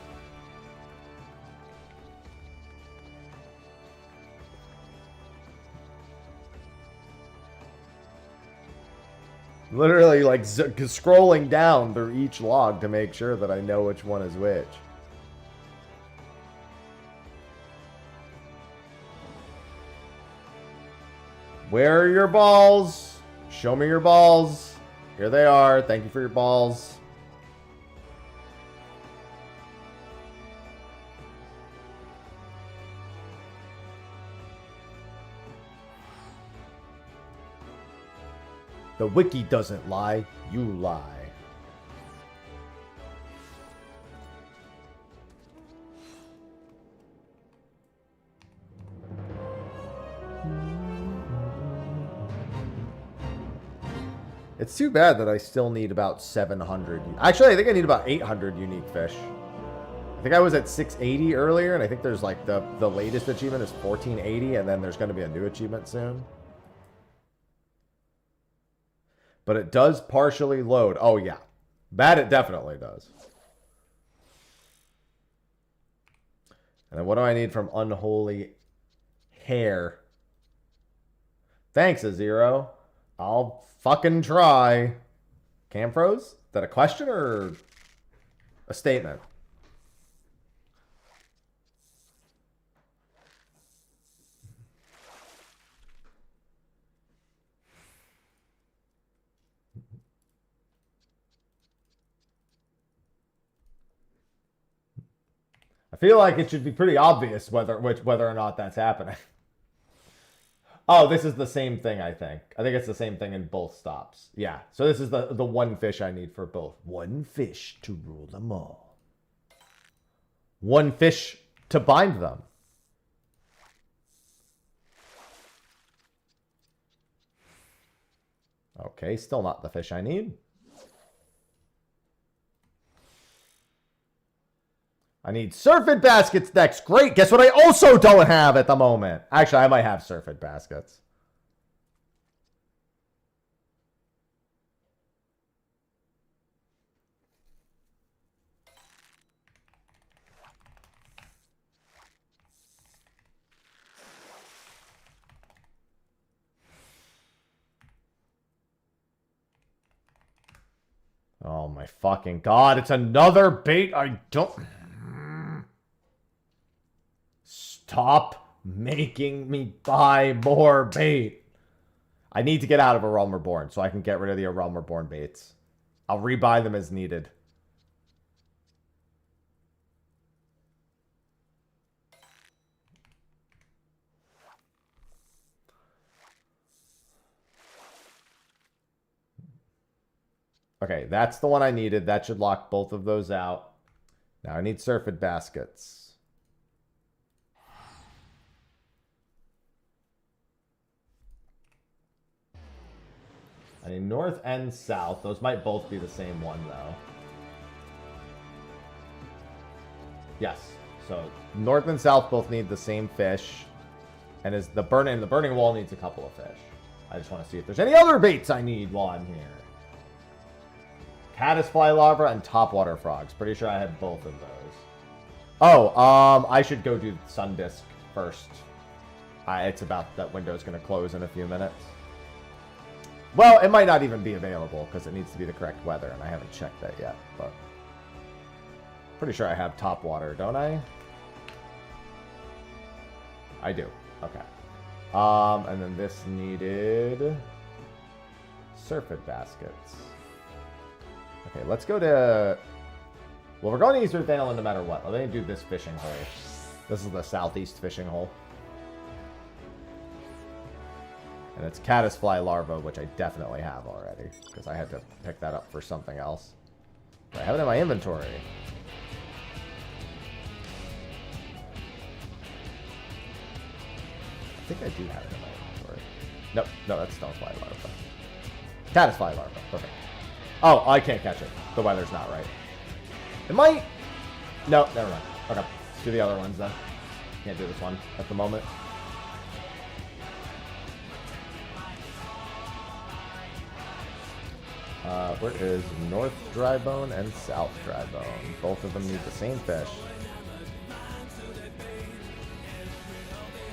Literally, like, scrolling down through each log to make sure that I know which one is which. Where are your balls? Show me your balls. Here they are. Thank you for your balls. The wiki doesn't lie. You lie. It's too bad that I still need about 700. Actually, I think I need about 800 unique fish. I think I was at 680 earlier, and I think there's like the latest achievement is 1480, and then there's going to be a new achievement soon. But it does partially load. Oh, yeah. That it definitely does. And then what do I need from Unholy Hair? Thanks, Azero. I'll fucking try. Cam froze? Is that a question or a statement? I feel like it should be pretty obvious whether or not that's happening. Oh, this is the same thing, I think. I think it's the same thing in both stops. Yeah, so this is the one fish I need for both. One fish to rule them all. One fish to bind them. Okay, still not the fish I need. I need surfeit baskets next. Great. Guess what I also don't have at the moment? Actually, I might have surfeit baskets. Oh my fucking god, it's another bait. I don't... Stop making me buy more bait. I need to get out of A Realm Reborn so I can get rid of the A Realm Reborn baits. I'll rebuy them as needed. Okay, that's the one I needed. That should lock both of those out. Now I need surfeit baskets. I need north and south. Those might both be the same one, though. Yes. So north and south both need the same fish. And the burning wall needs a couple of fish. I just want to see if there's any other baits I need while I'm here. Caddisfly larva and topwater frogs. Pretty sure I had both of those. Oh, I should go do sun disk first. It's about that window's going to close in a few minutes. Well, it might not even be available because it needs to be the correct weather, and I haven't checked that yet, but pretty sure I have top water, don't I? I do. Okay. And then this needed surfeit baskets. Okay, let's go to... Well, we're going to East Earth Island no matter what. Let me do this fishing hole. This is the southeast fishing hole. And it's caddisfly larva, which I definitely have already, because I had to pick that up for something else. I have it in my inventory. I think I do have it in my inventory. Nope, no, that's stonefly larva. Caddisfly larva, perfect. Oh, I can't catch it. The weather's not right. It might... No, never mind. Okay, let's do the other ones then. Can't do this one at the moment. Where is North Drybone and South Drybone? Both of them need the same fish.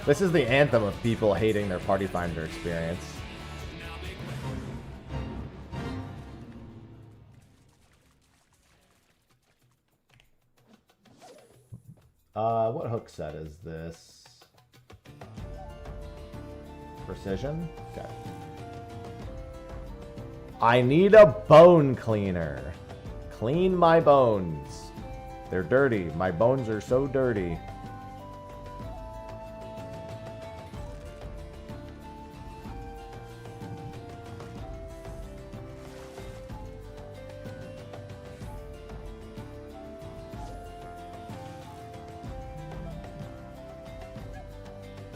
This is the anthem of people hating their Party Finder experience. What hook set is this? Precision? Okay. I need a bone cleaner. Clean my bones. They're dirty. My bones are so dirty.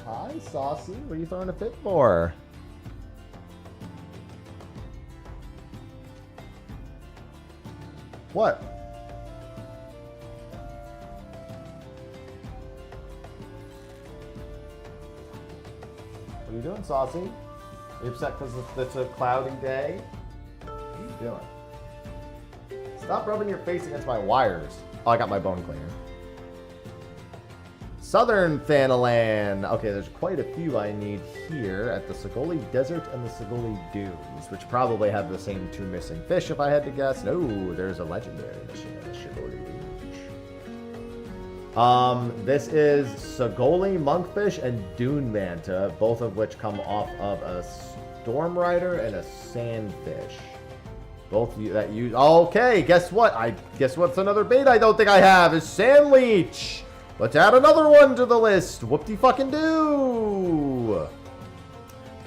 Hi, Saucy. What are you throwing a fit for? What? What are you doing, Saucy? Are you upset because it's a cloudy day? What are you doing? Stop rubbing your face against my wires. Oh, I got my bone cleaner. Southern Thanalan. Okay, there's quite a few I need here at the Sigoli Desert and the Sigoli Dunes, which probably have the same two missing fish if I had to guess. No, there's a legendary mission in the Sigoli Dunes. This is Sigoli Monkfish and Dune Manta, both of which come off of a Storm Rider and a Sandfish. Both that use. Okay, guess what? Guess what's another bait I don't think I have is Sand Leech. Let's add another one to the list. Whoop-de-fucking-do.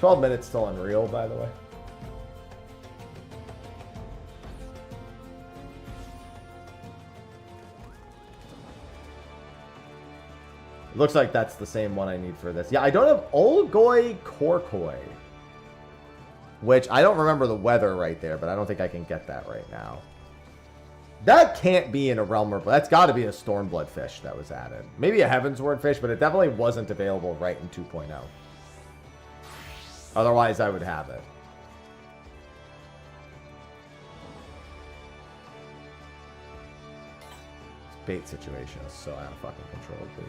12 minutes till Unreal, by the way. It looks like that's the same one I need for this. Yeah, I don't have Olgoi Korkoi. Which, I don't remember the weather right there, but I don't think I can get that right now. That can't be in a Realm Report. That's got to be a Stormblood fish that was added. Maybe a Heavensward fish, but it definitely wasn't available right in 2.0. Otherwise, I would have it. This bait situation is so out of fucking control, dude.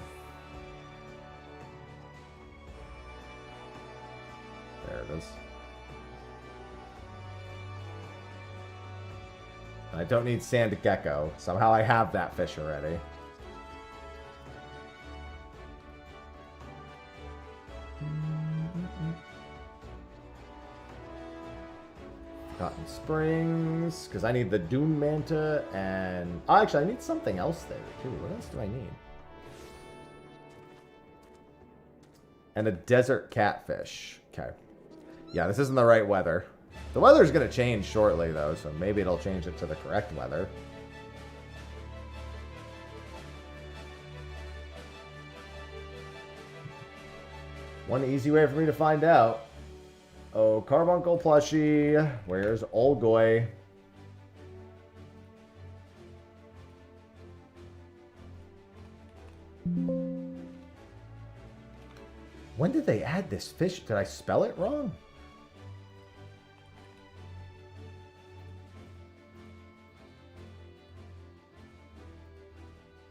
There it is. I don't need Sand Gecko. Somehow I have that fish already. Cotton Springs, because I need the Dune Manta and... Oh, actually, I need something else there, too. What else do I need? And a Desert Catfish. Okay. Yeah, this isn't the right weather. The weather's going to change shortly, though, so maybe it'll change it to the correct weather. One easy way for me to find out. Oh, Carbuncle plushie. Where's Olgoi? When did they add this fish? Did I spell it wrong?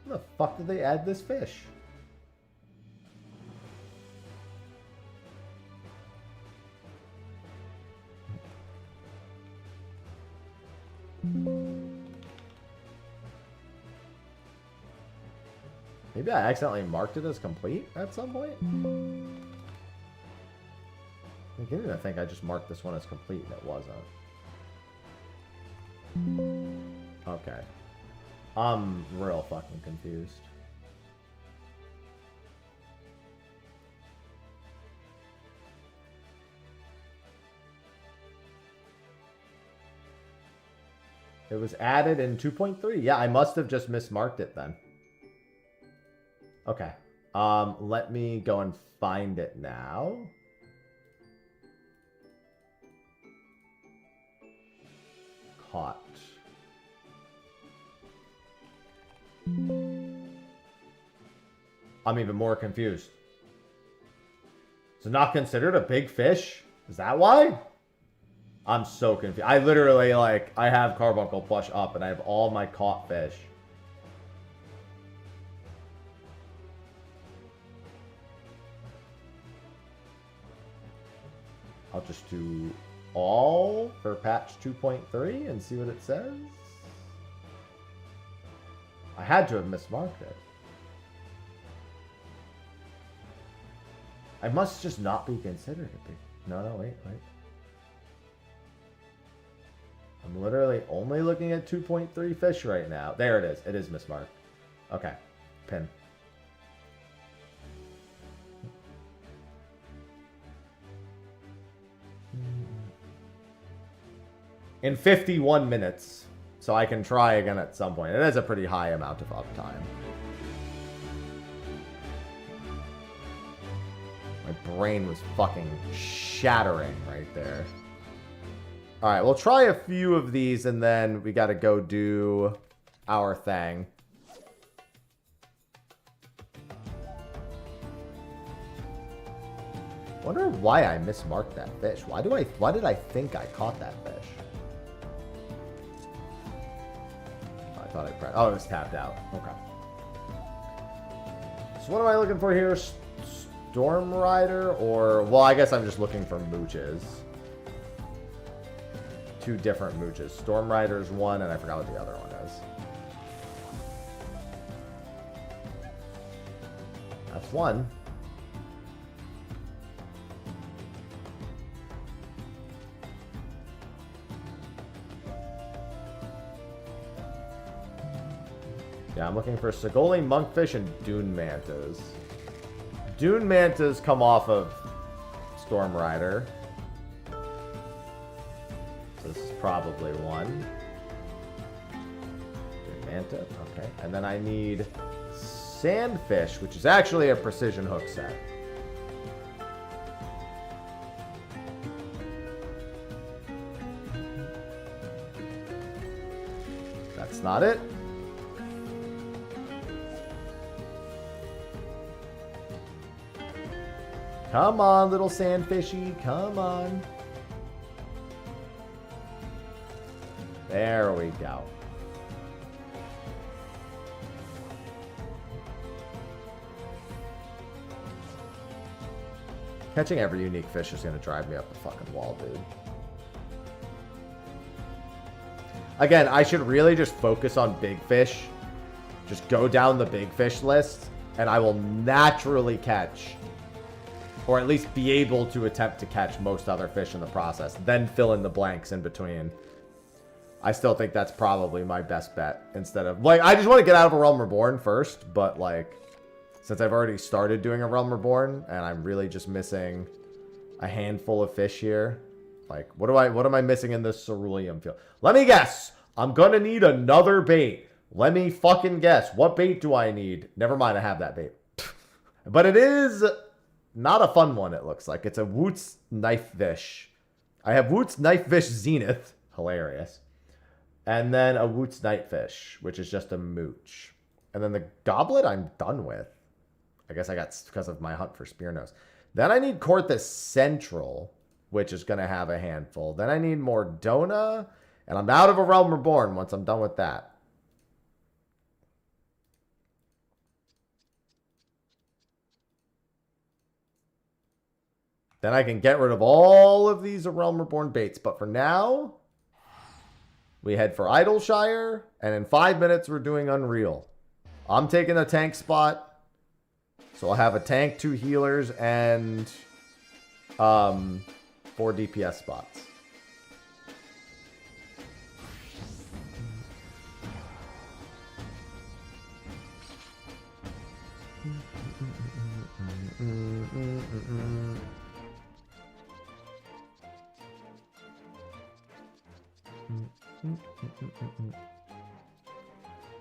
When the fuck did they add this fish? Maybe I accidentally marked it as complete at some point? I'm beginning to think I just marked this one as complete and it wasn't. Okay. I'm real fucking confused. It was added in 2.3. Yeah, I must have just mismarked it then. Okay. Let me go and find it now. Caught. I'm even more confused. Is it not considered a big fish? Is that why? I'm so confused. I literally, like, I have Carbuncle plush up and I have all my caught fish. I'll just do all for patch 2.3 and see what it says. I had to have mismarked it. I must just not be considered a big... No, wait. I'm literally only looking at 2.3 fish right now. There it is. It is mismarked. Okay. Pin. In 51 minutes. So I can try again at some point. It is a pretty high amount of uptime. My brain was fucking shattering right there. Alright, we'll try a few of these and then we gotta go do our thing. Wonder why I mismarked that fish. Why did I think I caught that fish? I thought I pressed. Oh, it was tapped out. Okay. So what am I looking for here? Storm Rider or... Well, I guess I'm just looking for mooches. Two different mooches. Storm Rider's one, and I forgot what the other one is. That's one. Yeah, I'm looking for Sigoli, Monkfish, and Dune Mantas. Dune Mantas come off of Storm Rider. So this is probably one. Dune Manta, okay. And then I need Sandfish, which is actually a precision hook set. That's not it. Come on, little sandfishy. Come on. There we go. Catching every unique fish is going to drive me up the fucking wall, dude. Again, I should really just focus on big fish. Just go down the big fish list, and I will naturally catch... Or at least be able to attempt to catch most other fish in the process. Then fill in the blanks in between. I still think that's probably my best bet. Instead of... Like, I just want to get out of a Realm Reborn first. But, like... Since I've already started doing a Realm Reborn. And I'm really just missing a handful of fish here. Like, what am I missing in this cerulean field? Let me guess. I'm going to need another bait. Let me fucking guess. What bait do I need? Never mind, I have that bait. But it is... Not a fun one, it looks like. It's a Woops Knife Fish. I have Woops Knife Fish Zenith. Hilarious. And then a Woots Night Fish, which is just a mooch. And then the Goblet I'm done with. I guess I got because of my hunt for Spearnose. Then I need Corthus Central, which is going to have a handful. Then I need more Dona. And I'm out of a Realm Reborn once I'm done with that. Then I can get rid of all of these Realm Reborn baits. But for now, we head for Idleshire. And in 5 minutes, we're doing Unreal. I'm taking a tank spot. So I'll have a tank, 2 healers, and 4 DPS spots.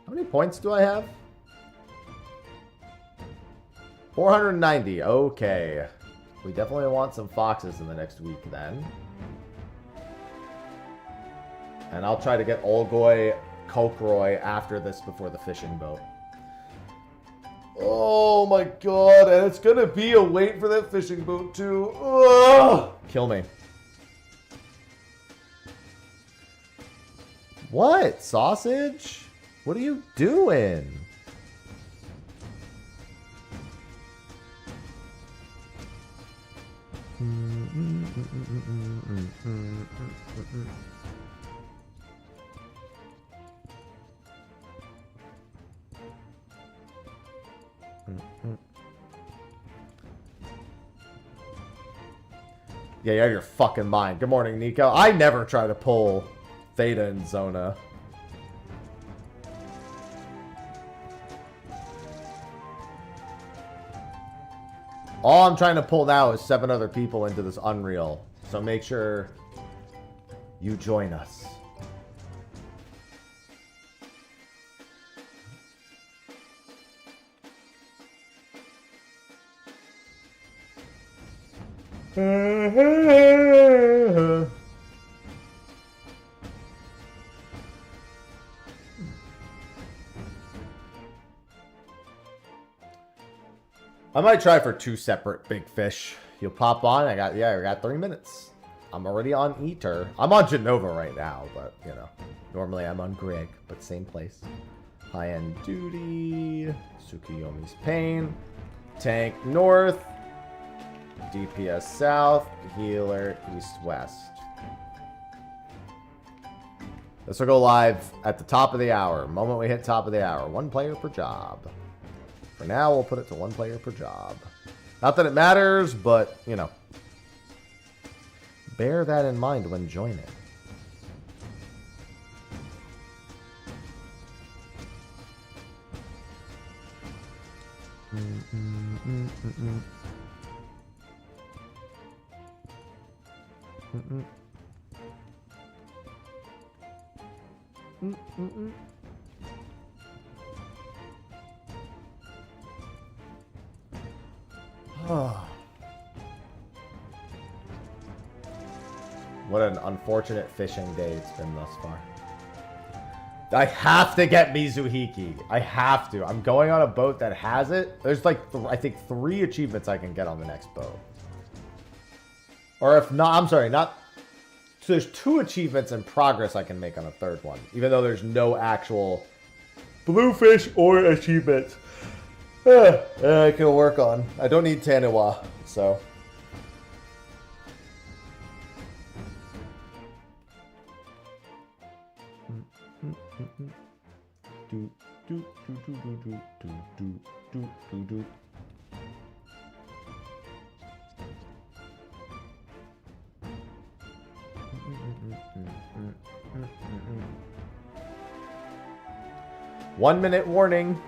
How many points do I have? 490. Okay. We definitely want some foxes in the next week then. And I'll try to get Olgoy Kokroy after this before the fishing boat. Oh my god. And it's going to be a wait for that fishing boat too. Ugh. Kill me. What? Sausage? What are you doing? Yeah, you have your fucking mind. Good morning, Nico. I never try to pull Theta and Zona. All I'm trying to pull now is 7 other people into this Unreal. So make sure you join us. I might try for 2 separate big fish. You'll pop on. I got 3 minutes. I'm already on Eater. I'm on Genova right now, but you know, normally I'm on Greg, but same place. High-end duty. Tsukiyomi's Pain. Tank north. DPS south. Healer east-west. This will go live at the top of the hour. Moment we hit top of the hour. 1 player per job. For now, we'll put it to 1 player per job. Not that it matters, but, you know. Bear that in mind when joining. What an unfortunate fishing day it's been thus far. I have to get Mizuhiki. I have to. I'm going on a boat that has it. There's like, I think 3 achievements I can get on the next boat. Or if not, I'm sorry, not... So there's 2 achievements in progress I can make on a 3rd one. Even though there's no actual bluefish or achievements. I can work on. I don't need Taniwa, so... One minute warning.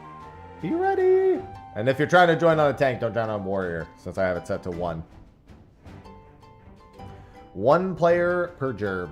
Be ready. And if you're trying to join on a tank, don't join on warrior, since I have it set to 1. 1 player per gerb.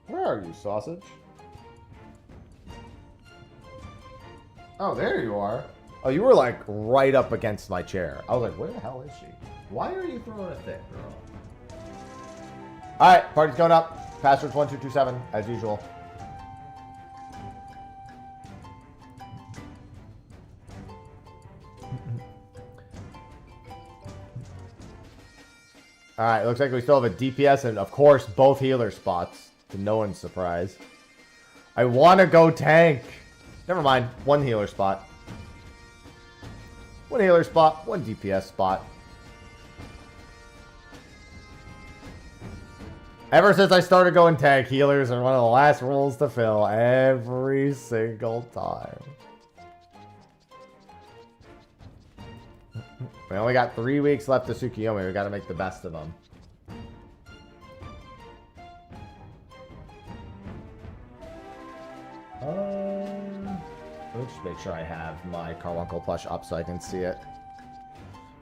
Where are you, sausage? Oh, there you are. Oh, you were like right up against my chair. I was like, where the hell is she? Why are you throwing a fit, girl? Alright, party's going up. Password's 1227, as usual. Alright, looks like we still have a DPS and, of course, both healer spots. To no one's surprise. I want to go tank. Never mind. 1 healer spot. 1 healer spot. 1 DPS spot. Ever since I started going tank, healers are one of the last roles to fill every single time. We only got 3 weeks left to Tsukiyomi. We got to make the best of them. Let's just make sure I have my Carbuncle plush up so I can see it.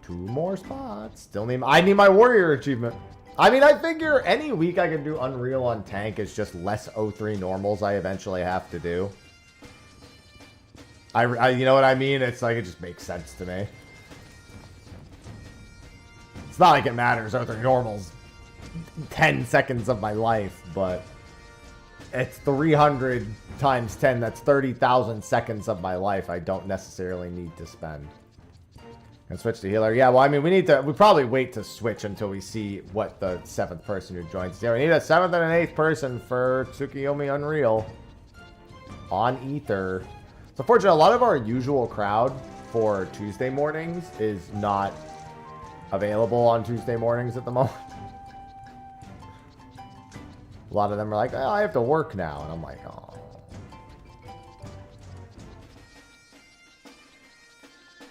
2 more spots. Still need. I need my warrior achievement. I mean, I figure any week I can do Unreal on tank is just less 03 normals I eventually have to do. You know what I mean? It's like it just makes sense to me. It's not like it matters 03 normals 10 seconds of my life, but it's 300 times 10. That's 30,000 seconds of my life I don't necessarily need to spend. And switch to healer. Yeah, well, I mean, we probably wait to switch until we see what the 7th person who joins. Yeah, we need a 7th and an 8th person for Tsukiyomi Unreal on Ether. So, fortunately, a lot of our usual crowd for Tuesday mornings is not available on Tuesday mornings at the moment. A lot of them are like, oh, I have to work now. And I'm like, oh.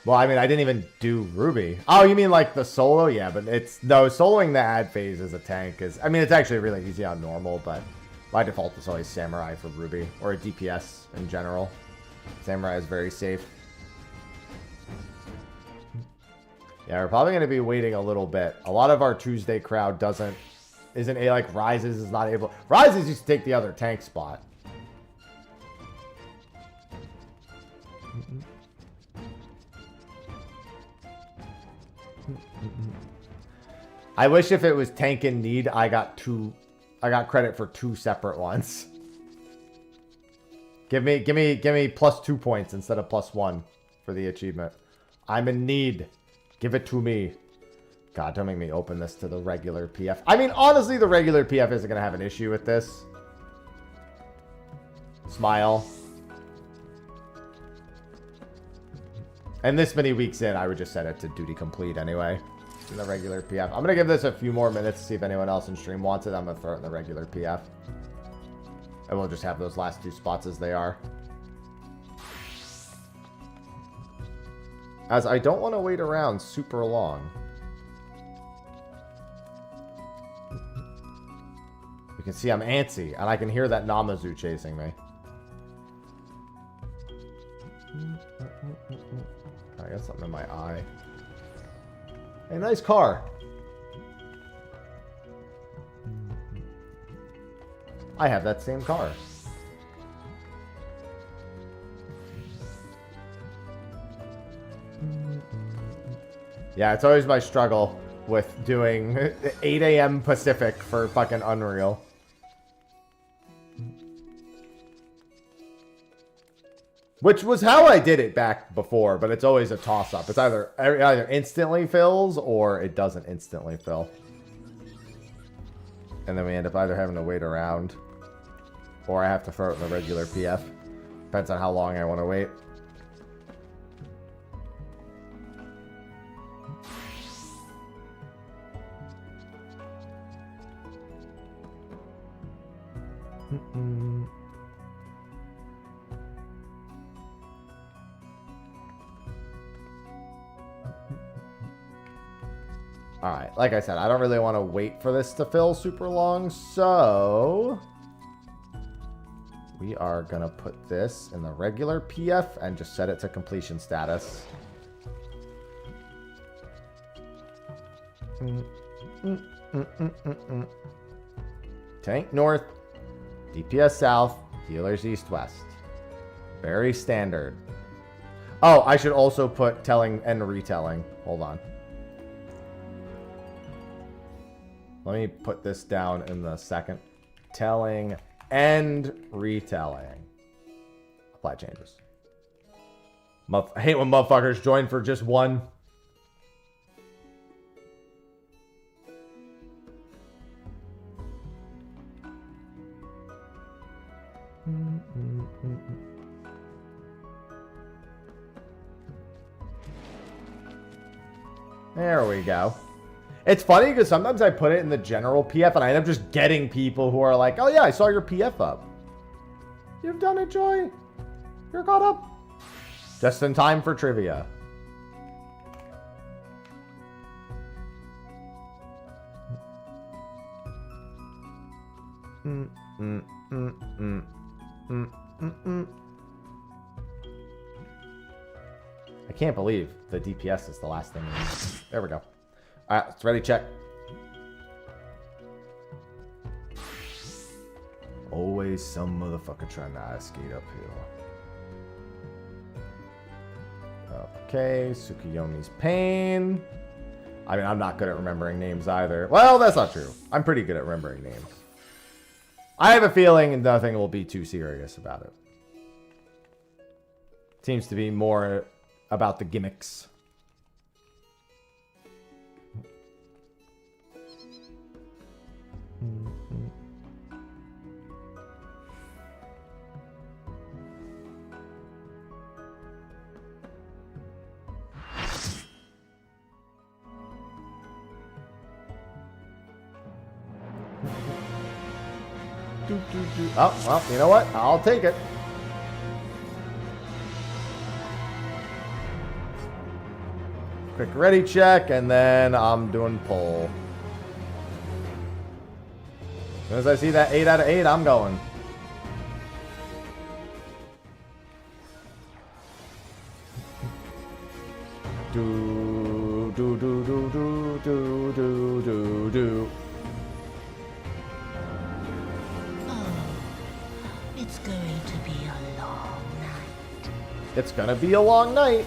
Well, I mean, I didn't even do Ruby. Oh, you mean like the solo? Yeah, but it's... No, soloing the ad phase as a tank is... I mean, it's actually really easy on normal, but by default, it's always Samurai for Ruby. Or a DPS in general. Samurai is very safe. Yeah, we're probably going to be waiting a little bit. A lot of our Tuesday crowd isn't like Rises is not able. Rises used to take the other tank spot. I wish if it was tank in need, I got credit for 2 separate ones. Give me +2 points instead of +1 for the achievement. I'm in need. Give it to me. God, don't make me open this to the regular PF. I mean, honestly, the regular PF isn't going to have an issue with this. Smile. And this many weeks in, I would just set it to duty complete anyway. In the regular PF. I'm going to give this a few more minutes to see if anyone else in stream wants it. I'm going to throw it in the regular PF. And we'll just have those last 2 spots as they are. As I don't want to wait around super long. You can see I'm antsy, and I can hear that Namazu chasing me. I got something in my eye. Hey, nice car. I have that same car. Yeah, it's always my struggle with doing 8 a.m. Pacific for fucking Unreal. Which was how I did it back before, but it's always a toss-up. It's either instantly fills or it doesn't instantly fill. And then we end up either having to wait around or I have to throw it in the regular PF. Depends on how long I want to wait. Alright, like I said, I don't really want to wait for this to fill super long, so we are going to put this in the regular PF and just set it to completion status. Tank north, DPS south, healers east west. Very standard. Oh, I should also put telling and retelling. Hold on. Let me put this down in the second. Telling and retelling. Apply changes. I hate when motherfuckers join for just one. There we go. It's funny because sometimes I put it in the general PF and I end up just getting people who are like, oh yeah, I saw your PF up. You've done it, Joy. You're caught up. Just in time for trivia. I can't believe the DPS is the last thing. There we go. Alright, it's ready, check. Always some motherfucker trying to skate uphill. Okay, Tsukiyomi's Pain. I mean, I'm not good at remembering names either. Well, that's not true. I'm pretty good at remembering names. I have a feeling nothing will be too serious about it. Seems to be more about the gimmicks. Oh, well, you know what? I'll take it. Quick ready check, and then I'm doing pull. As soon as I see that 8 out of 8, I'm going. Do, do, do, do, do, do, do, do, do. It's going to be a long night. It's gonna be a long night.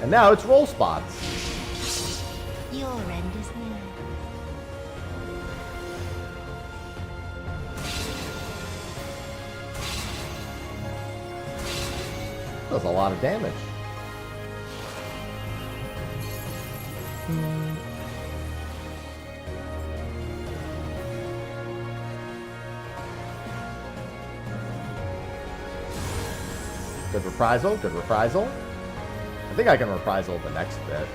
And now it's roll spots. Your end is near. Does a lot of damage. Good reprisal, good reprisal. I think I can reprisal the next bit.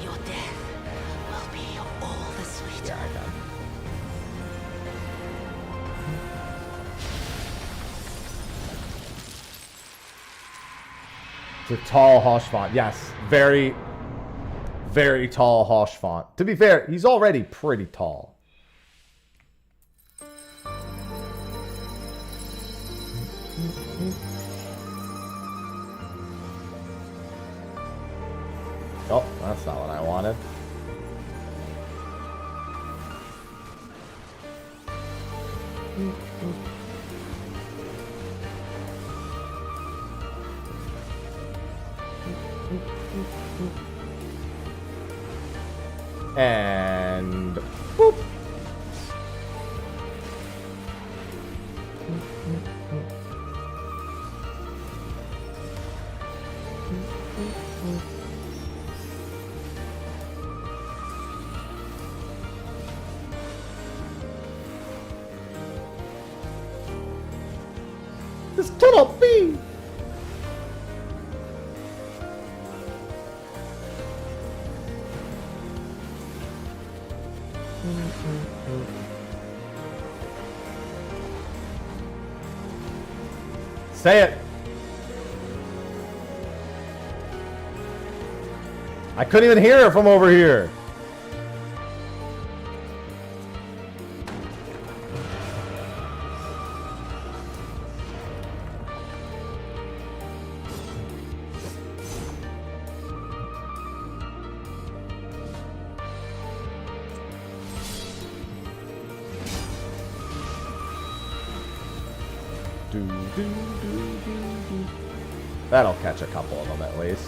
Your death will be all the sweeter. Yeah, I can. It's a tall Hosh font. Yes, very, very tall Hosh font. To be fair, he's already pretty tall. Oh, that's not what I wanted. And boop. This cannot be. Say it. I couldn't even hear it from over here. That'll catch a couple of them at least.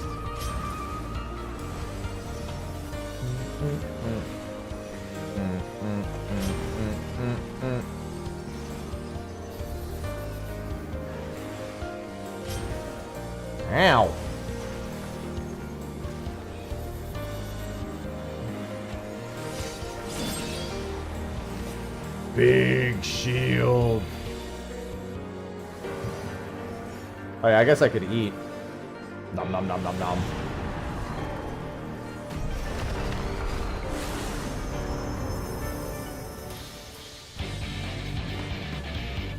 Ow. Big shield. Oh yeah, I guess I could eat. Nom nom nom nom nom.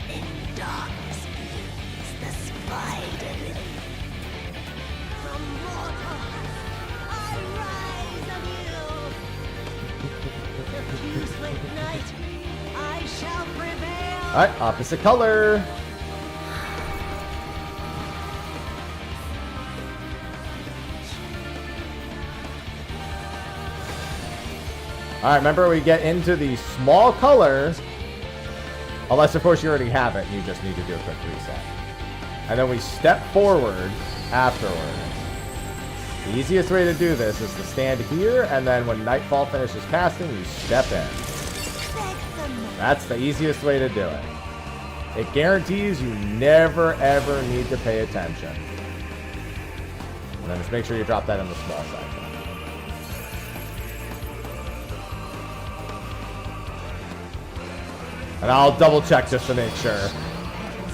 In darkness bleeds the spider lily. From mortal, I rise anew. Diffused with night, I shall prevail. Alright, opposite color. Alright, remember we get into the small color, unless of course you already have it and you just need to do a quick reset. And then we step forward afterwards. The easiest way to do this is to stand here, and then when Nightfall finishes casting, you step in. That's the easiest way to do it. It guarantees you never ever need to pay attention. And then just make sure you drop that in the small section. And I'll double check just to make sure.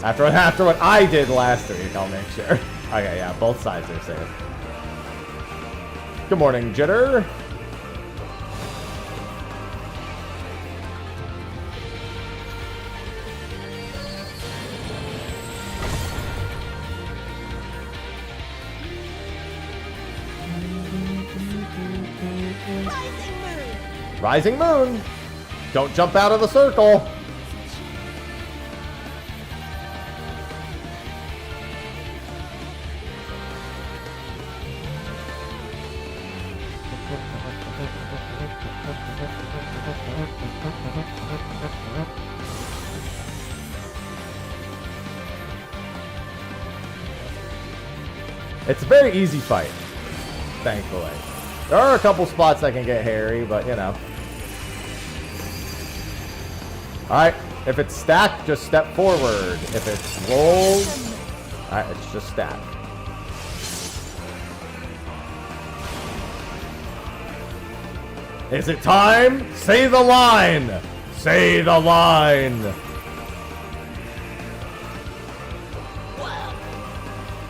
After what I did last week, I'll make sure. Okay, yeah, both sides are safe. Good morning, Jitter. Rising moon. Don't jump out of the circle. It's a very easy fight, thankfully. There are a couple spots that can get hairy, but you know. Alright, if it's stacked, just step forward. If it's rolled, alright, it's just stacked. Is it time? Say the line! Say the line!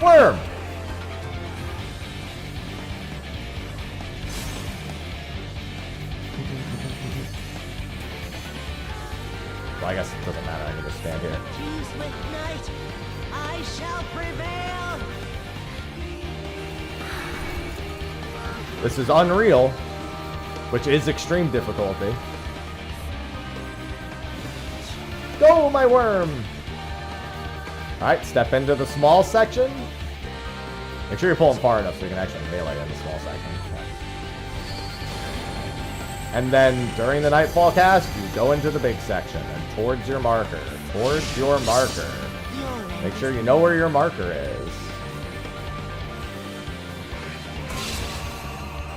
Worm! Well, I guess it doesn't matter. I can just stand here. Choose with night. I shall prevail. This is Unreal, which is extreme difficulty. Go, my worm! Alright, step into the small section. Make sure you're pulling far enough so you can actually melee in the small section. And then during the Nightfall cast, you go into the big section and towards your marker. Towards your marker. Make sure you know where your marker is.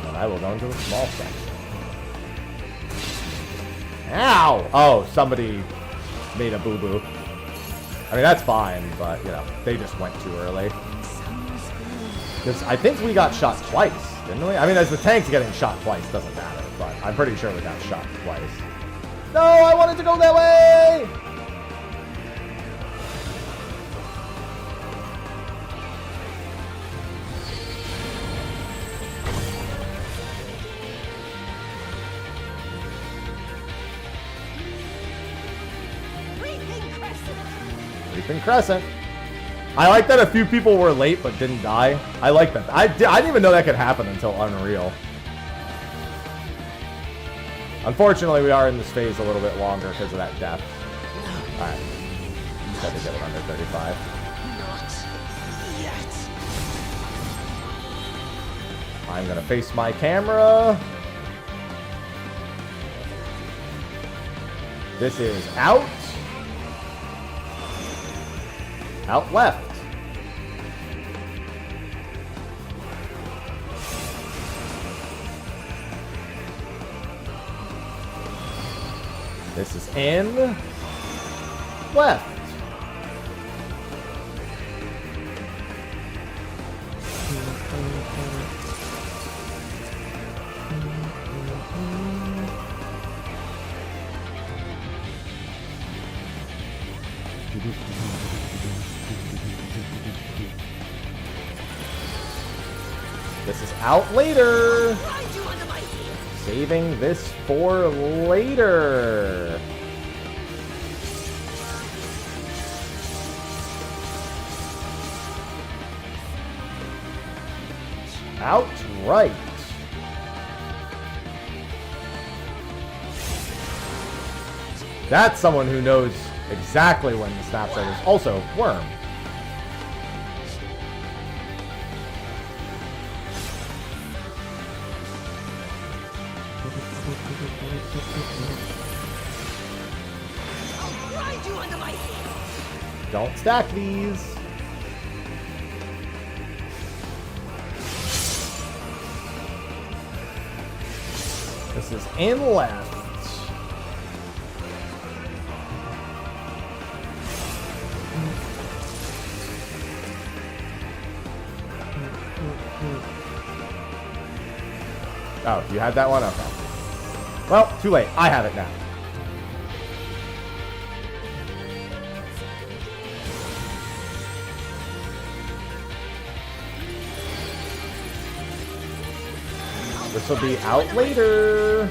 And I will go into the small section. Ow! Oh, somebody made a boo-boo. I mean, that's fine, but, you know, they just went too early. Because I think we got shot twice, didn't we? I mean, as the tank's getting shot twice, doesn't matter. But I'm pretty sure we got shot twice. No, I wanted to go that way! Reaping Crescent. I like that a few people were late but didn't die. I like that. I didn't even know that could happen until Unreal. Unfortunately, we are in this phase a little bit longer because of that death. Alright. Just had to get it under 35. Not yet. I'm going to face my camera. This is out. Out left. This is in. Left. This is out later. Saving this for later. Outright. That's someone who knows exactly when the snapshot is. Also, Worm. I'll grind you under my heel. Don't stack these. This is in left. Oh, you had that one? Okay. Well, too late. I have it now. This will be out later.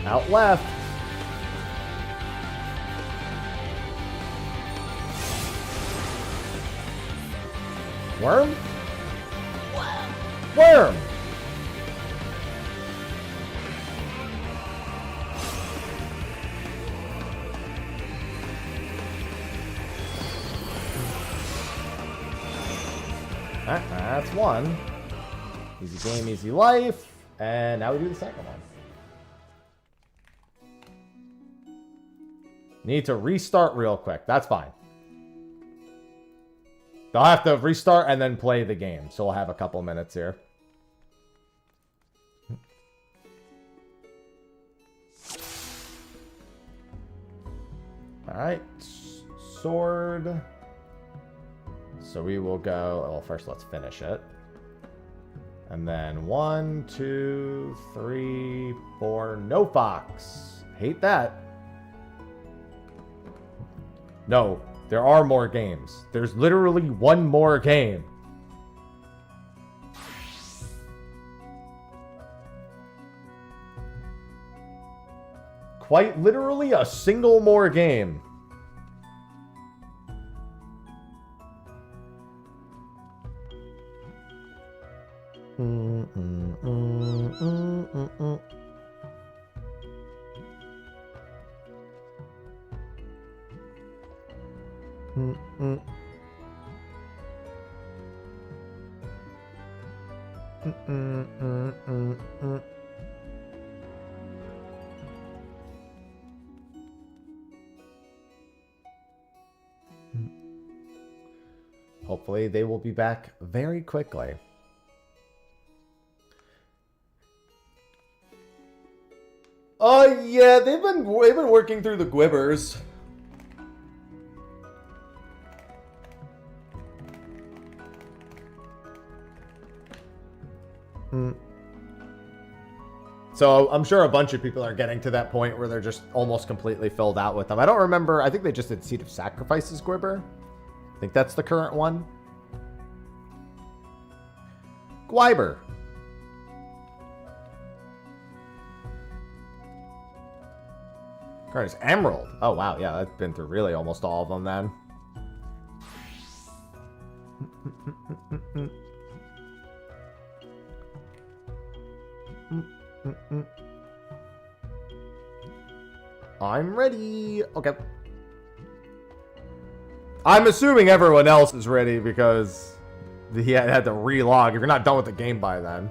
Out left. Worm? Worm! That's one. Easy game, easy life. And now we do the second one. Need to restart real quick. That's fine. They'll have to restart and then play the game. So we'll have a couple minutes here. Alright. Sword. So we will go... Well, first let's finish it. And then 1, 2, 3, 4. No fox. Hate that. No, there are more games. There's literally one more game. Quite literally a single more game. Hopefully they will be back very quickly. Oh yeah, they've been working through the Gwibbers. So I'm sure a bunch of people are getting to that point where they're just almost completely filled out with them. I don't remember. I think they just did Seed of Sacrifices Gwibber. I think that's the current one. Gwyber. Current is Emerald. Oh, wow. Yeah, I've been through really almost all of them then. I'm ready. Okay. I'm assuming everyone else is ready because he had to relog. If you're not done with the game by then.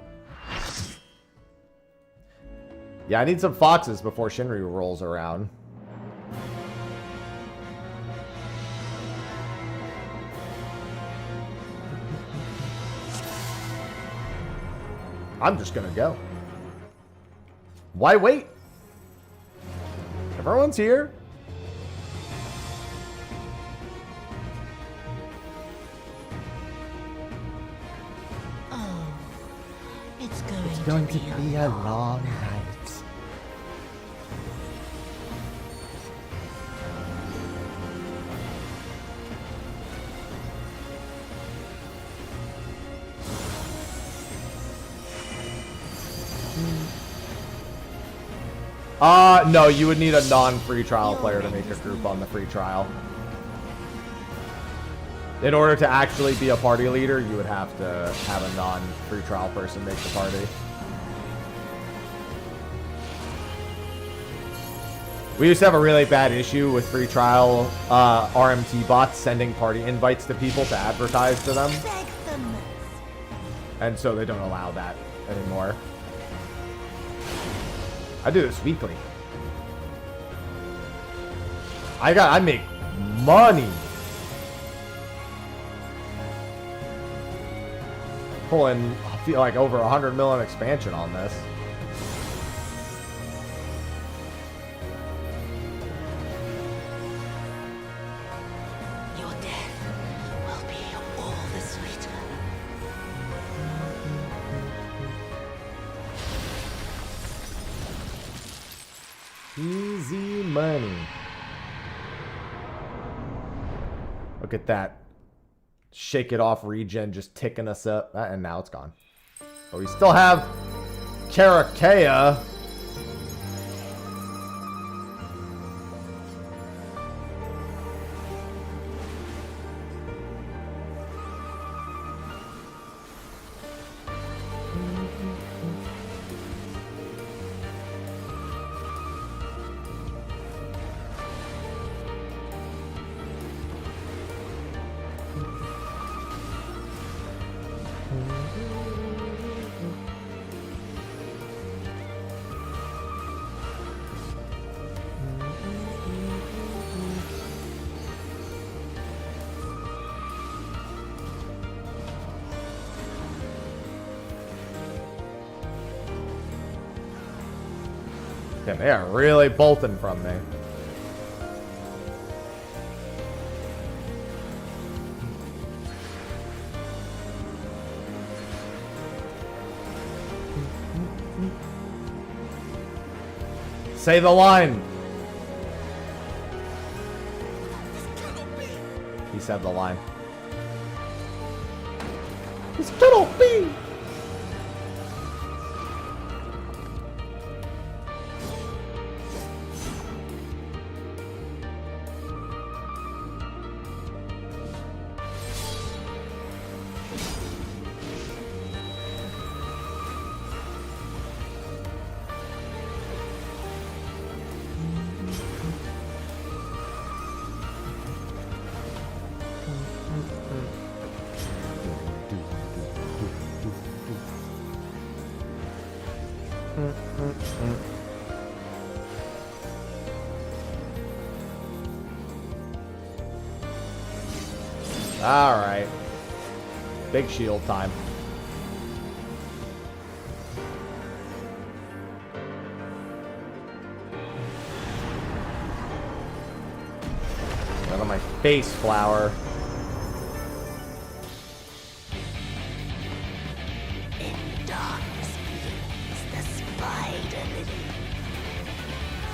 Yeah, I need some foxes before Shinryu rolls around. I'm just gonna go. Why wait? Everyone's here. Oh, it's Going to be a long night. No, you would need a non-free trial player to make a group on the free trial. In order to actually be a party leader, you would have to have a non-free trial person make the party. We used to have a really bad issue with free trial RMT bots sending party invites to people to advertise to them. And so they don't allow that anymore. I do this weekly. I make money. Pulling, I feel like over 100 million expansion on this. Easy money. Look at that. Shake it off regen just ticking us up. And now it's gone. But we still have Karakea. Damn, they are really bolting from me. Say the line. He said the line. This cannot be. All right. Big shield time. Out of my face, flower. In darkness begins the spider lily.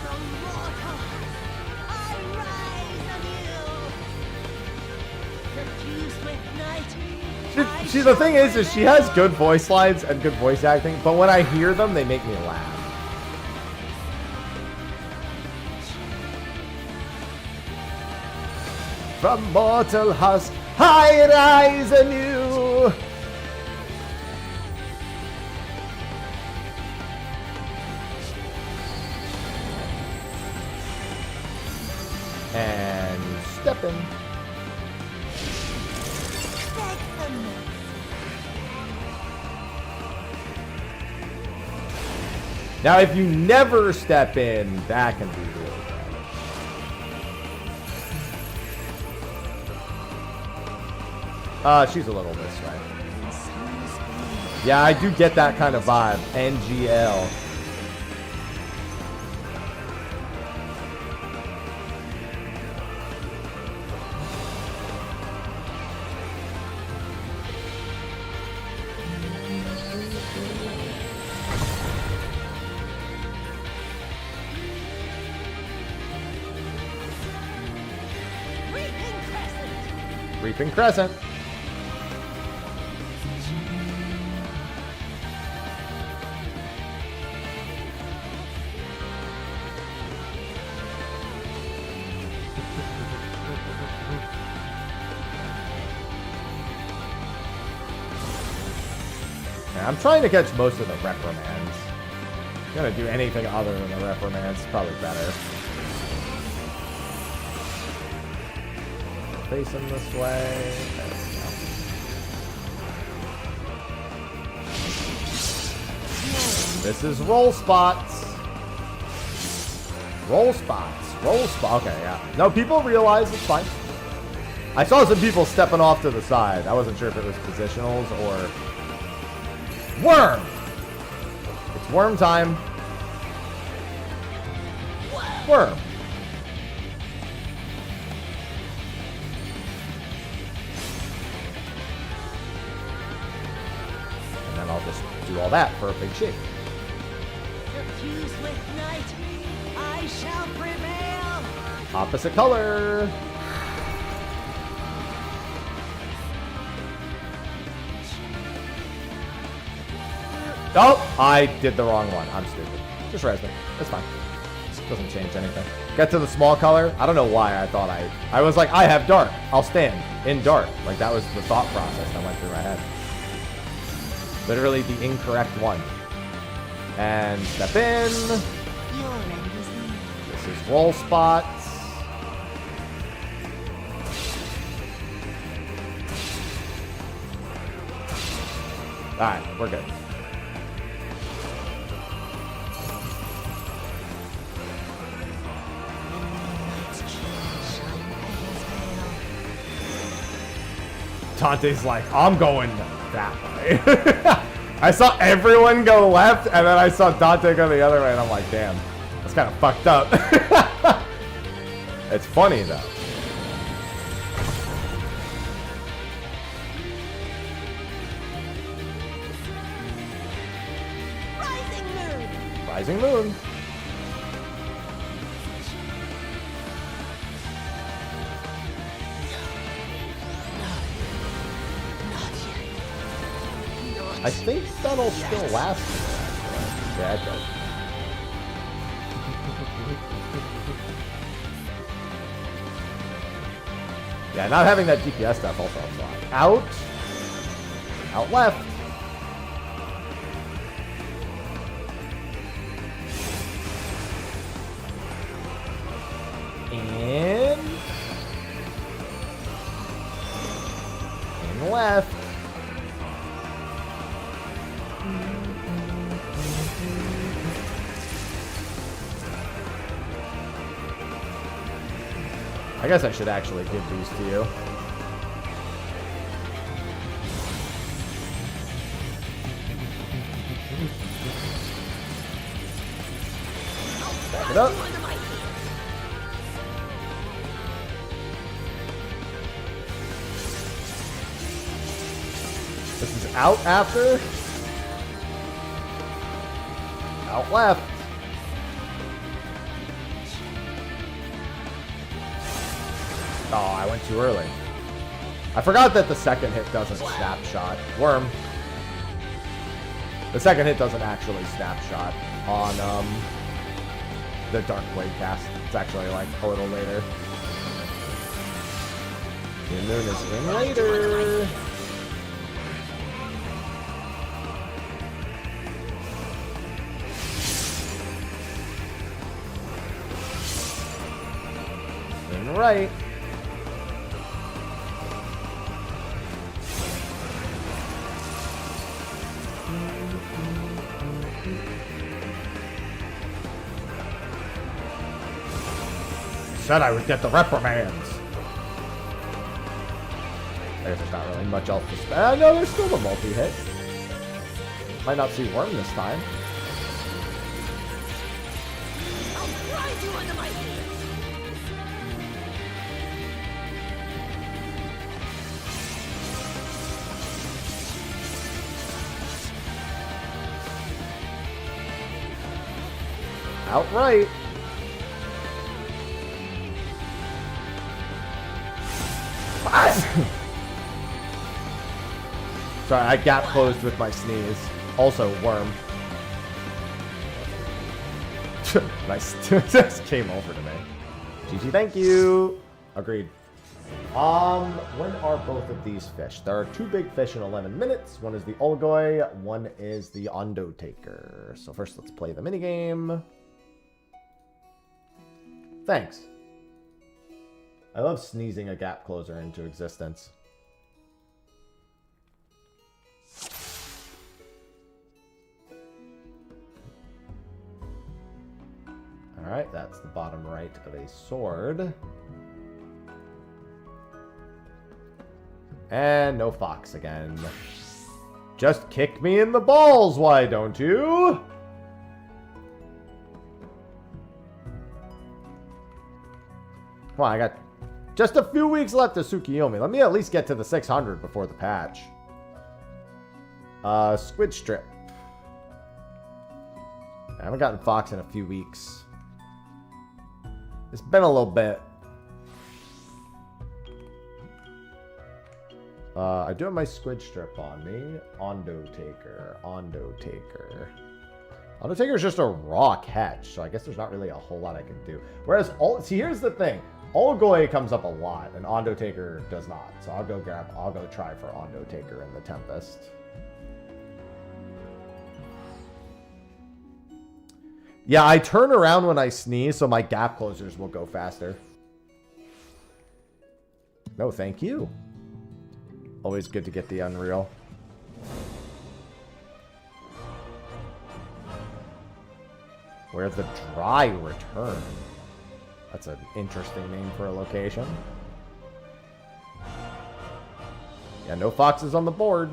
From mortal, I rise anew. Confused with night. See, the thing is she has good voice lines and good voice acting, but when I hear them, they make me laugh. From mortal husk, I rise anew. And stepping. Now, if you never step in, that can be really bad. She's a little this way. Yeah, I do get that kind of vibe. NGL. Reaping Crescent. Yeah, I'm trying to catch most of the reprimands. I'm gonna do anything other than the reprimands, probably better. Facing this way. There we go. This is roll spots. Roll spots. Roll spot. Okay, yeah. No, people realize it's fine. I saw some people stepping off to the side. I wasn't sure if it was positionals or worm. It's worm time. Worm. I'll just do all that for a big shake. Confused with night, I I shall prevail. Opposite color. Oh, I did the wrong one. I'm stupid. Just res me. It's fine. Doesn't change anything. Get to the small color. I don't know why I thought I was like, I have dark. I'll stand in dark. Like that was the thought process that went through my head. Literally the incorrect one. And step in. This is roll spots. Alright, we're good. Tante's like, I'm going that way. I saw everyone go left, and then I saw Dante go the other way, and I'm like, damn, that's kind of fucked up. It's funny, though. Rising moon. Rising moon. I think that'll still last. Yeah, it does. Yeah, not having that DPS stuff also helps a lot. Out. Out left. In. In left. I guess I should actually give these to you. Back it up. This is out after. Out left. Oh, I went too early. I forgot that the second hit doesn't snapshot. Worm. The second hit doesn't actually snapshot on the Dark Blade cast. It's actually like a little later. The moon is in later. In right. Said I would get the reprimands. I guess there's not really much else to spend. No, there's still the multi-hit. Might not see Worm this time. I'll grind you under my feet. Outright. Sorry, I gap closed with my sneeze. Also, Worm. Nice. Just came over to me. GG, thank you. Agreed. When are both of these fish? There are two big fish in 11 minutes. One is the Olgoy, one is the Undertaker. So first, let's play the minigame. Thanks. I love sneezing a gap closer into existence. Alright, that's the bottom right of a sword. And no fox again. Just kick me in the balls, why don't you? Come on, I got just a few weeks left of Tsukiyomi. Let me at least get to the 600 before the patch. Squid Strip. I haven't gotten Fox in a few weeks. It's been a little bit. I do have my squid strip on me. Ondo Taker. Ondo Taker. Ondo Taker is just a raw catch, so I guess there's not really a whole lot I can do. Whereas, see, here's the thing. Olgoy comes up a lot, and Ondo Taker does not. So I'll go try for Ondo Taker in the Tempest. Yeah, I turn around when I sneeze, so my gap closers will go faster. No, thank you. Always good to get the Unreal. Where the Dry Return. That's an interesting name for a location. Yeah, no foxes on the board.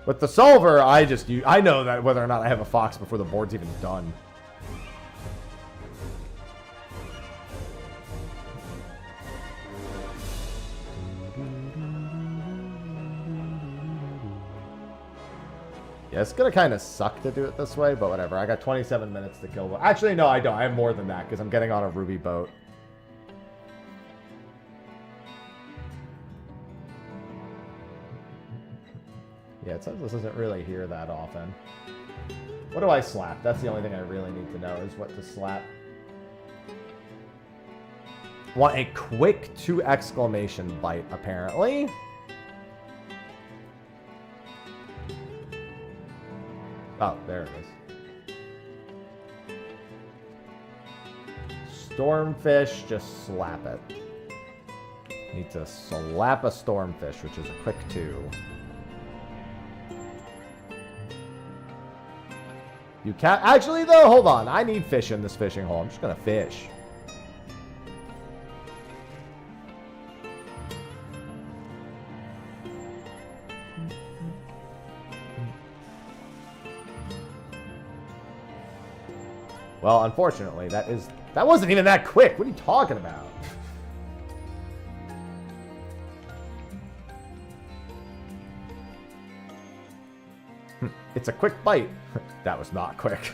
With the solver, I know that whether or not I have a fox before the board's even done. Yeah, it's gonna kind of suck to do it this way, but whatever. I got 27 minutes to kill. Actually, no, I don't. I have more than that because I'm getting on a ruby boat. Yeah, it says this isn't really here that often. What do I slap? That's the only thing I really need to know is what to slap. Want a quick 2 exclamation bite, apparently. Oh, there it is. Stormfish, just slap it. Need to slap a stormfish, which is a quick 2. You can't... Actually, though, hold on. I need fish in this fishing hole. I'm just going to fish. Well, unfortunately, that wasn't even that quick. What are you talking about? It's a quick bite. That was not quick.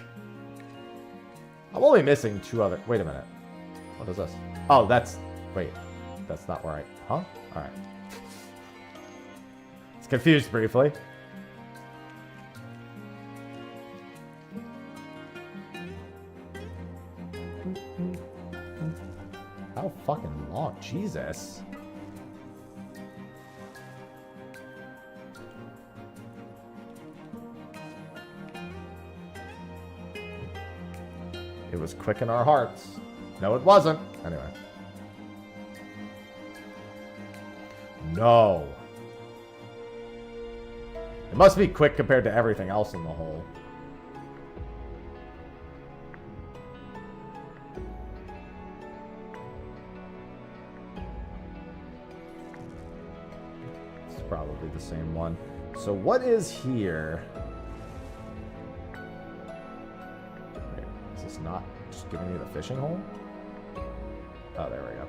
I'm only missing 2 other... Wait a minute. What is this? Oh, that's... Wait. That's not where I... Huh? Alright. It's confused briefly. How fucking long? Jesus. It was quick in our hearts. No, it wasn't. Anyway. No. It must be quick compared to everything else in the hole. It's probably the same one. So what is here? Is this not just giving me the fishing hole? Oh, there we go.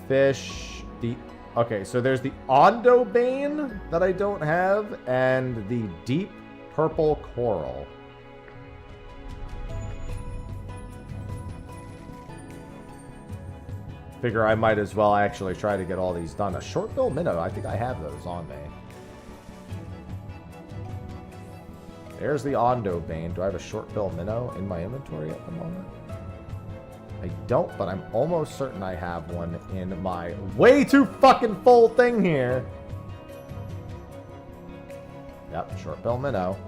Fish. Okay, so there's the Ondo Bane that I don't have, and the Deep Purple Coral. Figure I might as well actually try to get all these done. A short-bill minnow, I think I have those on me. There's the Ondo Bane. Do I have a short-bill minnow in my inventory at the moment? I don't, but I'm almost certain I have one in my way too fucking full thing here. Yep, short-bill minnow.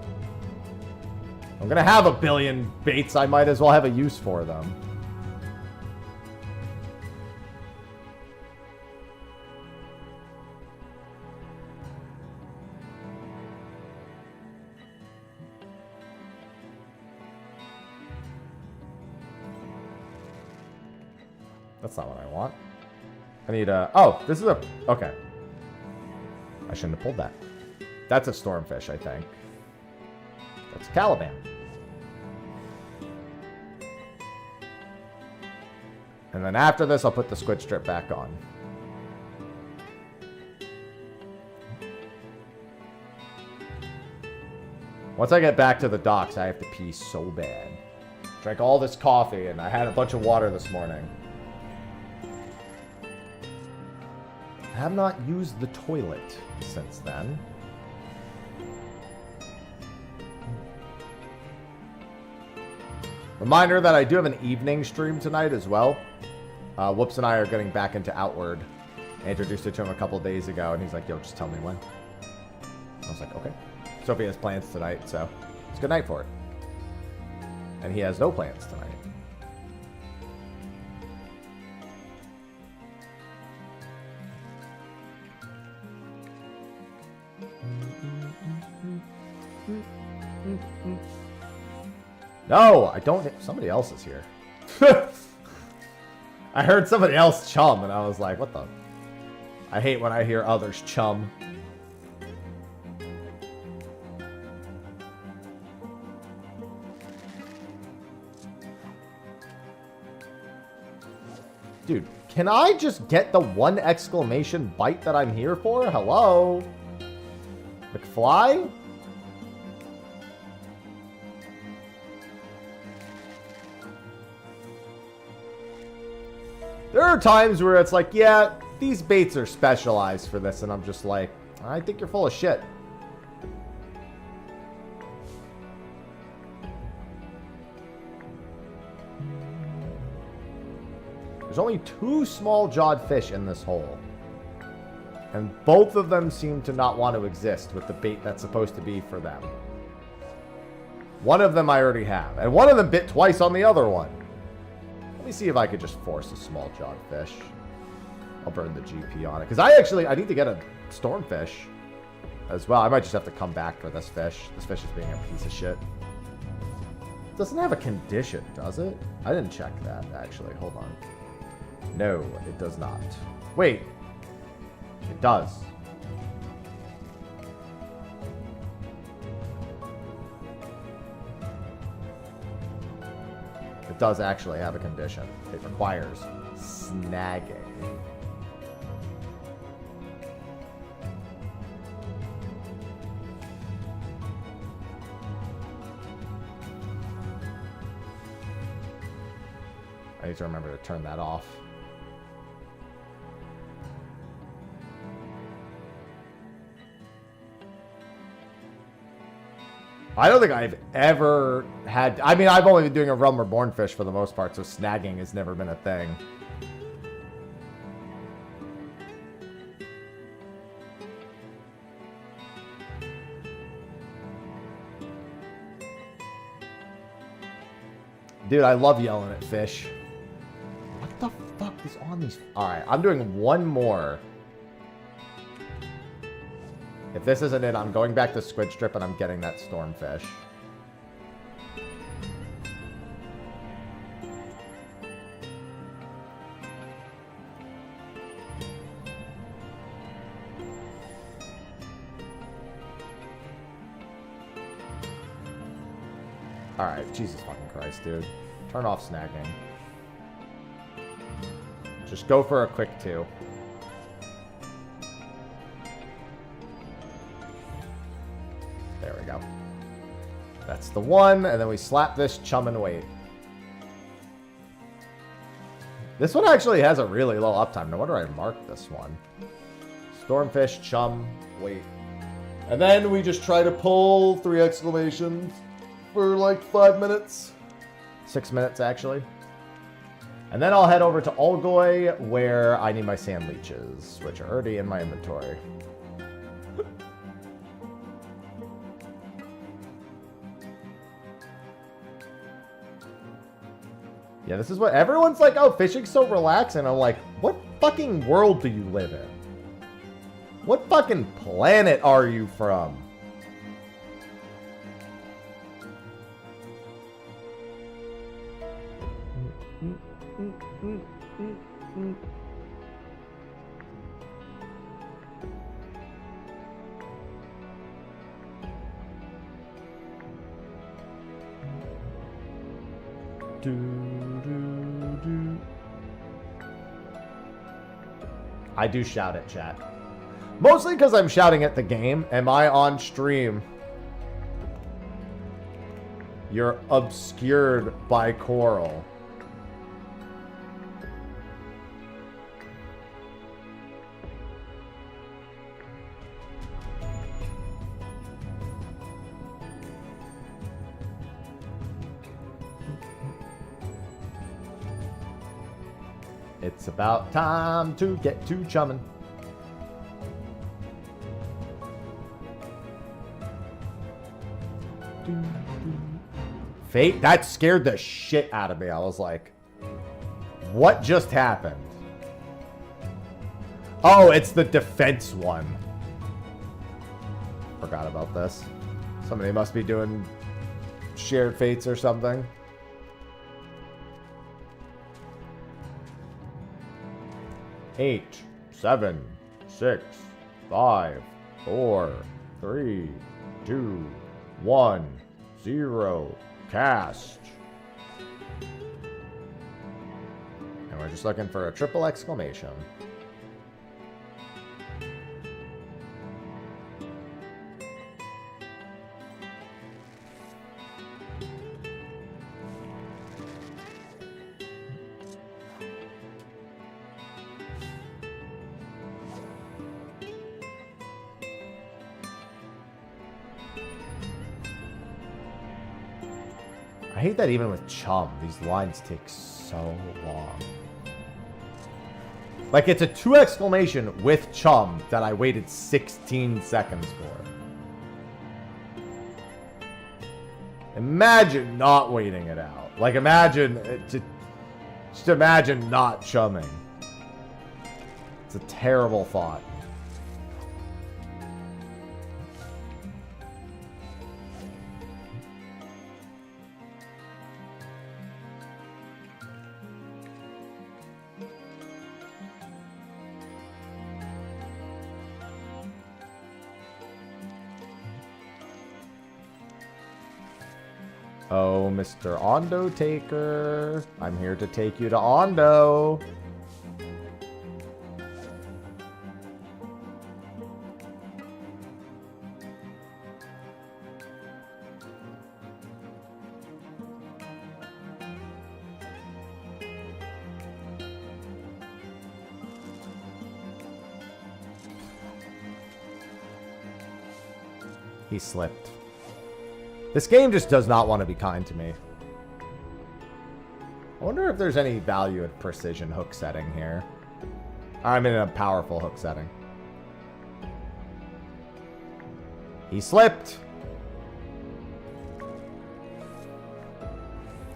I'm gonna have a billion baits. I might as well have a use for them. That's not what I want. I need a... Oh, this is a... Okay. I shouldn't have pulled that. That's a stormfish, I think. That's Caliban. And then after this, I'll put the squid strip back on. Once I get back to the docks, I have to pee so bad. Drank all this coffee, and I had a bunch of water this morning. I have not used the toilet since then. Reminder that I do have an evening stream tonight as well. Whoops and I are getting back into Outward. I introduced it to him a couple days ago, and he's like, yo, just tell me when. I was like, okay. Sophie has plans tonight, so it's a good night for it. And he has no plans tonight. No, I don't. Somebody else is here. I heard somebody else chum, and I was like, what the? I hate when I hear others chum. Dude, can I just get the one exclamation bite that I'm here for? Hello? McFly? There are times where it's like, yeah, these baits are specialized for this, and I'm just like, I think you're full of shit. There's only 2 small-jawed fish in this hole. And both of them seem to not want to exist with the bait that's supposed to be for them. One of them I already have, and one of them bit twice on the other one. Let me see if I could just force a small-jawed fish. I'll burn the GP on it. Because I need to get a stormfish as well. I might just have to come back for this fish. This fish is being a piece of shit. It doesn't have a condition, does it? I didn't check that, actually. Hold on. No, it does not. Wait. It does. It does actually have a condition. It requires snagging. I need to remember to turn that off. I don't think I've ever had... I mean, I've only been doing a Realm Reborn fish for the most part, so snagging has never been a thing. Dude, I love yelling at fish. What the fuck is on these... Alright, I'm doing one more. If this isn't it, I'm going back to Squid Strip and I'm getting that stormfish. Alright, Jesus fucking Christ, dude. Turn off snagging. Just go for a quick 2. There we go. That's the one, and then we slap this chum and wait. This one actually has a really low uptime. No wonder I marked this one. Stormfish, chum, wait. And then we just try to pull 3 exclamations for like 5 minutes. 6 minutes, actually. And then I'll head over to Olgoy, where I need my sand leeches, which are already in my inventory. Yeah, this is what everyone's like, oh, fishing's so relaxing. I'm like, what fucking world do you live in? What fucking planet are you from? I do shout at chat. Mostly because I'm shouting at the game. Am I on stream? You're obscured by coral. It's about time to get to chumming. Fate? That scared the shit out of me. I was like, what just happened? Oh, it's the defense one. Forgot about this. Somebody must be doing shared fates or something. Eight, 7, 6, 5, 4, 3, 2, 1, 0. Cast. And we're just looking for a triple exclamation. I hate that even with chum, these lines take so long. Like, it's a 2 exclamation with chum that I waited 16 seconds for. Imagine not waiting it out. Like, imagine, just imagine not chumming. It's a terrible thought. Oh, Mr. Ondo Taker. I'm here to take you to Ondo. He slipped. This game just does not want to be kind to me. I wonder if there's any value at precision hook setting here. I'm in a powerful hook setting. He slipped.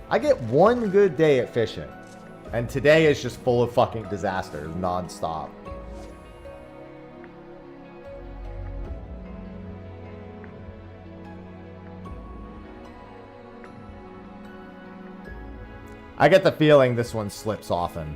I get one good day at fishing. And today is just full of fucking disasters, non-stop. I get the feeling this one slips often.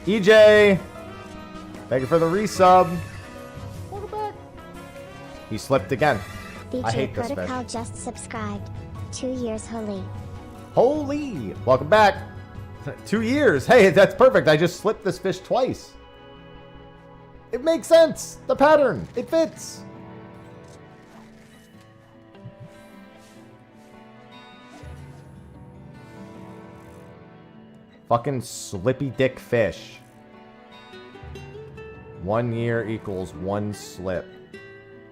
EJ! Thank you for the resub. He slipped again. I hate this fish. Protocol just subscribed. 2 years holy. Holy! Welcome back. 2 years. Hey, that's perfect. I just slipped this fish twice. It makes sense. The pattern. It fits. Fucking slippy dick fish. 1 year equals 1 slip.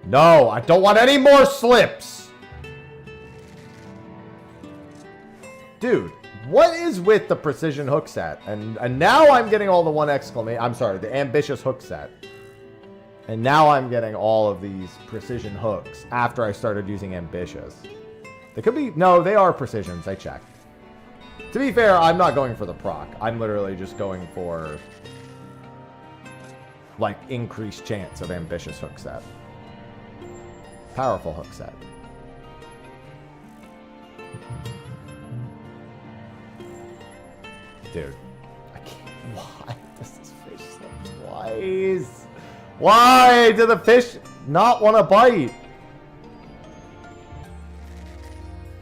No, I don't want any more slips. Dude, what is with the precision hook set? And now I'm getting all the 1 exclamation. I'm sorry, the ambitious hook set. And now I'm getting all of these precision hooks after I started using ambitious. They could be, no, they are precisions. I checked. To be fair, I'm not going for the proc. I'm literally just going for, like, increased chance of ambitious hook set. Powerful hook set. Dude, I can't. Why does this fish slip Twice. Why do the fish not want to bite?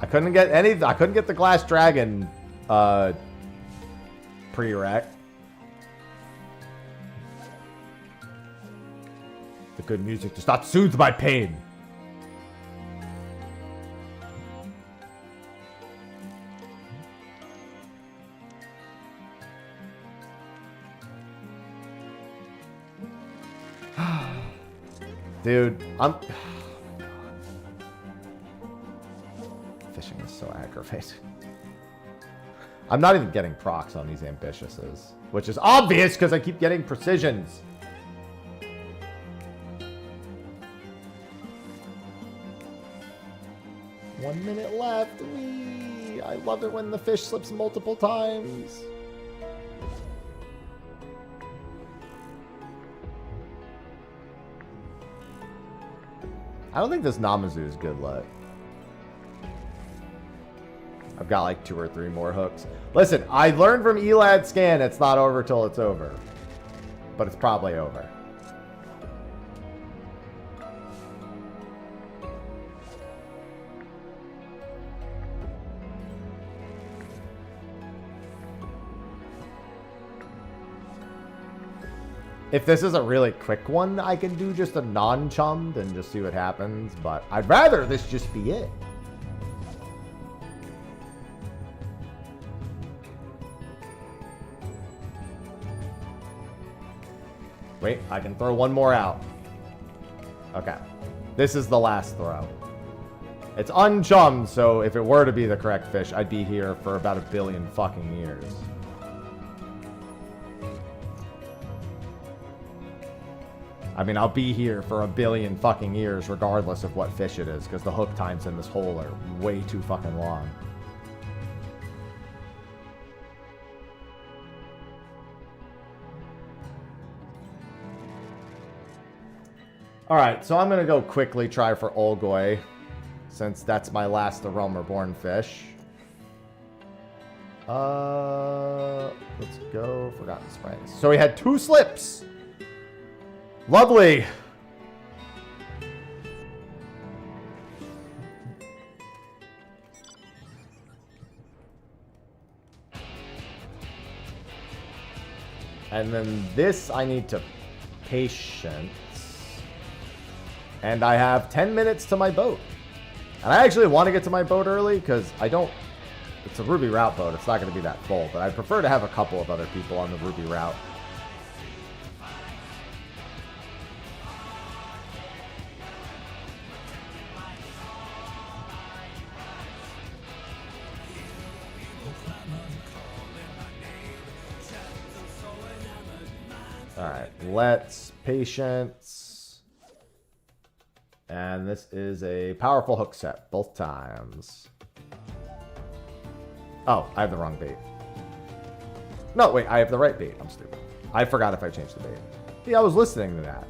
I couldn't get any. I couldn't get the glass dragon prereq. The good music does not soothe my pain. Dude, I'm... Fishing is so aggravating. I'm not even getting procs on these ambitiouses, which is obvious because I keep getting precisions. One minute left. Whee! I love it when the fish slips multiple times. I don't think this Namazu is good luck. I've got like 2 or 3 more hooks. Listen, I learned from Elad Scan it's not over till it's over. But it's probably over. If this is a really quick one, I can do just a non-chummed and just see what happens. But I'd rather this just be it. Wait, I can throw one more out. Okay. This is the last throw. It's unchummed, so if it were to be the correct fish, I'd be here for about 1 billion fucking years. I mean, I'll be here for 1 billion fucking years regardless of what fish it is, because the hook times in this hole are way too fucking long. Alright, so I'm going to go quickly try for Olgoy, since that's my last The Realm Reborn fish. Let's go Forgotten Springs. So we had 2 slips! Lovely! And then this I need to patience. And I have 10 minutes to my boat. And I actually want to get to my boat early because I don't... It's a Ruby Route boat. It's not going to be that full. But I prefer to have a couple of other people on the Ruby Route. Alright, let's patience. And this is a powerful hook set, both times. Oh, I have the wrong bait. No, wait, I have the right bait. I'm stupid. I forgot if I changed the bait. Yeah, I was listening to that.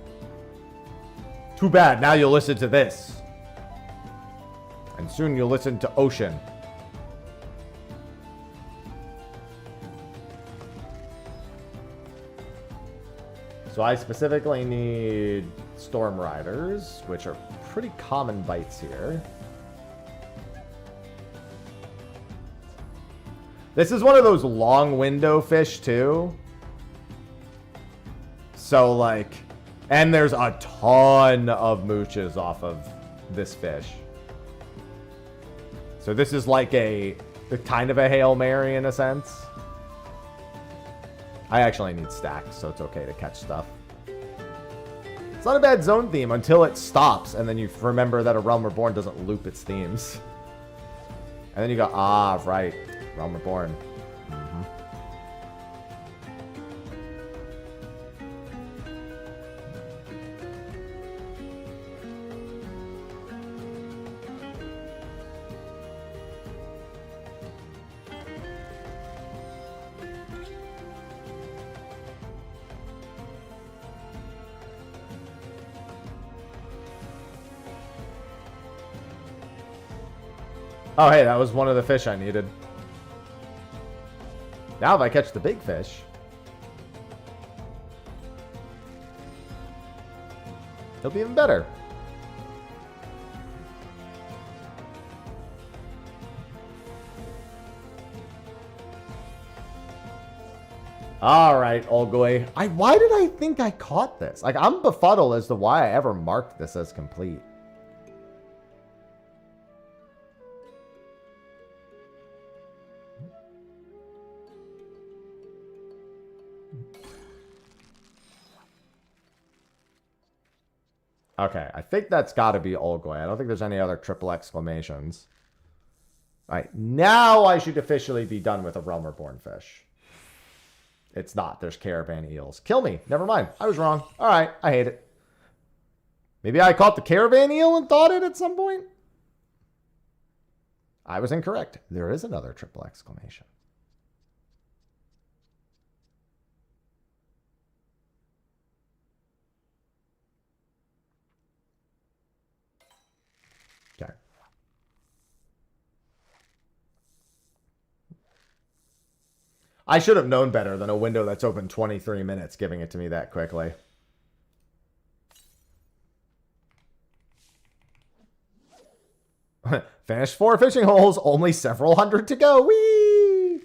Too bad, now you'll listen to this. And soon you'll listen to Ocean. So I specifically need Storm Riders, which are pretty common bites here. This is one of those long window fish too. So like, and there's a ton of mooches off of this fish. So this is like a kind of a Hail Mary in a sense. I actually need stacks, so it's okay to catch stuff. It's not a bad zone theme until it stops, and then you remember that a Realm Reborn doesn't loop its themes. And then you go, ah, right, Realm Reborn. Oh, hey, that was one of the fish I needed. Now if I catch the big fish... He'll be even better. All right, Olgoy. Why did I think I caught this? Like, I'm befuddled as to why I ever marked this as complete. Okay, I think that's got to be Olgoy. I don't think there's any other triple exclamations. All right, now I should officially be done with a Realm Reborn fish. It's not. There's caravan eels. Kill me. Never mind. I was wrong. All right, I hate it. Maybe I caught the caravan eel and thought it at some point. I was incorrect. There is another triple exclamation. Okay. I should have known better than a window that's open 23 minutes giving it to me that quickly. Finished 4 fishing holes, only several hundred to go. Whee!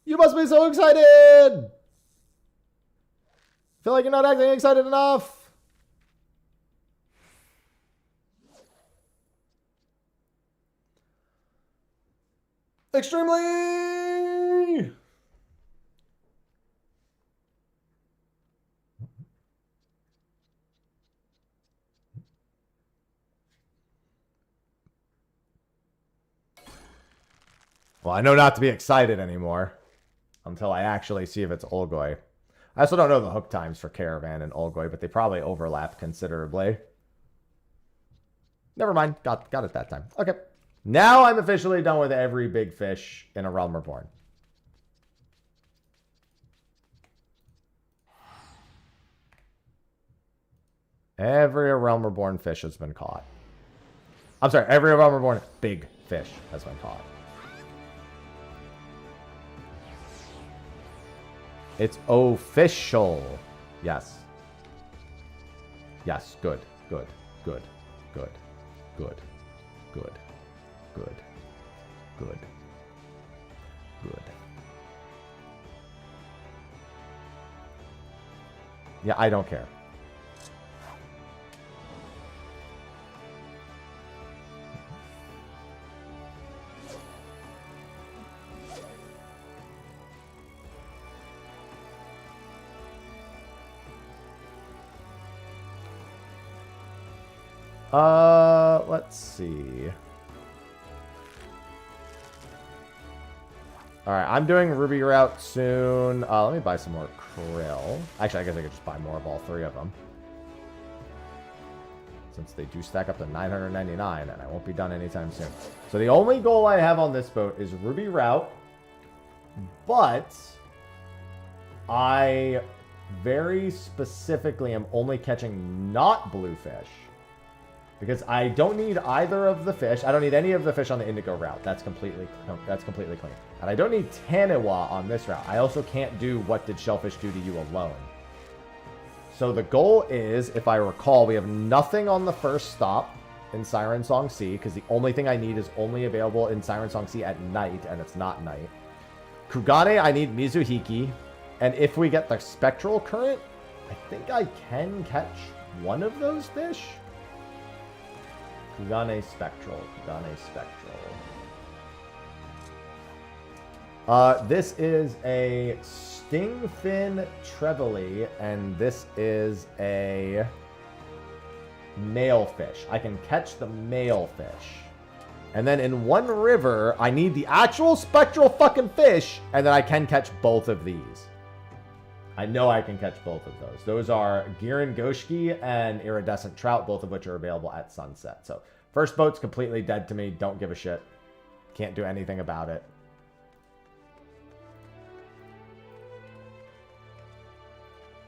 You must be so excited! Feel like you're not acting excited enough. Extremely! Well, I know not to be excited anymore until I actually see if it's Olgoy. I also don't know the hook times for Caravan and Olgoy, but they probably overlap considerably. Never mind. Got it that time. Okay. Now I'm officially done with every big fish in a Realm Reborn. Every Realm Reborn fish has been caught. I'm sorry, every Realm Reborn big fish has been caught. It's official. Yes. Yes, good, good, good, good, good, good, good, good, good. Yeah, I don't care. Let's see. Alright, I'm doing Ruby Route soon. Let me buy some more krill. Actually, I guess I could just buy more of all 3 of them, since they do stack up to 999, and I won't be done anytime soon. So the only goal I have on this boat is Ruby Route, but I very specifically am only catching not bluefish, because I don't need either of the fish. I don't need any of the fish on the Indigo route. That's completely clean. And I don't need Taniwa on this route. I also can't do What Did Shellfish Do to You alone. So the goal is, if I recall, we have nothing on the first stop in Siren Song Sea, because the only thing I need is only available in Siren Song Sea at night, and it's not night. Kugane, I need Mizuhiki. And if we get the Spectral Current, I think I can catch one of those fish. Kugane Spectral. This is a Stingfin Trevally, and this is a male fish. I can catch the male fish. And then in one river, I need the actual spectral fucking fish, and then I can catch both of these. I know I can catch both of those. Those are Girin Goshki and Iridescent Trout, both of which are available at sunset. So first boat's completely dead to me. Don't give a shit. Can't do anything about it.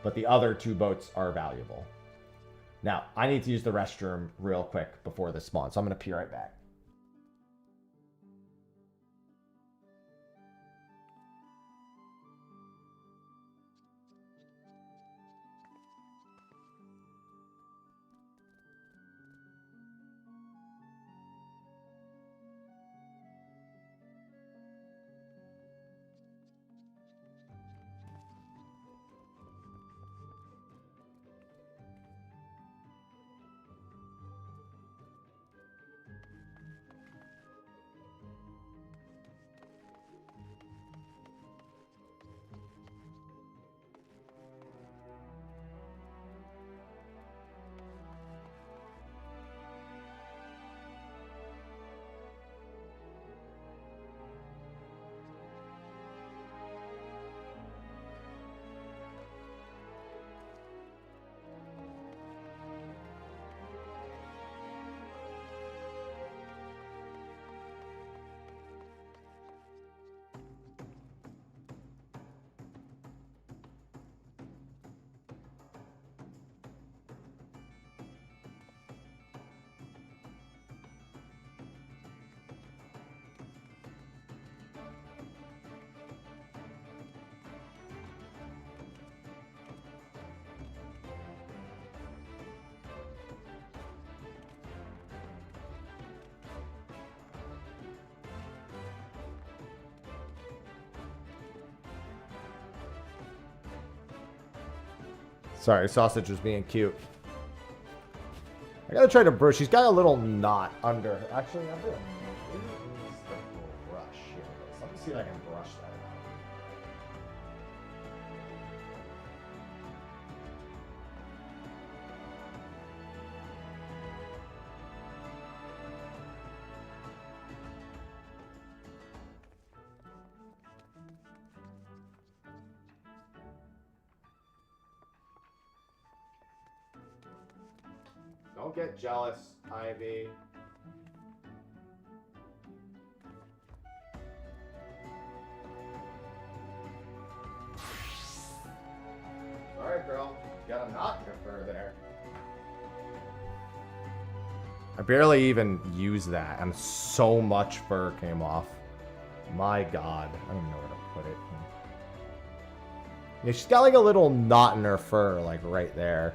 But the other 2 boats are valuable. Now, I need to use the restroom real quick before this spawn, so I'm going to be right back. Sorry, sausage was being cute. I gotta try to brush. She's got a little knot under. Actually, I'm doing. Brush here. Let me see if I can brush that out. Don't get jealous, Ivy. Alright, girl. You got a knot in your fur there. I barely even used that, and so much fur came off. My god. I don't even know where to put it. Yeah, she's got like a little knot in her fur, like right there.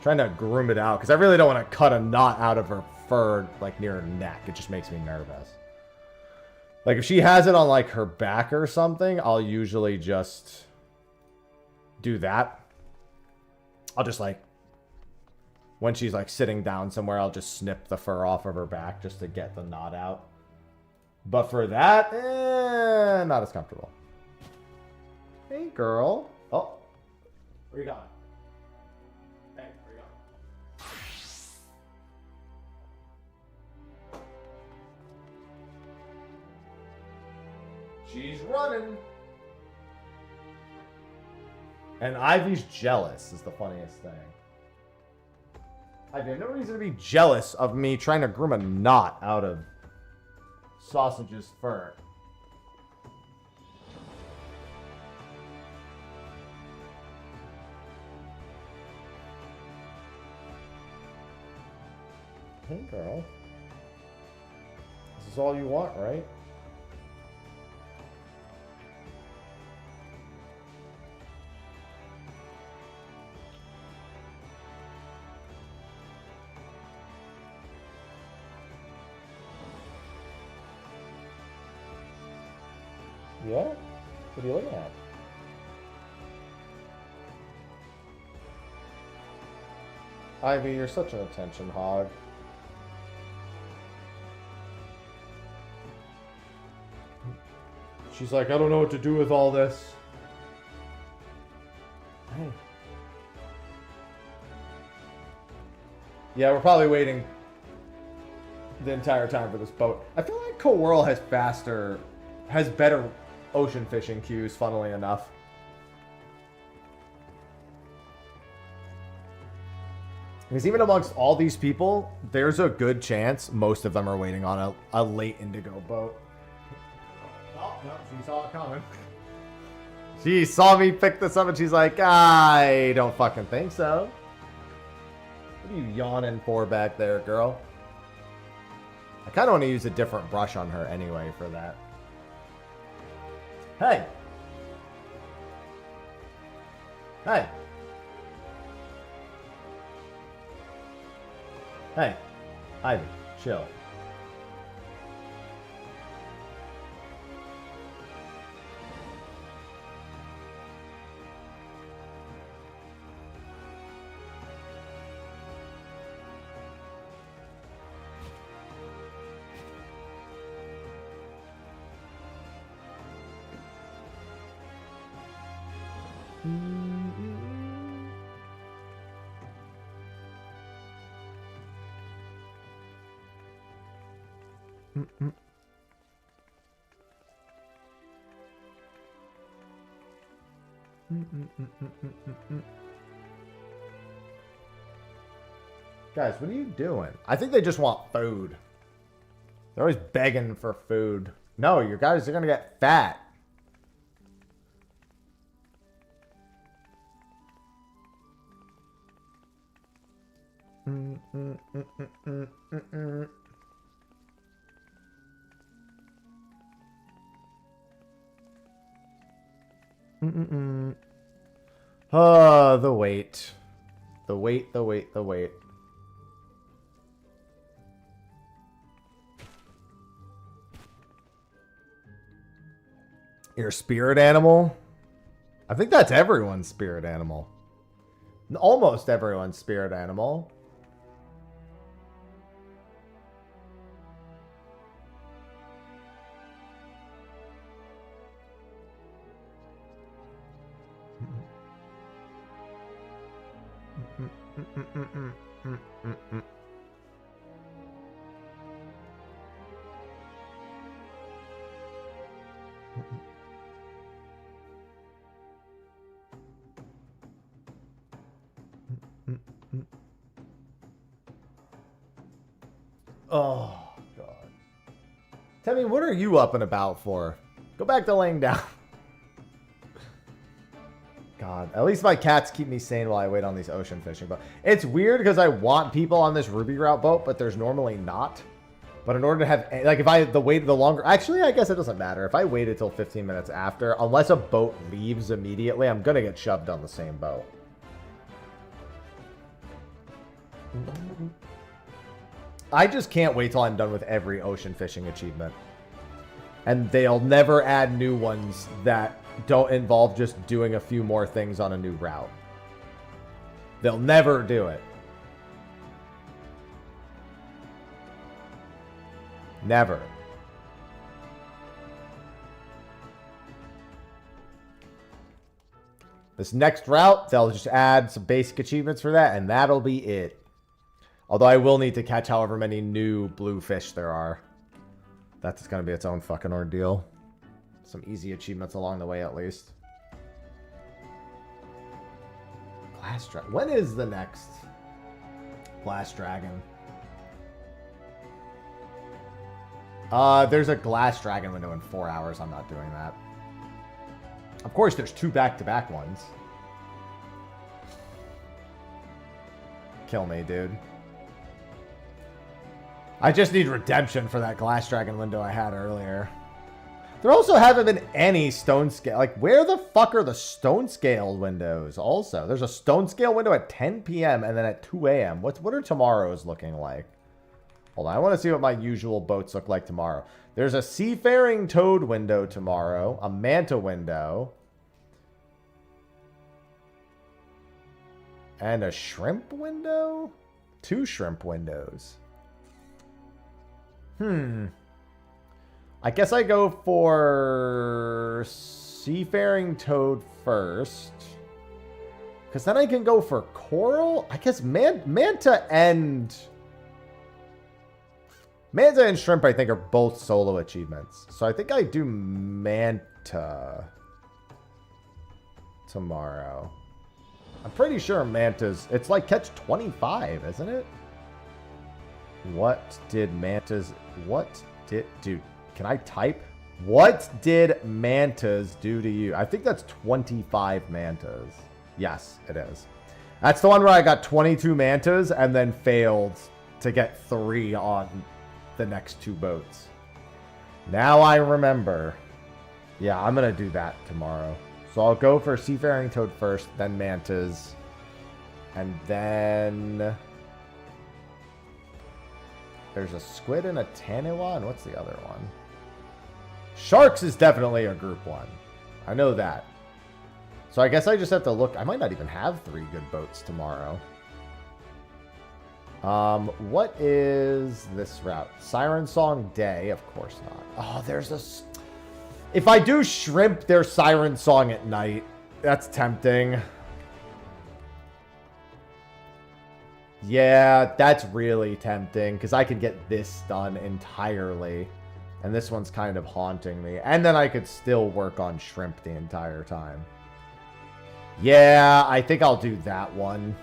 Trying to groom it out because I really don't want to cut a knot out of her fur like near her neck. It just makes me nervous. Like if she has it on like her back or something, I'll usually just do that. I'll just like when she's like sitting down somewhere, I'll just snip the fur off of her back just to get the knot out. But for that, not as comfortable. Hey girl. Oh, where you going? She's running. And Ivy's jealous is the funniest thing. Ivy, I have no reason to be jealous of me trying to groom a knot out of Sausage's fur. Hey, girl. This is all you want, right? Yeah? What are you looking at? Ivy, you're such an attention hog. She's like, I don't know what to do with all this. Hey. Yeah, we're probably waiting the entire time for this boat. I feel like Coworld has better ocean fishing queues, funnily enough. Because even amongst all these people, there's a good chance most of them are waiting on a late Indigo boat. Oh, no, she saw it coming. She saw me pick this up and she's like, I don't fucking think so. What are you yawning for back there, girl? I kind of want to use a different brush on her anyway for that. Hey. Hey. Hey. Ivy, chill. Guys, what are you doing? I think they just want food. They're always begging for food. No, you guys are gonna get fat. Oh, the wait. The wait, the wait, the wait. Your spirit animal? I think that's everyone's spirit animal. Almost everyone's spirit animal. Oh, God. Temmie, what are you up and about for? Go back to laying down. God, at least my cats keep me sane while I wait on these ocean fishing boats. It's weird because I want people on this Ruby Route boat, but there's normally not. But in order to have, like, if I had the wait the longer, actually, I guess it doesn't matter. If I waited till 15 minutes after, unless a boat leaves immediately, I'm going to get shoved on the same boat. I just can't wait till I'm done with every ocean fishing achievement. And they'll never add new ones that don't involve just doing a few more things on a new route. They'll never do it. Never. This next route, they'll just add some basic achievements for that, and that'll be it. Although I will need to catch however many new blue fish there are. That's going to be its own fucking ordeal. Some easy achievements along the way, at least. Glass Dragon. When is the next Glass Dragon? There's a Glass Dragon window in 4 hours. I'm not doing that. Of course, there's 2 back-to-back ones. Kill me, dude. I just need redemption for that Glass Dragon window I had earlier. There also haven't been any stone scale. Like, where the fuck are the stone scale windows also? There's a stone scale window at 10 p.m. and then at 2 a.m. What are tomorrow's looking like? Hold on. I want to see what my usual boats look like tomorrow. There's a Seafaring Toad window tomorrow. A Manta window. And a Shrimp window? 2 Shrimp windows. I guess I go for Seafaring Toad first. Because then I can go for Coral. I guess Manta and Shrimp, I think, are both solo achievements. So I think I do Manta tomorrow. I'm pretty sure Manta's... It's like catch 25, isn't it? What did Mantas... What did... Dude, can I type? What did Mantas do to you? I think that's 25 Mantas. Yes, it is. That's the one where I got 22 Mantas and then failed to get 3 on the next 2 boats. Now I remember. Yeah, I'm going to do that tomorrow. So I'll go for Seafaring Toad first, then Mantas. And then... There's a Squid and a Taniwa, and what's the other one? Sharks is definitely a group 1. I know that. So I guess I just have to look. I might not even have 3 good boats tomorrow. What is this route? Siren Song Day? Of course not. Oh, there's a... If I do Shrimp, there's Siren Song at night. That's tempting. Yeah, that's really tempting, because I could get this done entirely. And this one's kind of haunting me. And then I could still work on Shrimp the entire time. Yeah, I think I'll do that one.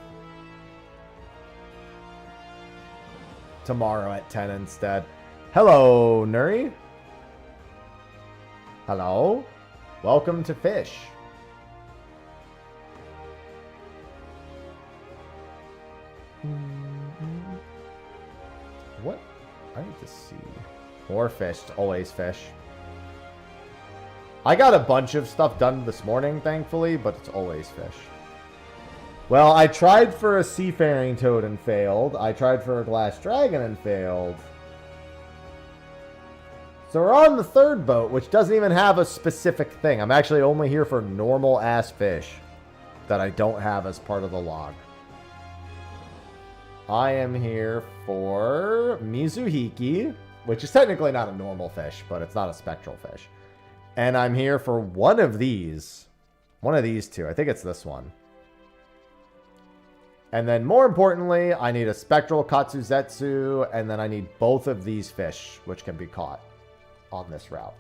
Tomorrow at 10 instead. Hello, Nuri. Hello. Welcome to Fish. What? I need to see. More fish. It's always fish. I got a bunch of stuff done this morning, thankfully, but it's always fish. Well, I tried for a Seafaring Toad and failed. I tried for a Glass Dragon and failed. So we're on the 3rd boat, which doesn't even have a specific thing. I'm actually only here for normal-ass fish. that I don't have as part of the log. I am here for Mizuhiki, which is technically not a normal fish, but it's not a spectral fish. And I'm here for one of these. One of these two. I think it's this one. And then more importantly, I need a spectral Katsuzetsu, and then I need both of these fish, which can be caught on this route.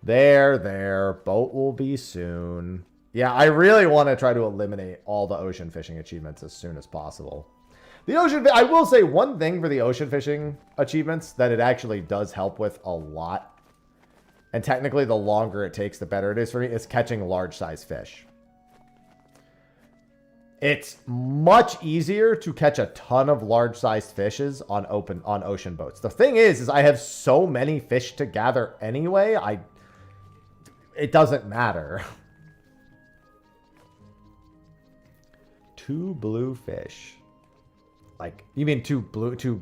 There. Boat will be soon. Yeah, I really want to try to eliminate all the ocean fishing achievements as soon as possible. I will say one thing for the ocean fishing achievements that it actually does help with a lot. And technically, the longer it takes, the better it is for me, is catching large size fish. It's much easier to catch a ton of large sized fishes on ocean boats. The thing is I have so many fish to gather anyway, it doesn't matter. 2 blue fish. Like, you mean two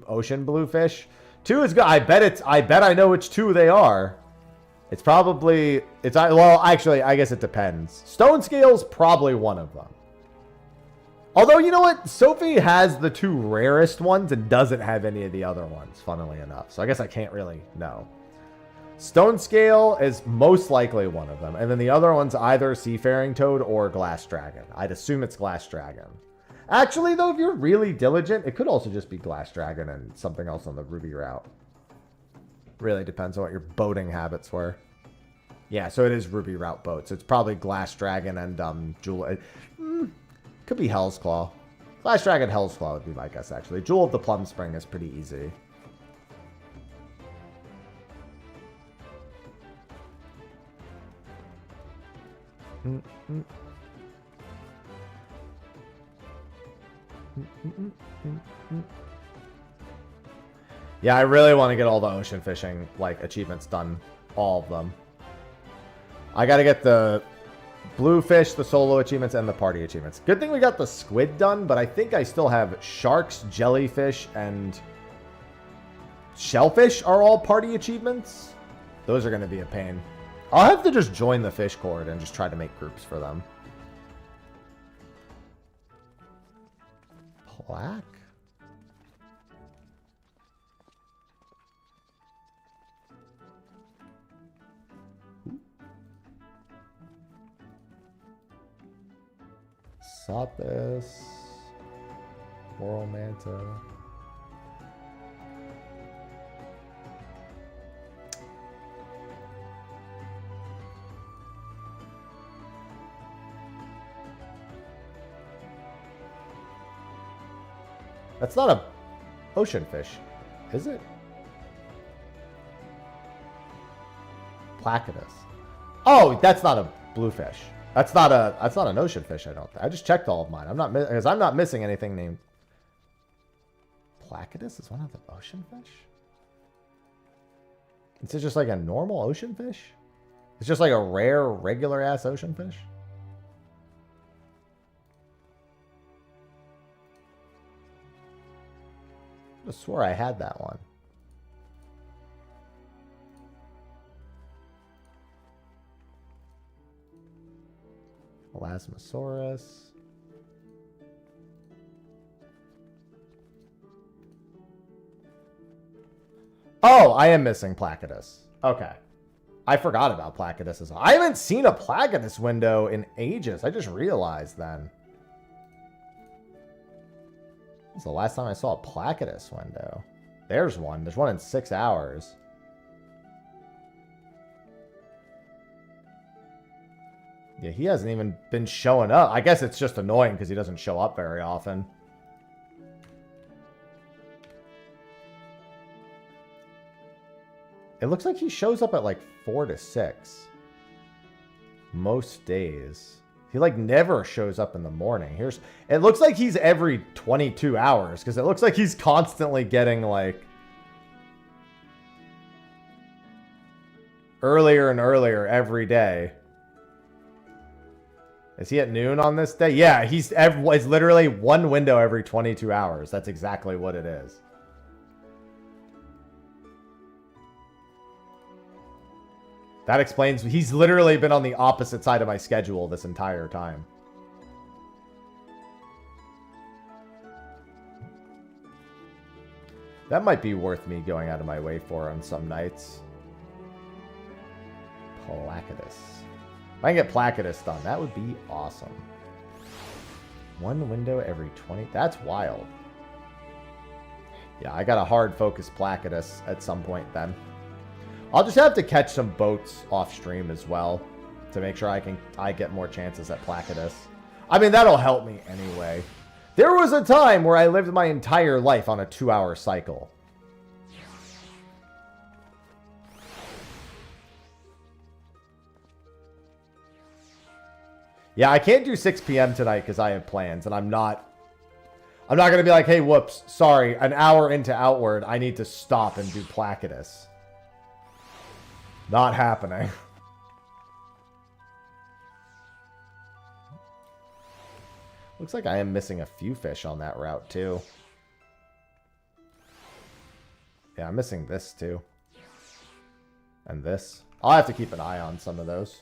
ocean blue fish? 2 is good. I bet I know which 2 they are. It's probably, well, actually, I guess it depends. Stone scale's probably one of them. Although, you know what? Sophie has the 2 rarest ones and doesn't have any of the other ones, funnily enough. So I guess I can't really know. Stone scale is most likely one of them. And then the other one's either seafaring toad or glass dragon. I'd assume it's glass dragon. Actually, though, if you're really diligent, it could also just be glass dragon and something else on the ruby route. Really depends on what your boating habits were. Yeah, so it is ruby route boats. It's probably glass dragon and jewel. Could be Hell's Claw. Glass dragon, Hell's Claw would be my guess, actually. Jewel of the Plum Spring is pretty easy. Yeah, I really want to get all the ocean fishing, like, achievements done. All of them. I gotta get the blue fish, the solo achievements, and the party achievements. Good thing we got the squid done, but I think I still have sharks, jellyfish, and shellfish are all party achievements. Those are going to be a pain. I'll have to just join the fish court and just try to make groups for them. Plaque? Sothis. Moral Manta. That's not a ocean fish, is it? Placidus. Oh, that's not a bluefish. That's not an ocean fish, I don't think. I just checked all of mine. I'm not missing anything named Placidus is one of the ocean fish? Is it just like a normal ocean fish? It's just like a rare, regular ass ocean fish? I swore I had that one. Elasmosaurus. Oh, I am missing Placidus. Okay. I forgot about Placidus. I haven't seen a Placidus window in ages. I just realized then. It's the last time I saw a Placidus window. There's one. There's one in 6 hours. Yeah, he hasn't even been showing up. I guess it's just annoying because he doesn't show up very often. It looks like he shows up at like 4 to 6. Most days. He like never shows up in the morning. It looks like he's every 22 hours because it looks like he's constantly getting like earlier and earlier every day. Is he at noon on this day? Yeah, it's literally one window every 22 hours. That's exactly what it is. That explains... He's literally been on the opposite side of my schedule this entire time. That might be worth me going out of my way for on some nights. Placidus. If I can get Placidus done, that would be awesome. One window every 20... That's wild. Yeah, I got a hard focus Placidus at some point then. I'll just have to catch some boats off stream as well to make sure I get more chances at Placidus. I mean, that'll help me anyway. There was a time where I lived my entire life on a 2-hour cycle. Yeah, I can't do 6 p.m. tonight because I have plans, and I'm not going to be like, hey, whoops, sorry, an hour into Outward, I need to stop and do Placidus. Not happening. Looks like I am missing a few fish on that route, too. Yeah, I'm missing this, too. And this. I'll have to keep an eye on some of those.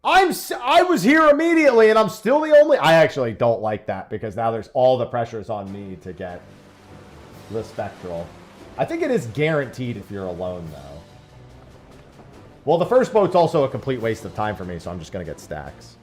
I was here immediately, and I'm still the only... I actually don't like that, because now there's all the pressures on me to get the Spectral. I think it is guaranteed if you're alone, though. Well, the first boat's also a complete waste of time for me, so I'm just going to get stacks.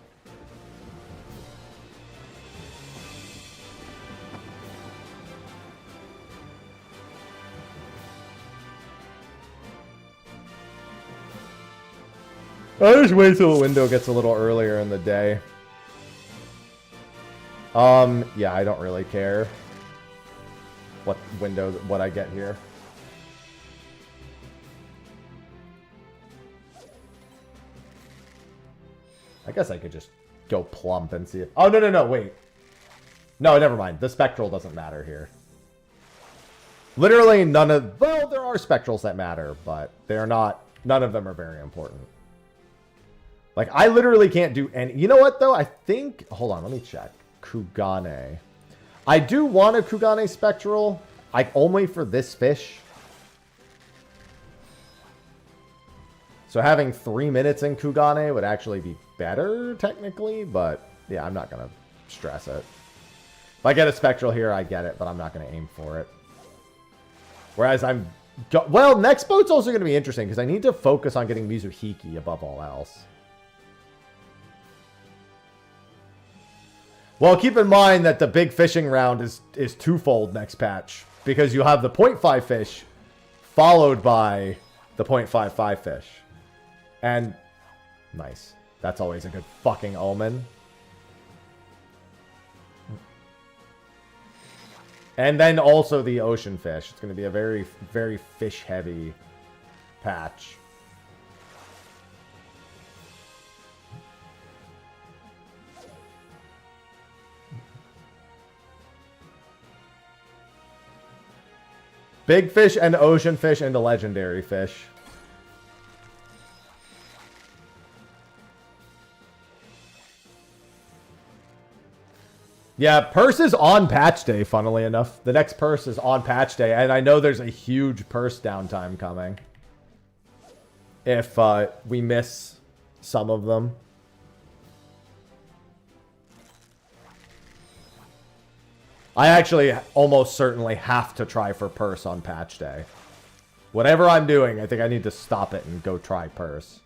I'll just wait till the window gets a little earlier in the day. Yeah, I don't really care what window, what I get here. I guess I could just go plump and see if... Oh, no, wait. No, never mind. The Spectral doesn't matter here. Literally none of... Well, there are Spectrals that matter, but they're not... None of them are very important. Like, I literally can't do any... You know what, though? I think... Hold on, let me check. Kugane. I do want a Kugane Spectral. Only for this fish. So having 3 minutes in Kugane would actually be better, technically. But, yeah, I'm not going to stress it. If I get a Spectral here, I get it. But I'm not going to aim for it. Whereas I'm... Well, next boat's also going to be interesting. Because I need to focus on getting Mizuhiki above all else. Well, keep in mind that the big fishing round is twofold next patch. Because you have the 0.5 fish followed by the 0.55 fish. And, nice. That's always a good fucking omen. And then also the ocean fish. It's going to be a very, very fish-heavy patch. Big fish and ocean fish and a legendary fish. Yeah, purse is on patch day, funnily enough. The next purse is on patch day, and I know there's a huge purse downtime coming. If we miss some of them. I actually almost certainly have to try for purse on patch day. Whatever I'm doing, I think I need to stop it and go try purse.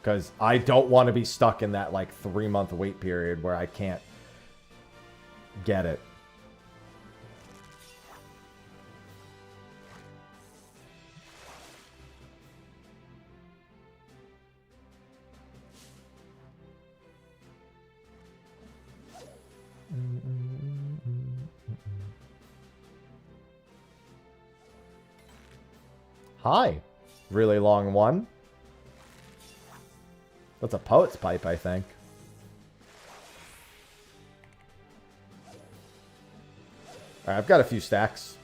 Because I don't want to be stuck in that, like, 3-month wait period where I can't get it. Hi. Really long one. That's a poet's pipe, I think. Alright, I've got a few stacks.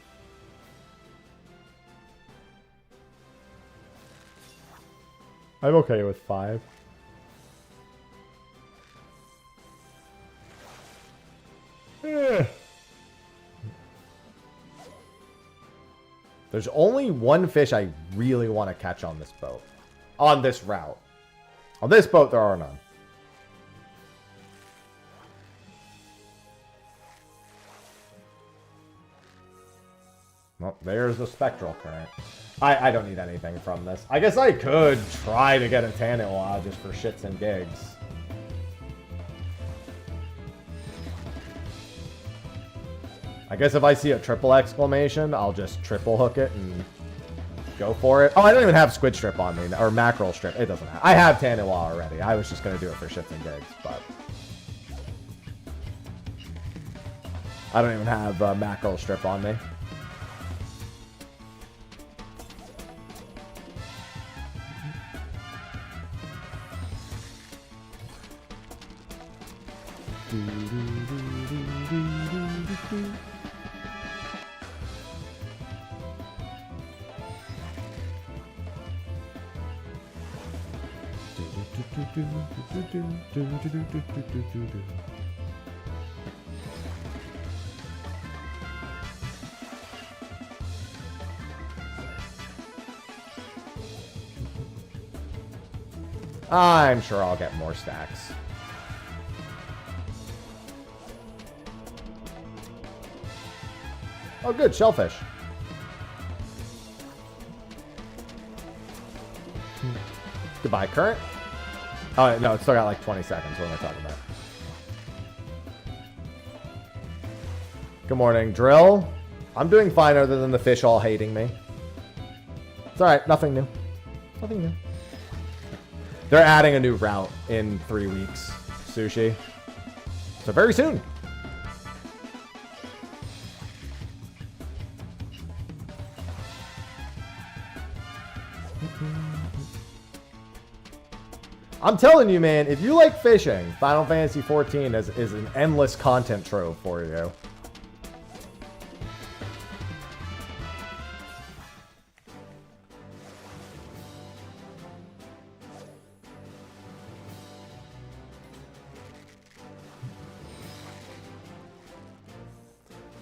I'm okay with 5. There's There's only one fish I really want to catch on this boat. On this route. On this boat, there are none. Well, there's the spectral current. I don't need anything from this. I guess I could try to get a Taniwa just for shits and gigs. I guess if I see a triple exclamation, I'll just triple hook it and go for it. Oh, I don't even have squid strip on me, or mackerel strip. It doesn't matter. I have Taniwa already. I was just going to do it for shits and gigs, but I don't even have mackerel strip on me. I'm sure I'll get more stacks. Oh, good. Shellfish. Goodbye, current. Oh, no, it's still got like 20 seconds. What am I talking about? Good morning, Drill. I'm doing fine other than the fish all hating me. It's alright. Nothing new. Nothing new. They're adding a new route in 3 weeks. Sushi. So very soon. I'm telling you, man, if you like fishing, Final Fantasy XIV is an endless content trove for you.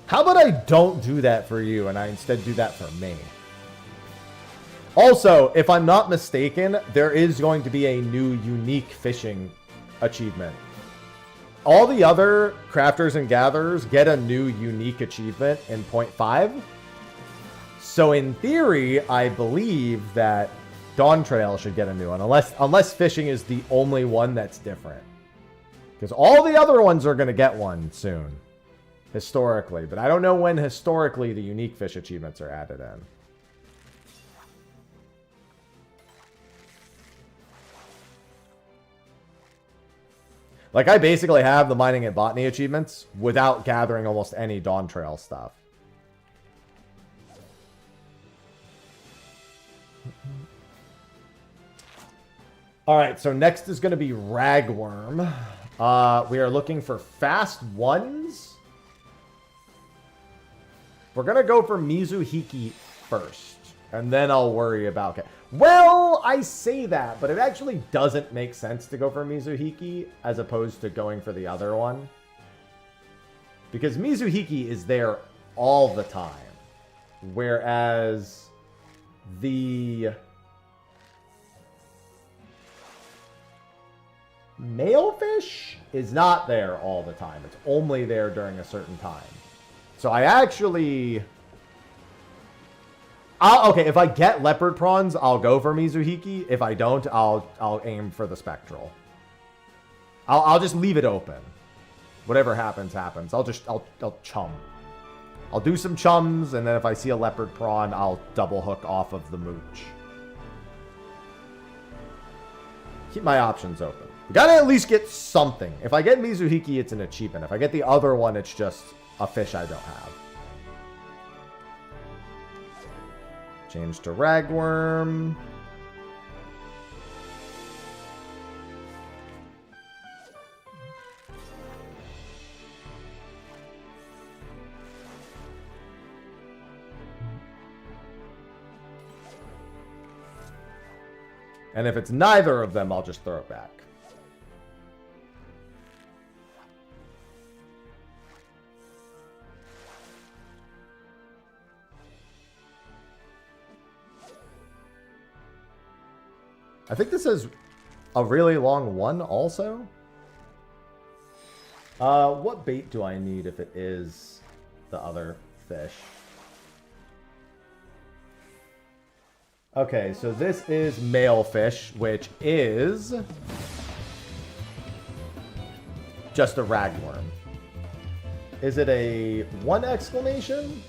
How about I don't do that for you and I instead do that for me? Also, if I'm not mistaken, there is going to be a new unique fishing achievement. All the other crafters and gatherers get a new unique achievement in 0.5. So in theory, I believe that Dawn Trail should get a new one, unless fishing is the only one that's different. Because all the other ones are going to get one soon, historically. But I don't know when historically the unique fish achievements are added in. Like, I basically have the mining and botany achievements without gathering almost any Dawn Trail stuff. Alright, so next is going to be Ragworm. We are looking for fast ones. We're going to go for Mizuhiki first. And then I'll worry about... Well, I say that, but it actually doesn't make sense to go for Mizuhiki as opposed to going for the other one. Because Mizuhiki is there all the time. Whereas the male fish is not there all the time. It's only there during a certain time. So I actually... okay, if I get leopard prawns, I'll go for Mizuhiki. If I don't, I'll aim for the spectral. I'll just leave it open. Whatever happens, happens. I'll chum. I'll do some chums, and then if I see a leopard prawn, I'll double hook off of the mooch. Keep my options open. We gotta at least get something. If I get Mizuhiki, it's an achievement. If I get the other one, it's just a fish I don't have. Change to Ragworm. And if it's neither of them, I'll just throw it back. I think this is a really long one also. What bait do I need if it is the other fish? Okay, so this is male fish, which is just a ragworm. Is it a 1 exclamation?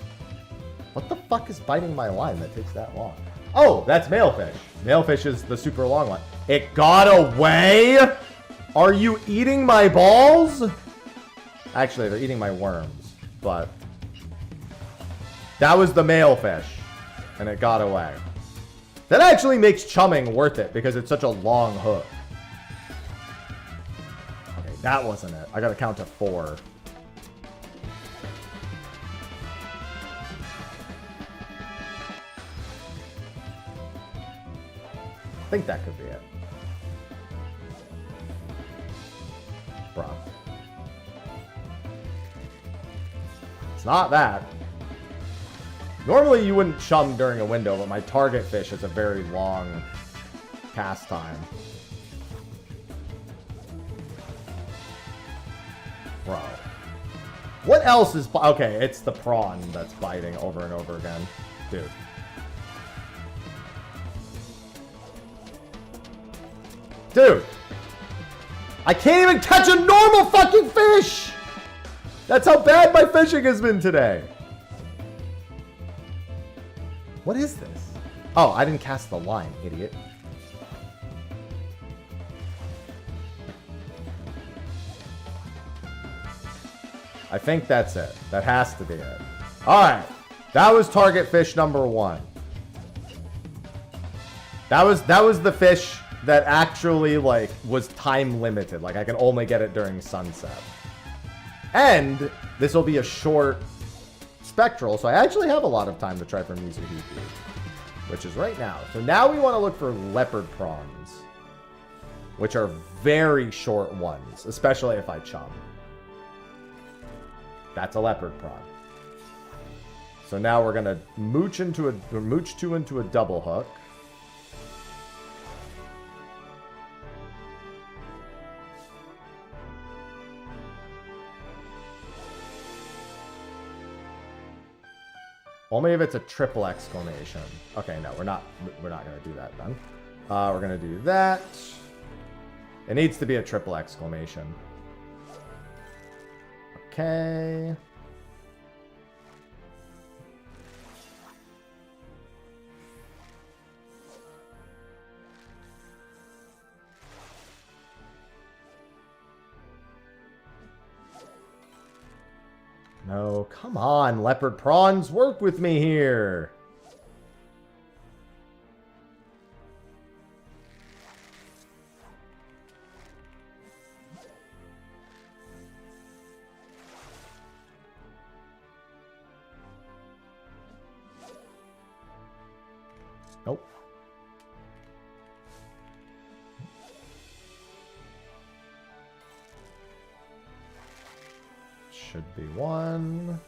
What the fuck is biting my line that takes that long? Oh, that's male fish. Male fish is the super long one. It got away? Are you eating my balls? Actually, they're eating my worms, but that was the male fish, and it got away. That actually makes chumming worth it because it's such a long hook. Okay, that wasn't it. I gotta count to 4. I think that could be it. Bruh. It's not that. Normally you wouldn't chum during a window, but my target fish has a very long cast time. Bro. What else is... Okay, it's the prawn that's biting over and over again. Dude. Dude. I can't even catch a normal fucking fish! That's how bad my fishing has been today. What is this? Oh, I didn't cast the line, idiot. I think that's it. That has to be it. Alright. That was target fish number 1. That was the fish that actually, like, was time limited. Like, I can only get it during sunset. And this will be a short spectral, so I actually have a lot of time to try for Mizuhiki, which is right now. So now we want to look for leopard prawns, which are very short ones, especially if I chum. That's a leopard prawn. So now we're gonna mooch 2 into a double hook. Only if it's a triple exclamation. Okay, no, we're not gonna do that then. We're gonna do that. It needs to be a triple exclamation. Okay. No, come on, leopard prawns, work with me here. Nope. Should be 1.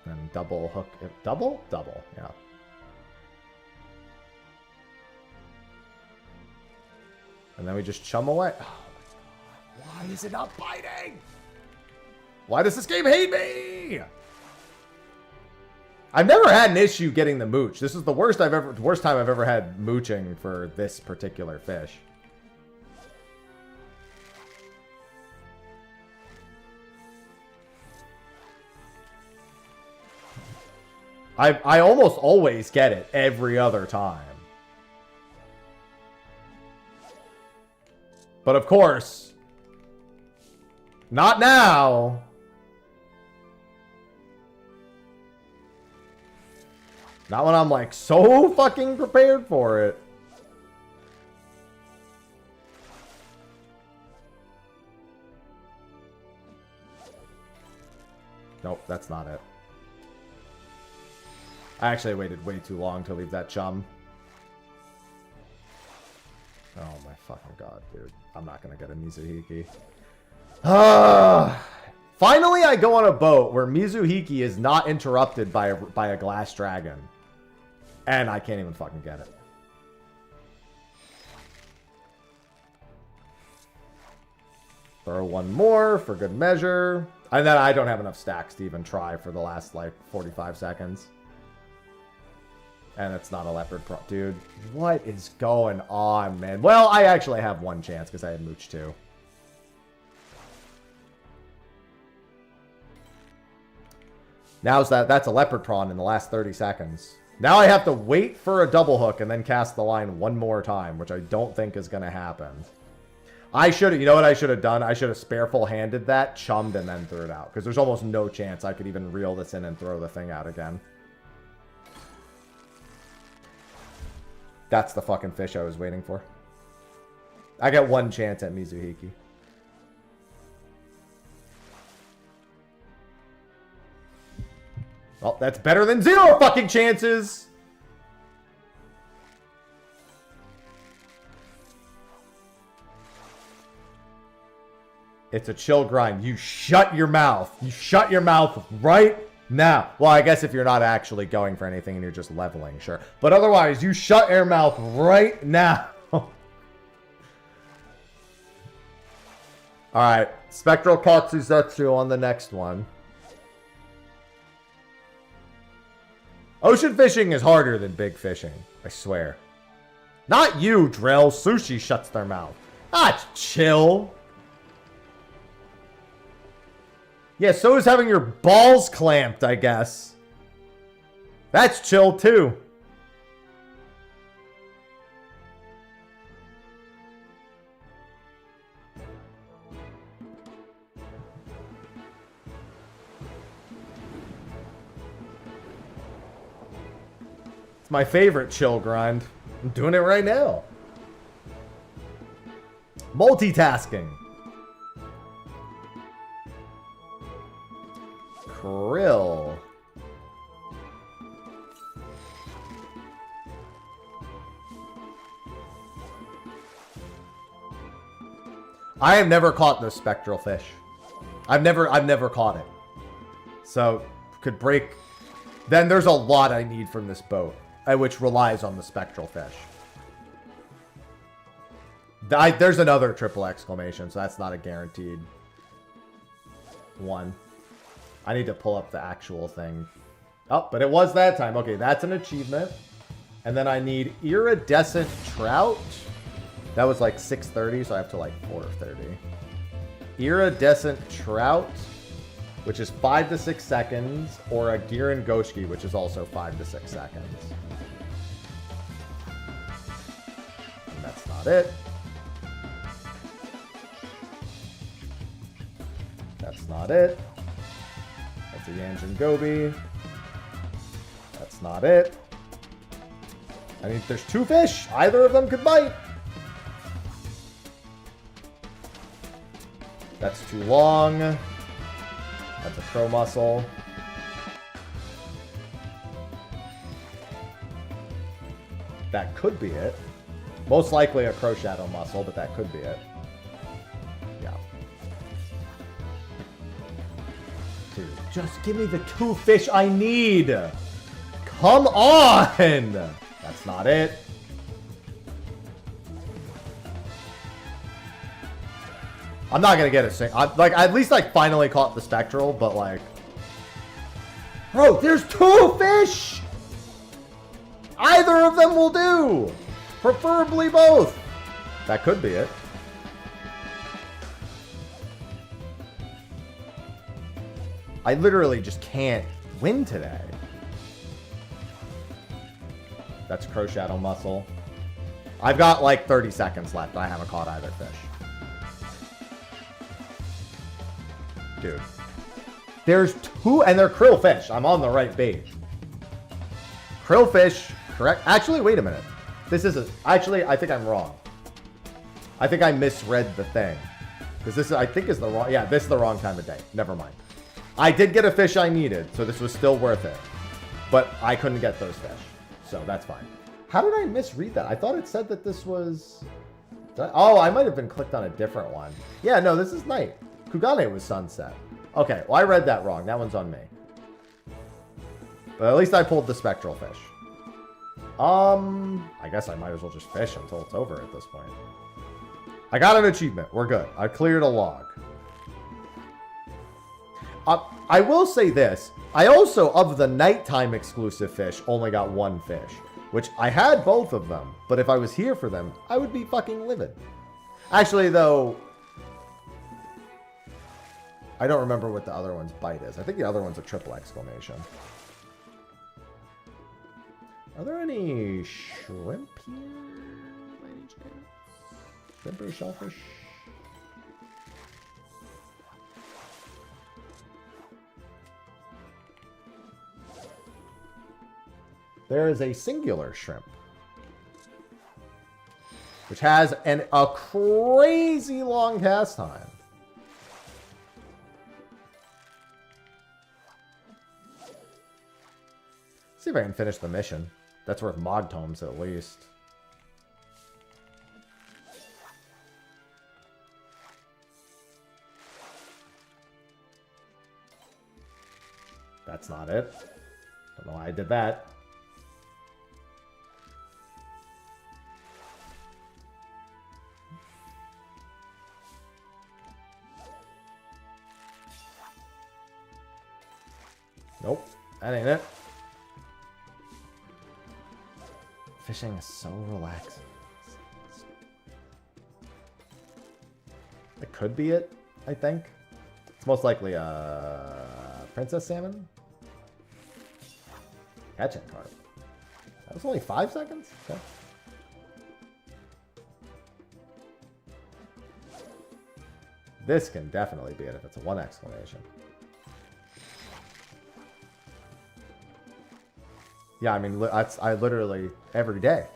Then double hook. Double? Double, yeah. And then we just chum away. Oh my God. Why is it not biting? Why does this game hate me? I've never had an issue getting the mooch. This is the worst time I've ever had mooching for this particular fish. I almost always get it every other time. But of course, not now. Not when I'm like so fucking prepared for it. Nope, that's not it. I actually waited way too long to leave that chum. Oh my fucking God, dude. I'm not gonna get a Mizuhiki. Finally, I go on a boat where Mizuhiki is not interrupted by a glass dragon. And I can't even fucking get it. Throw one more for good measure. And then I don't have enough stacks to even try for the last, like, 45 seconds. And it's not a leopard pro. Dude, what is going on, man? Well, I actually have one chance because I had Mooch too. That's a leopard prawn in the last 30 seconds. Now I have to wait for a double hook and then cast the line one more time, which I don't think is going to happen. You know what I should have done? I should have spareful-handed that, chummed, and then threw it out. Because there's almost no chance I could even reel this in and throw the thing out again. That's the fucking fish I was waiting for. I got one chance at Mizuhiki. Well, that's better than 0 fucking chances! It's a chill grind. You shut your mouth. You shut your mouth right now. Well, I guess if you're not actually going for anything and you're just leveling, sure. But otherwise, you shut your mouth right now. Alright. Spectral Katsuzetsu on the next one. Ocean fishing is harder than big fishing. I swear. Not you, Drill. Sushi shuts their mouth. That's chill. Yeah, so is having your balls clamped, I guess. That's chill, too. It's my favorite chill grind. I'm doing it right now. Multitasking. Krill. I have never caught this spectral fish. I've never caught it. So could break. Then there's a lot I need from this boat, which relies on the spectral fish. There's another triple exclamation, so that's not a guaranteed one. I need to pull up the actual thing. Oh, but it was that time. Okay, that's an achievement. And then I need iridescent trout. That was like 6:30, so I have to like 4:30. Iridescent trout, which is 5 to 6 seconds, or a Girin Goshki, which is also 5 to 6 seconds. And that's not it. That's not it. That's a Yanjin Gobi. That's not it. I mean, there's 2 fish. Either of them could bite. That's too long. That's a crow mussel. That could be it. Most likely a crow shadow mussel, but that could be it. Yeah. Dude, just give me the 2 fish I need. Come on. That's not it. I'm not gonna get a sing. Like, at least I finally caught the spectral, but like, bro, there's 2 fish. Either of them will do. Preferably both. That could be it. I literally just can't win today. That's crow shadow mussel. I've got like 30 seconds left. I haven't caught either fish. Dude. There's 2, and they're krill fish. I'm on the right bait. Krill fish, correct? Actually, wait a minute. This is actually, I think I'm wrong. I think I misread the thing. Because this, I think, is the wrong, yeah, this is the wrong time of day. Never mind. I did get a fish I needed, so this was still worth it. But I couldn't get those fish. So that's fine. How did I misread that? I thought it said that this was... Oh, I might have been clicked on a different one. Yeah, no, this is night. Kugane was sunset. Okay, well, I read that wrong. That one's on me. But at least I pulled the spectral fish. I guess I might as well just fish until it's over at this point. I got an achievement. We're good. I cleared a log. I will say this. I also, of the nighttime exclusive fish, only got one fish. Which, I had both of them. But if I was here for them, I would be fucking livid. Actually, though... I don't remember what the other one's bite is. I think the other one's a triple exclamation. Are there any shrimp here? By any chance? Shrimp or shellfish? There is a singular shrimp, which has a crazy long cast time. See if I can finish the mission. That's worth mod tomes at least. That's not it. Don't know why I did that. Nope, that ain't it. Fishing is so relaxing. That could be it, I think. It's most likely a princess salmon. Catching carp. That was only 5 seconds? Okay. This can definitely be it if it's a 1 exclamation. Yeah, I mean, I literally every day.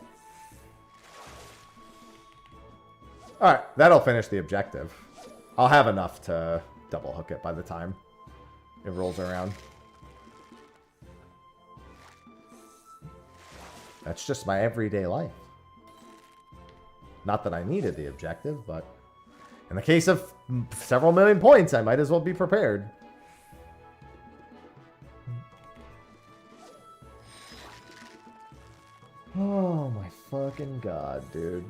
All right, that'll finish the objective. I'll have enough to double hook it by the time it rolls around. That's just my everyday life. Not that I needed the objective, but in the case of several million points, I might as well be prepared. Oh my fucking god, dude.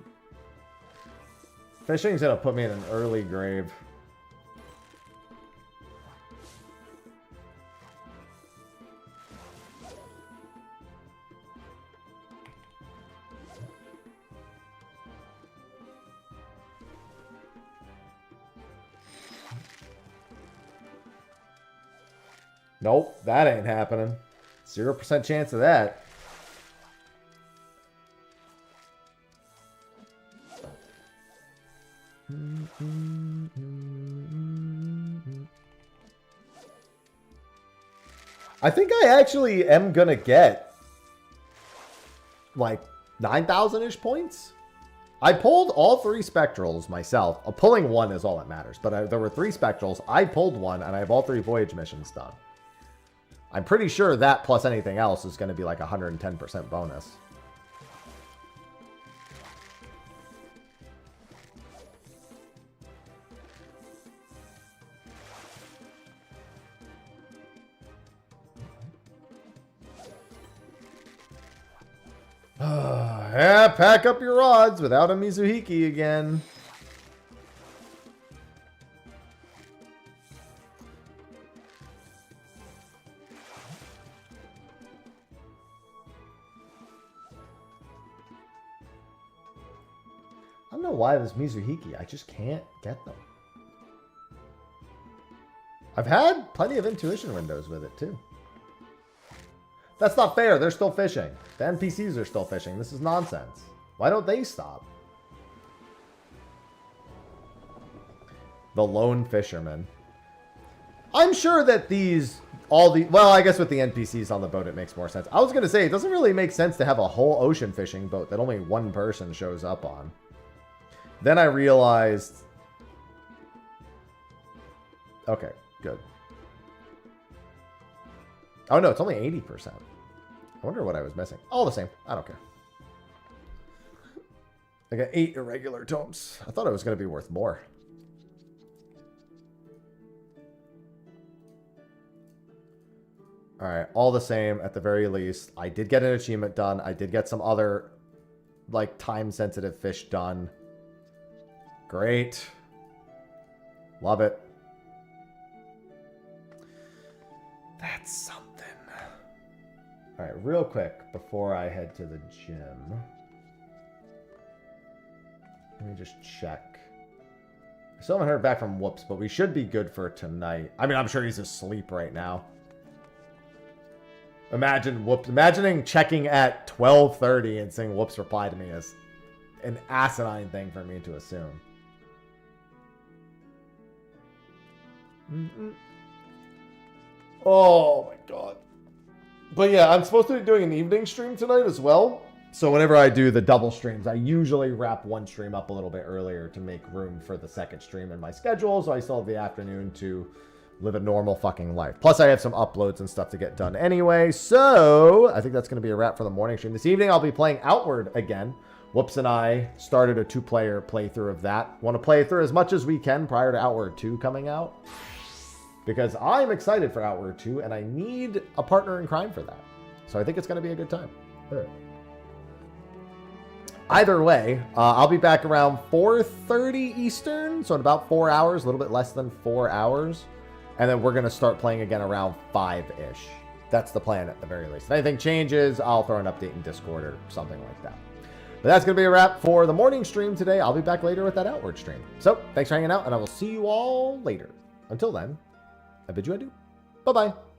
Fishing's gonna put me in an early grave. Nope, that ain't happening. 0% chance of that. I think I actually am gonna get like 9,000-ish points. I pulled all 3 spectrals myself. Pulling 1 is all that matters, but there were 3 spectrals. I pulled 1, and I have all 3 voyage missions done. I'm pretty sure that plus anything else is going to be like 110% bonus. Yeah, pack up your rods without a Mizuhiki again. I don't know why this Mizuhiki, I just can't get them. I've had plenty of intuition windows with it too. That's not fair. They're still fishing. The NPCs are still fishing. This is nonsense. Why don't they stop? The lone fisherman. I'm sure that well, I guess with the NPCs on the boat, it makes more sense. I was going to say, it doesn't really make sense to have a whole ocean fishing boat that only one person shows up on. Then I realized... Okay, good. Oh no, it's only 80%. I wonder what I was missing. All the same. I don't care. I got 8 irregular tomes. I thought it was going to be worth more. All right, all the same, at the very least, I did get an achievement done. I did get some other, like, time-sensitive fish done. Great. Love it. That's something. All right, real quick, before I head to the gym, let me just check. I still haven't heard back from Woops, but we should be good for tonight. I mean, I'm sure he's asleep right now. Imagine Whoops. Imagining checking at 12:30 and seeing Whoops reply to me is an asinine thing for me to assume. Oh my god. But yeah, I'm supposed to be doing an evening stream tonight as well. So whenever I do the double streams, I usually wrap one stream up a little bit earlier to make room for the second stream in my schedule. So I still have the afternoon to live a normal fucking life. Plus, I have some uploads and stuff to get done anyway. So I think that's going to be a wrap for the morning stream. This evening, I'll be playing Outward again. Whoops and I started a 2-player playthrough of that. Want to play through as much as we can prior to Outward 2 coming out. Because I'm excited for Outward 2, and I need a partner in crime for that. So I think it's going to be a good time. Sure. Either way, I'll be back around 4:30 Eastern. So in about 4 hours, a little bit less than 4 hours. And then we're going to start playing again around 5-ish. That's the plan at the very least. If anything changes, I'll throw an update in Discord or something like that. But that's going to be a wrap for the morning stream today. I'll be back later with that Outward stream. So thanks for hanging out, and I will see you all later. Until then, I bid you adieu. Bye-bye.